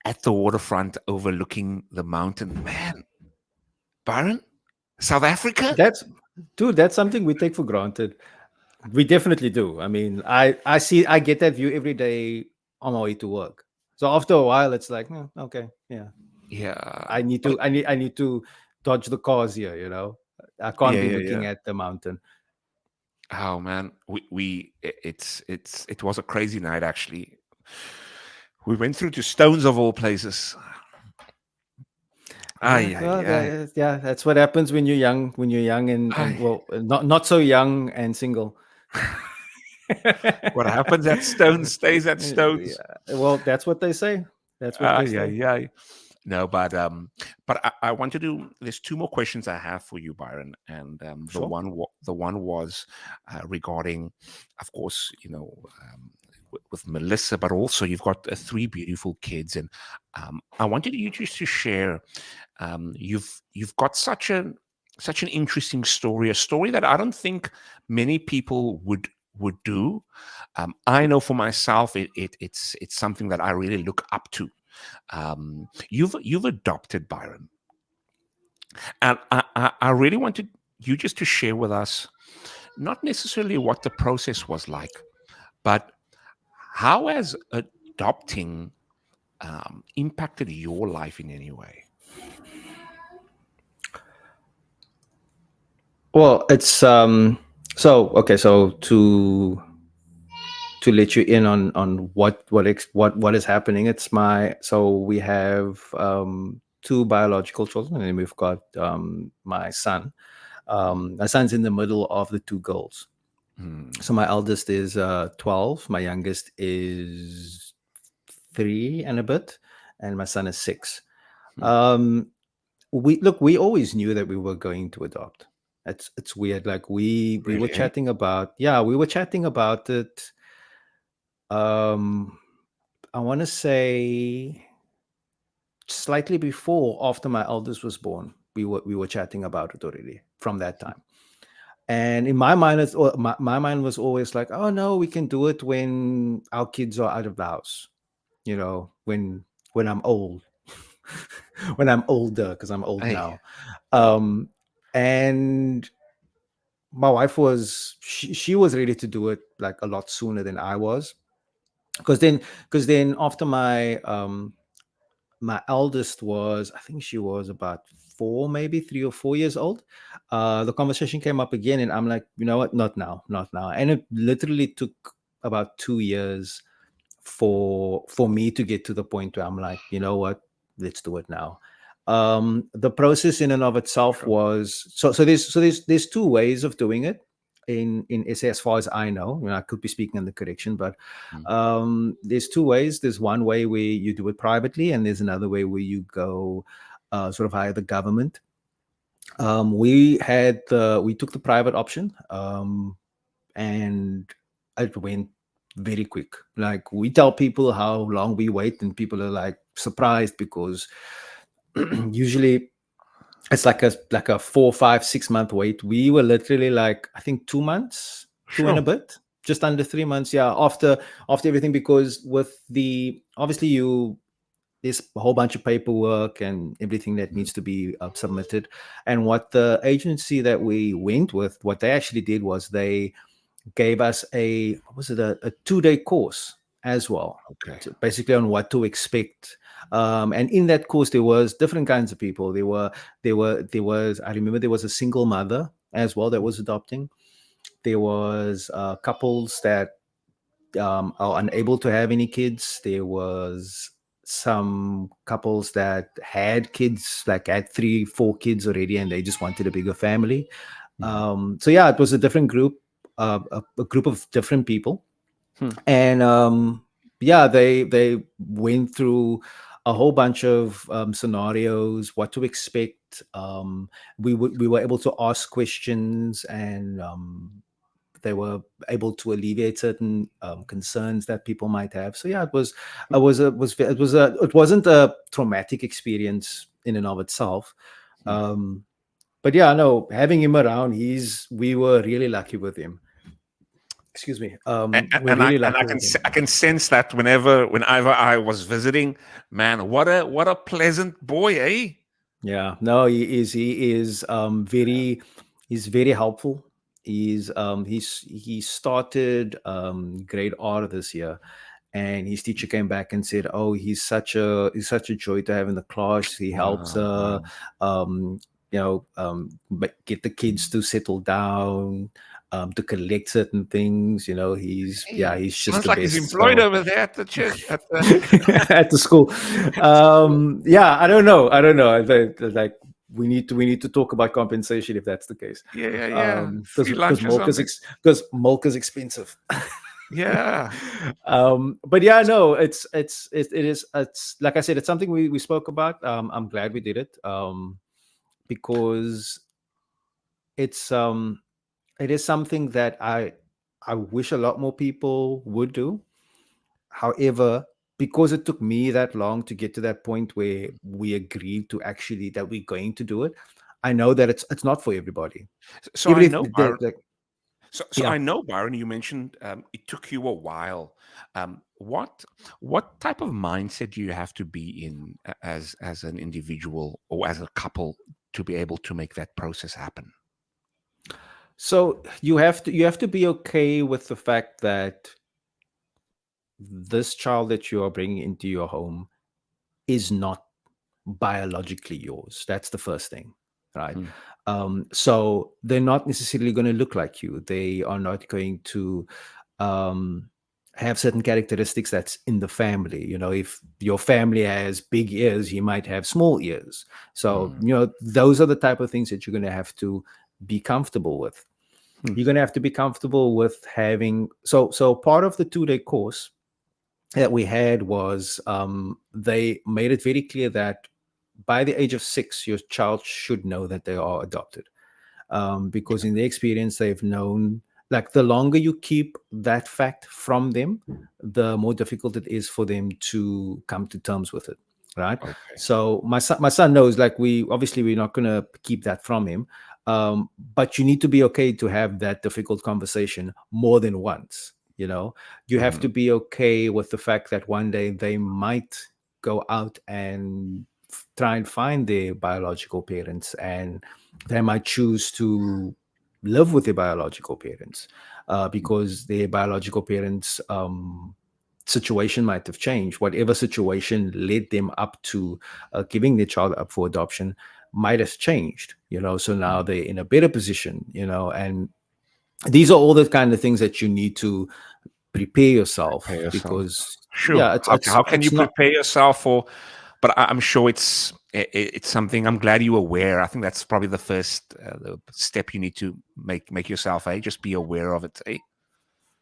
Speaker 1: at the waterfront overlooking the mountain. Man, Byron, South Africa?
Speaker 2: That's Dude, that's something we take for granted. We definitely do. I mean, I get that view every day on my way to work. So after a while, it's like, okay, yeah,
Speaker 1: Yeah.
Speaker 2: I need to dodge the cars here. I can't
Speaker 1: Yeah,
Speaker 2: be
Speaker 1: yeah,
Speaker 2: looking
Speaker 1: yeah.
Speaker 2: at the mountain.
Speaker 1: Oh man, it was a crazy night actually. We went through to Stones of all places.
Speaker 2: Yeah,
Speaker 1: Ay, ay,
Speaker 2: well,
Speaker 1: ay.
Speaker 2: yeah, that's what happens when you're young. When you're young and
Speaker 1: Ay.
Speaker 2: well, not so young and single.
Speaker 1: What happens at Stones stays at
Speaker 2: Yeah,
Speaker 1: Stones.
Speaker 2: well, that's what they say. That's what they
Speaker 1: Ay,
Speaker 2: say.
Speaker 1: ay, ay. No, but I want to do. There's two more questions I have for you, Byron, and
Speaker 2: Sure.
Speaker 1: the one was regarding, of course, with Melissa, but also you've got three beautiful kids, and I wanted you just to share. You've got such an interesting story, a story that I don't think many people would do. I know for myself, it's something that I really look up to. You've adopted Byron, and I really wanted you just to share with us not necessarily what the process was like, but how has adopting impacted your life in any way.
Speaker 2: Well, it's so okay. So to let you in on what is happening, it's my so we have two biological children, and we've got my son. My son's in the middle of the two girls.
Speaker 1: Hmm.
Speaker 2: So my eldest is 12, my youngest is 3 and a bit, and my son is 6.
Speaker 1: Hmm.
Speaker 2: Um, we always knew that we were going to adopt. It's weird. Like we were
Speaker 1: Really? Eh?
Speaker 2: chatting about, yeah, we were chatting about it. Um, I want to say slightly before, after my eldest was born, we were chatting about it already from that time. And in my mind, my mind was always like, oh no, we can do it when our kids are out of the house. When I'm old, when I'm older, because I'm old
Speaker 1: Hey.
Speaker 2: now. Um, and my wife she was ready to do it like a lot sooner than I was, because then after my eldest was, I think she was about 4, maybe 3 or 4 years old. The conversation came up again, and I'm like, you know what? Not now, not now. And it literally took about 2 years for me to get to the point where I'm like, you know what? Let's do it now. The process in and of itself
Speaker 1: Sure.
Speaker 2: was there's two ways of doing it in SA, as far as I know. I could be speaking in the correction, but
Speaker 1: Mm.
Speaker 2: there's two ways. There's one way where you do it privately, and there's another way where you go sort of via the government. We took the private option, and it went very quick. Like, we tell people how long we wait, and people are like surprised because usually it's like a 4, 5, 6 month wait. We were literally like, I think 2 months, two and a
Speaker 1: Sure.
Speaker 2: bit, just under 3 months. Yeah, after everything, because with the obviously there's a whole bunch of paperwork and everything that
Speaker 1: Mm.
Speaker 2: needs to be submitted. And what the agency that we went with, what they actually did was they gave us what was it, a 2-day course as well,
Speaker 1: Okay.
Speaker 2: basically on what to expect. And in that course, there was different kinds of people. There was, I remember there was a single mother as well that was adopting. There was couples that are unable to have any kids. There was some couples that had kids, like had 3, 4 kids already, and they just wanted a bigger family.
Speaker 1: Mhm.
Speaker 2: So yeah, it was a different group, a group of different people,
Speaker 1: Hmm.
Speaker 2: and yeah, they went through a whole bunch of scenarios, what to expect. We were able to ask questions, and they were able to alleviate certain concerns that people might have. So yeah, it wasn't a traumatic experience in and of itself.
Speaker 1: Hmm.
Speaker 2: But yeah, no, having him around, we were really lucky with him. Excuse me. We're
Speaker 1: And I
Speaker 2: really
Speaker 1: and I
Speaker 2: lucky
Speaker 1: can
Speaker 2: with him.
Speaker 1: I can sense that whenever I was visiting, man, what a pleasant boy, eh?
Speaker 2: Yeah, no, he is he's very helpful. He started grade R this year, and his teacher came back and said, "Oh, he's such a joy to have in the class. He helps
Speaker 1: Wow, wow.
Speaker 2: um, get the kids to settle down, to collect certain things.
Speaker 1: Hey,
Speaker 2: He's just
Speaker 1: sounds
Speaker 2: the
Speaker 1: like he's
Speaker 2: best."
Speaker 1: employed
Speaker 2: So
Speaker 1: over there at the church at the
Speaker 2: at the school,
Speaker 1: school.
Speaker 2: yeah, I don't know. Like we need to talk about compensation if that's the case,
Speaker 1: Yeah, yeah, yeah. Free
Speaker 2: because
Speaker 1: lunch or
Speaker 2: milk is
Speaker 1: something.
Speaker 2: milk is expensive.
Speaker 1: Yeah.
Speaker 2: But yeah, no, it is like I said, it's something we spoke about. I'm glad we did it, because it's it is something that I wish a lot more people would do. However, because it took me that long to get to that point where we agreed to actually that we're going to do it, I know that it's not for everybody.
Speaker 1: So
Speaker 2: Even
Speaker 1: I
Speaker 2: if
Speaker 1: know, Byron.
Speaker 2: like,
Speaker 1: So
Speaker 2: yeah.
Speaker 1: I know, Byron. You mentioned it took you a while. What type of mindset do you have to be in as an individual or as a couple to be able to make that process happen?
Speaker 2: So you have to be okay with the fact that this child that you are bringing into your home is not biologically yours. That's the first thing, right?
Speaker 1: Hmm.
Speaker 2: So they're not necessarily going to look like you. They are not going to um, have certain characteristics that's in the family. If your family has big ears, you might have small ears. So
Speaker 1: Hmm.
Speaker 2: those are the type of things that you're going to have to be comfortable with.
Speaker 1: Hmm.
Speaker 2: You're going to have to be comfortable with having. So part of the 2-day course that we had was, they made it very clear that by the age of 6, your child should know that they are adopted, because in their experience, they've known, like, the longer you keep that fact from them, the more difficult it is for them to come to terms with it, right?
Speaker 1: Okay.
Speaker 2: So my son knows, like, we're not going to keep that from him, but you need to be okay to have that difficult conversation more than once. You have
Speaker 1: Hmm.
Speaker 2: to be okay with the fact that one day they might go out and try and find their biological parents, and they might choose to live with their biological parents, because their biological parents situation might have changed. Whatever situation led them up to giving their child up for adoption might have changed, so now they're in a better position, and these are all the kind of things that you need to prepare
Speaker 1: Prepare
Speaker 2: yourself,
Speaker 1: yourself.
Speaker 2: because
Speaker 1: Sure.
Speaker 2: yeah, it's
Speaker 1: How
Speaker 2: it's
Speaker 1: can you
Speaker 2: it's not.
Speaker 1: prepare yourself for? But I'm sure it's something. I'm glad you're aware. I think that's probably the step you need to make yourself. Just be aware of it.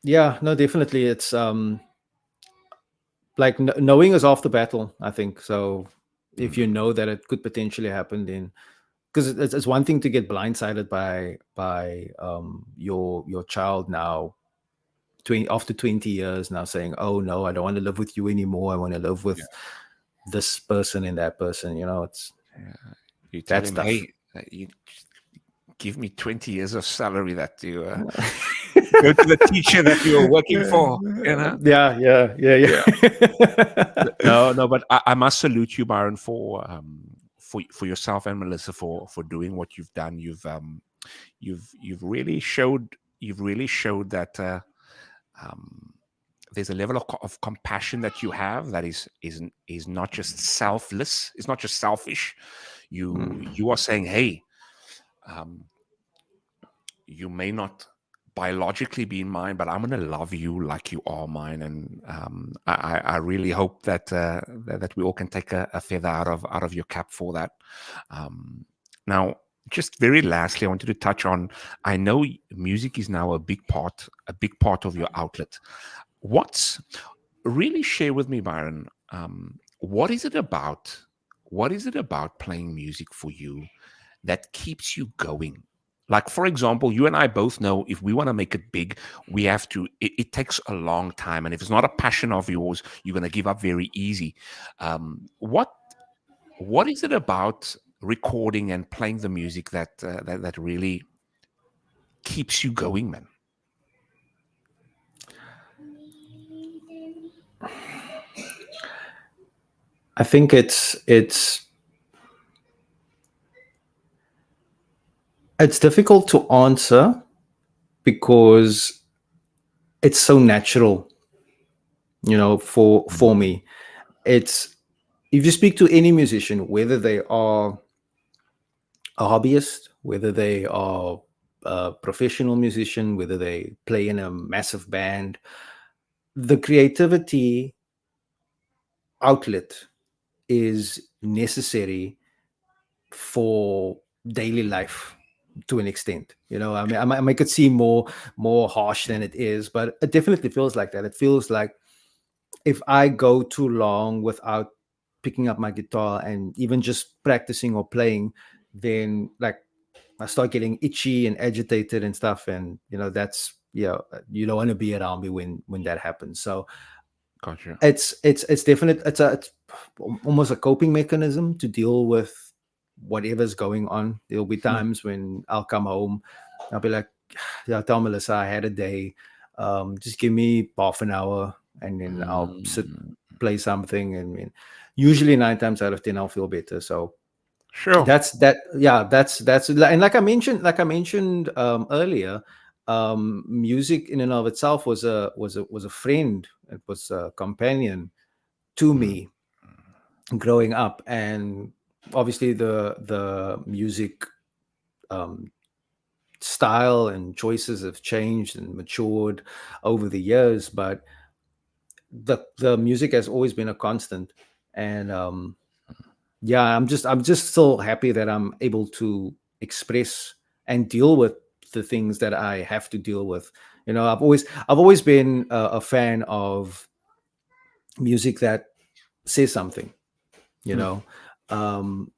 Speaker 2: Yeah, no, definitely, it's like, knowing is half the battle, I think. So if you
Speaker 1: Mm.
Speaker 2: know that it could potentially happen, then, because it's one thing to get blindsided by your child now, 20, after 20 years now, saying, "Oh no, I don't want to live with you anymore. I want to live
Speaker 1: Yeah.
Speaker 2: with this person and that person." It's
Speaker 1: Yeah. You tell
Speaker 2: That's
Speaker 1: him,
Speaker 2: tough.
Speaker 1: hey, you give me 20 years of salary that you go to the teacher that you were working for, you know?
Speaker 2: Yeah, yeah, yeah,
Speaker 1: Yeah.
Speaker 2: yeah.
Speaker 1: No, no, but I must salute you, Byron, for yourself and Melissa for doing what you've done. You've really showed that um, there's a level of compassion that you have that is not just selfless. It's not just selfish. You are saying, hey, um, you may not biologically be mine, but I'm going to love you like you are mine. And I really hope that we all can take a feather out of your cap for that. Um, now, just very lastly, I wanted to touch on. I know music is now a big part of your outlet. What's really share with me, Byron? What is it about? What is it about playing music for you that keeps you going? Like, for example, you and I both know if we want to make it big, we have to, it takes a long time. And if it's not a passion of yours, you're going to give up very easy. What is it about recording and playing the music that really keeps you going, man?
Speaker 2: I think it's difficult to answer because it's so natural, for
Speaker 1: Mm,
Speaker 2: me. It's if you speak to any musician, whether they are a hobbyist, whether they are a professional musician, whether they play in a massive band, the creativity outlet is necessary for daily life to an extent. I mean, I make it seem more harsh than it is, but it definitely feels like that. It feels like if I go too long without picking up my guitar and even just practicing or playing, then like I start getting itchy and agitated and stuff. And that's you don't want to be around me when that happens. So
Speaker 1: gotcha.
Speaker 2: it's definite. It's almost a coping mechanism to deal with whatever's going on. There'll be
Speaker 1: Hmm.
Speaker 2: times when I'll come home, I'll be like, yeah, I'll tell Melissa I had a day. Just give me half an hour, and then I'll sit,
Speaker 1: Mm,
Speaker 2: play something, and usually 9 times out of 10 I'll feel better. So
Speaker 1: sure.
Speaker 2: that's and like I mentioned earlier, music in and of itself was a friend. It was a companion to
Speaker 1: Mm,
Speaker 2: me growing up. And obviously the music um style and choices have changed and matured over the years, but the music has always been a constant. And yeah, I'm just so happy that I'm able to express and deal with the things that I have to deal with. I've always been a fan of music that says something, you
Speaker 1: hmm.
Speaker 2: know. Um,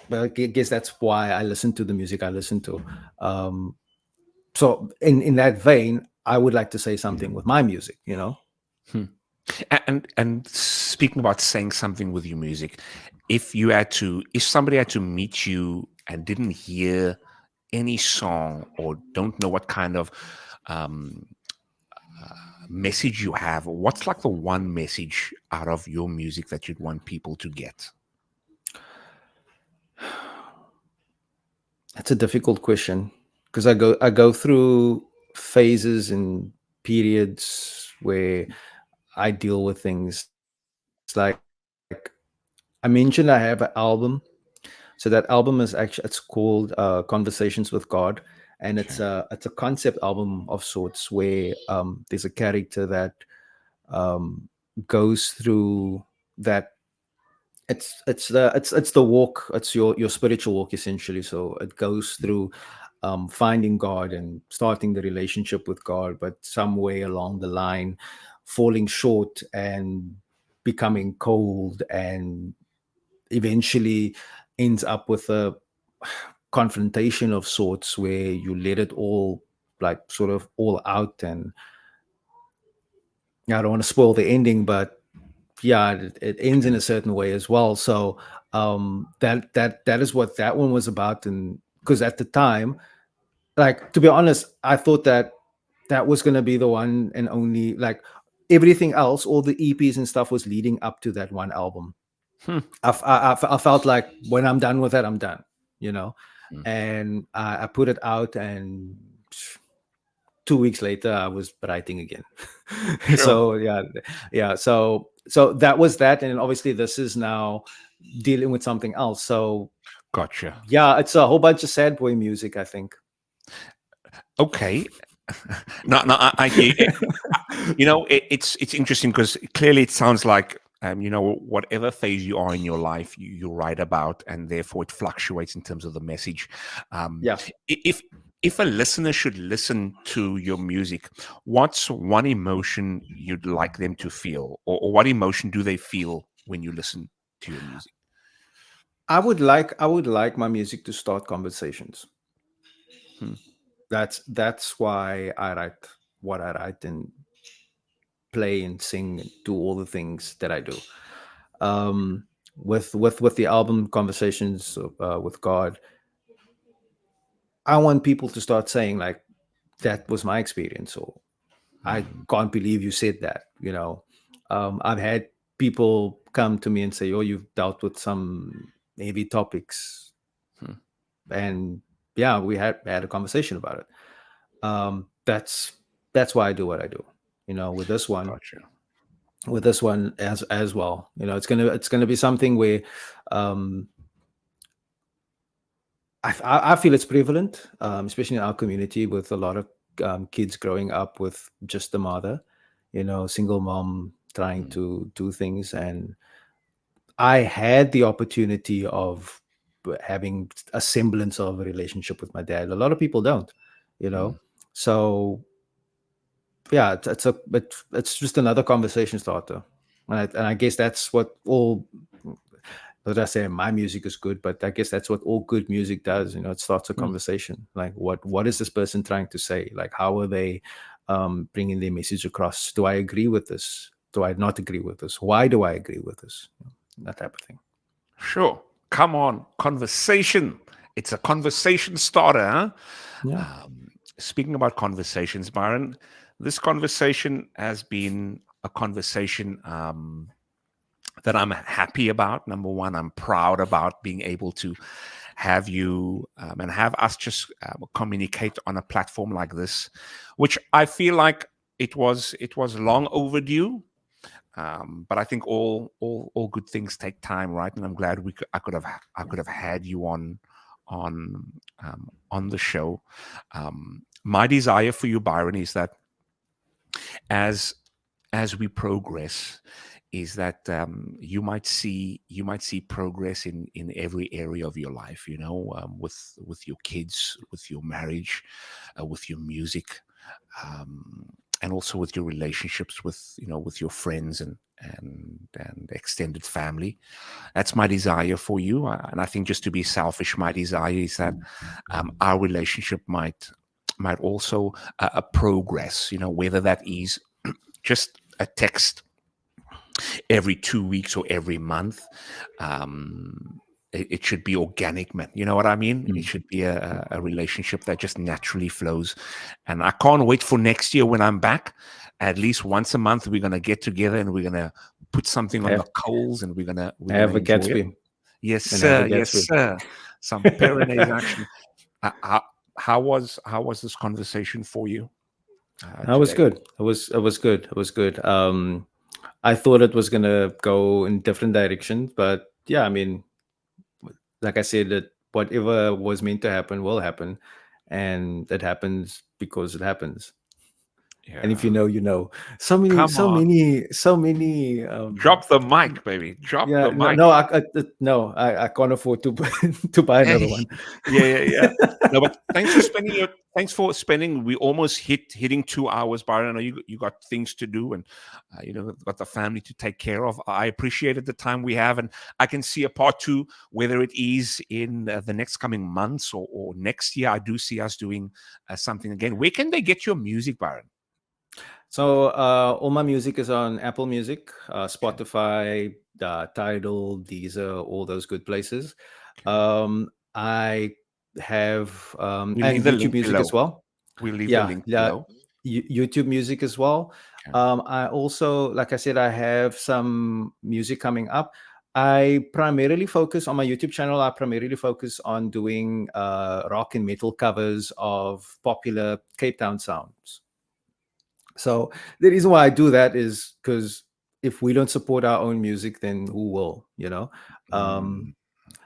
Speaker 2: but I guess that's why I listen to the music I listen to. Um, so in that vein, I would like to say something with my music.
Speaker 1: Hmm. And speaking about saying something with your music, if somebody had to meet you and didn't hear any song or don't know what kind of um, message you have, what's like the one message out of your music that you'd want people to get?
Speaker 2: That's a difficult question because I go through phases and periods where I deal with things like I mentioned I have an album. So that album is actually it's called Conversations with God, and
Speaker 1: Okay.
Speaker 2: it's a concept album of sorts where there's a character that um, goes through that. It's the walk. It's your spiritual walk essentially. So it goes
Speaker 1: Mm,
Speaker 2: through finding God and starting the relationship with God, but some way along the line, falling short and becoming cold, and eventually ends up with a confrontation of sorts where you let it all like sort of all out. And I don't want to spoil the ending, but yeah, it ends in a certain way as well. So that is what that one was about. And because at the time, like, to be honest, I thought that that was going to be the one and only, like, everything else, all the EPs and stuff was leading up to that one album.
Speaker 1: Hmm.
Speaker 2: I felt like when I'm done with that, I'm done, you know.
Speaker 1: Hmm.
Speaker 2: And I put it out, and 2 weeks later, I was writing again.
Speaker 1: Sure.
Speaker 2: So yeah. So that was that, and obviously this is now dealing with something else. So
Speaker 1: Gotcha.
Speaker 2: yeah, it's a whole bunch of sad boy music, I think.
Speaker 1: Okay. No, no, you know, it's interesting because clearly it sounds like you know, whatever phase you are in your life, you write about, and therefore it fluctuates in terms of the message. Um,
Speaker 2: Yeah.
Speaker 1: if a listener should listen to your music, what's one emotion you'd like them to feel, or what emotion do they feel when you listen to your music?
Speaker 2: I would like my music to start conversations.
Speaker 1: Hmm.
Speaker 2: That's why I write what I write and play and sing and do all the things that I do. Um, with the album Conversations with God, I want people to start saying, like, that was my experience, or I
Speaker 1: Hmm.
Speaker 2: can't believe you said that. I've had people come to me and say, "Oh, you've dealt with some heavy topics,"
Speaker 1: Hmm.
Speaker 2: and yeah, we had a conversation about it. That's why I do what I do. With this one,
Speaker 1: Gotcha.
Speaker 2: as well. It's gonna be something where um, I feel it's prevalent, especially in our community, with a lot of kids growing up with just the mother, single mom trying
Speaker 1: Hmm.
Speaker 2: to do things. And I had the opportunity of having a semblance of a relationship with my dad. A lot of people don't, you
Speaker 1: Hmm.
Speaker 2: know. So yeah, it's just another conversation starter, and I guess that's what all. As I say, my music is good, but I guess that's what all good music does. It starts a
Speaker 1: Hmm.
Speaker 2: conversation. Like, what is this person trying to say? Like, how are they bringing their message across? Do I agree with this? Do I not agree with this? Why do I agree with this? That type of thing.
Speaker 1: Sure. Come on. Conversation. It's a conversation starter, huh?
Speaker 2: Yeah.
Speaker 1: Speaking about conversations, Byron, this conversation has been a conversation that I'm happy about. Number one, I'm proud about being able to have you and have us just communicate on a platform like this, which I feel like it was long overdue. But I think all good things take time, right? And I'm glad I could have had you on the show. My desire for you, Byron, is that as as we progress, is that you might see progress in every area of your life. With your kids, with your marriage, with your music, um, and also with your relationships with your friends and extended family. That's my desire for you. And I think, just to be selfish, my desire is that our relationship might also progress. Whether that is just a text every 2 weeks or every month. It should be organic, man. You know what I mean? It
Speaker 2: Mm.
Speaker 1: should be a relationship that just naturally flows. And I can't wait for next year when I'm back. At least once a month, we're gonna get together and we're gonna put something on the
Speaker 2: Have
Speaker 1: coals, and we're gonna
Speaker 2: have a
Speaker 1: enjoy it.
Speaker 2: Gatsby
Speaker 1: Yes,
Speaker 2: and have a
Speaker 1: sir. Yes,
Speaker 2: Gatsby.
Speaker 1: sir. Some Pyrenees action. Uh, how, how was this conversation for you
Speaker 2: That was
Speaker 1: today?
Speaker 2: good. It was good. It was good. I thought it was gonna go in different directions, but yeah, I mean, like I said, that whatever was meant to happen will happen, and it happens because it happens. And if
Speaker 1: Yeah.
Speaker 2: you know, you know. So many,
Speaker 1: Come
Speaker 2: so
Speaker 1: on.
Speaker 2: many, so many.
Speaker 1: Drop the mic, baby. Drop
Speaker 2: Yeah,
Speaker 1: the
Speaker 2: no,
Speaker 1: mic.
Speaker 2: no, no, I can't afford to to buy another one.
Speaker 1: Yeah, yeah, yeah. No, but thanks for spending. We almost hitting 2 hours, Byron. I know you got things to do, and got the family to take care of. I appreciated the time we have, and I can see a part two, whether it is in the next coming months or next year. I do see us doing something again. Where can they get your music, Byron?
Speaker 2: So all my music is on Apple Music,
Speaker 1: Okay.
Speaker 2: Spotify, Tidal, Deezer, all those good places.
Speaker 1: Okay.
Speaker 2: I have
Speaker 1: We'll
Speaker 2: and
Speaker 1: leave the
Speaker 2: YouTube
Speaker 1: link
Speaker 2: Music as
Speaker 1: below.
Speaker 2: well.
Speaker 1: We'll leave the
Speaker 2: Yeah,
Speaker 1: link
Speaker 2: yeah,
Speaker 1: below.
Speaker 2: YouTube Music as well.
Speaker 1: Okay.
Speaker 2: I also, like I said, I have some music coming up. I primarily focus on my YouTube channel. I primarily focus on doing rock and metal covers of popular Cape Town sounds. So the reason why I do that is because if we don't support our own music, then who will?
Speaker 1: Mm,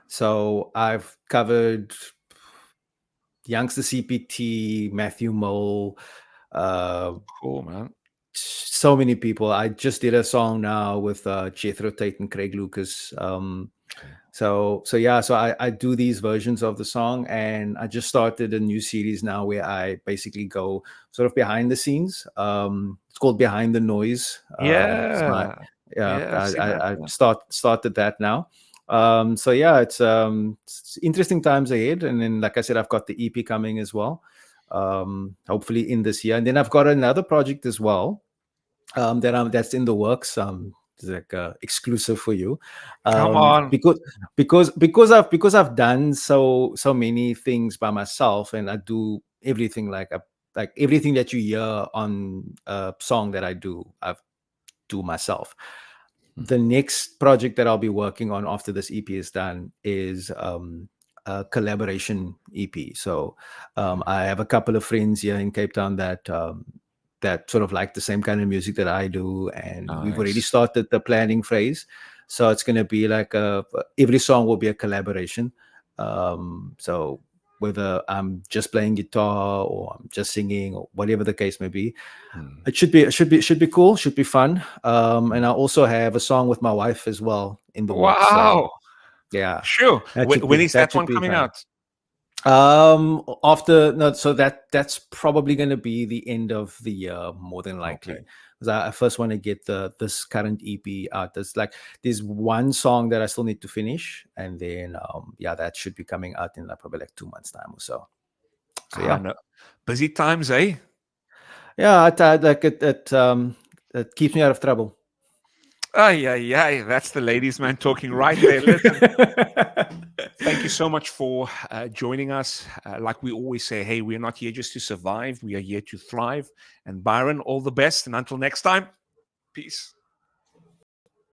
Speaker 2: So I've covered Youngster CPT, Matthew Mole, uh,
Speaker 1: cool, man.
Speaker 2: so many people. I just did a song now with Jethro Tate and Craig Lucas.
Speaker 1: Okay.
Speaker 2: So yeah, so I do these versions of the song, and I just started a new series now where I basically go sort of behind the scenes. It's called Behind the Noise. It's my
Speaker 1: Yeah.
Speaker 2: yeah,
Speaker 1: Yeah, I've seen that.
Speaker 2: I
Speaker 1: Yeah.
Speaker 2: started that now. So yeah, it's interesting times ahead, and then like I said, I've got the EP coming as well. Hopefully in this year, and then I've got another project as well that's in the works. It's like exclusive for you,
Speaker 1: Come on.
Speaker 2: because I've done so many things by myself, and I do everything like everything that you hear on a song that I do myself.
Speaker 1: Hmm.
Speaker 2: The next project that I'll be working on after this EP is done is a collaboration EP. So
Speaker 1: Okay.
Speaker 2: I have a couple of friends here in Cape Town that sort of like the same kind of music that I do, and we've already
Speaker 1: Nice.
Speaker 2: started the planning phase. So it's going to be like every song will be a collaboration. So whether I'm just playing guitar or I'm just singing or whatever the case may be,
Speaker 1: Hmm.
Speaker 2: it should be cool, should be fun.
Speaker 1: Hmm.
Speaker 2: And I also have a song with my wife as well in the works. So
Speaker 1: Wow.
Speaker 2: yeah,
Speaker 1: Sure. When is
Speaker 2: that
Speaker 1: that
Speaker 2: should
Speaker 1: one
Speaker 2: be
Speaker 1: coming
Speaker 2: fun.
Speaker 1: out?
Speaker 2: After no, so that's probably going to be the end of the year, more than
Speaker 1: Okay.
Speaker 2: likely, because I first want to get this current EP out. There's one song that I still need to finish, and then yeah, that should be coming out in like probably like 2 months time or so. So
Speaker 1: Ah,
Speaker 2: yeah,
Speaker 1: no. Busy times, eh?
Speaker 2: yeah, like it keeps me out of trouble.
Speaker 1: Ay, ay, ay. That's the ladies' man talking right there. Listen, thank you so much for joining us. Like we always say, hey, we're not here just to survive, we are here to thrive. And Byron, all the best. And until next time, peace.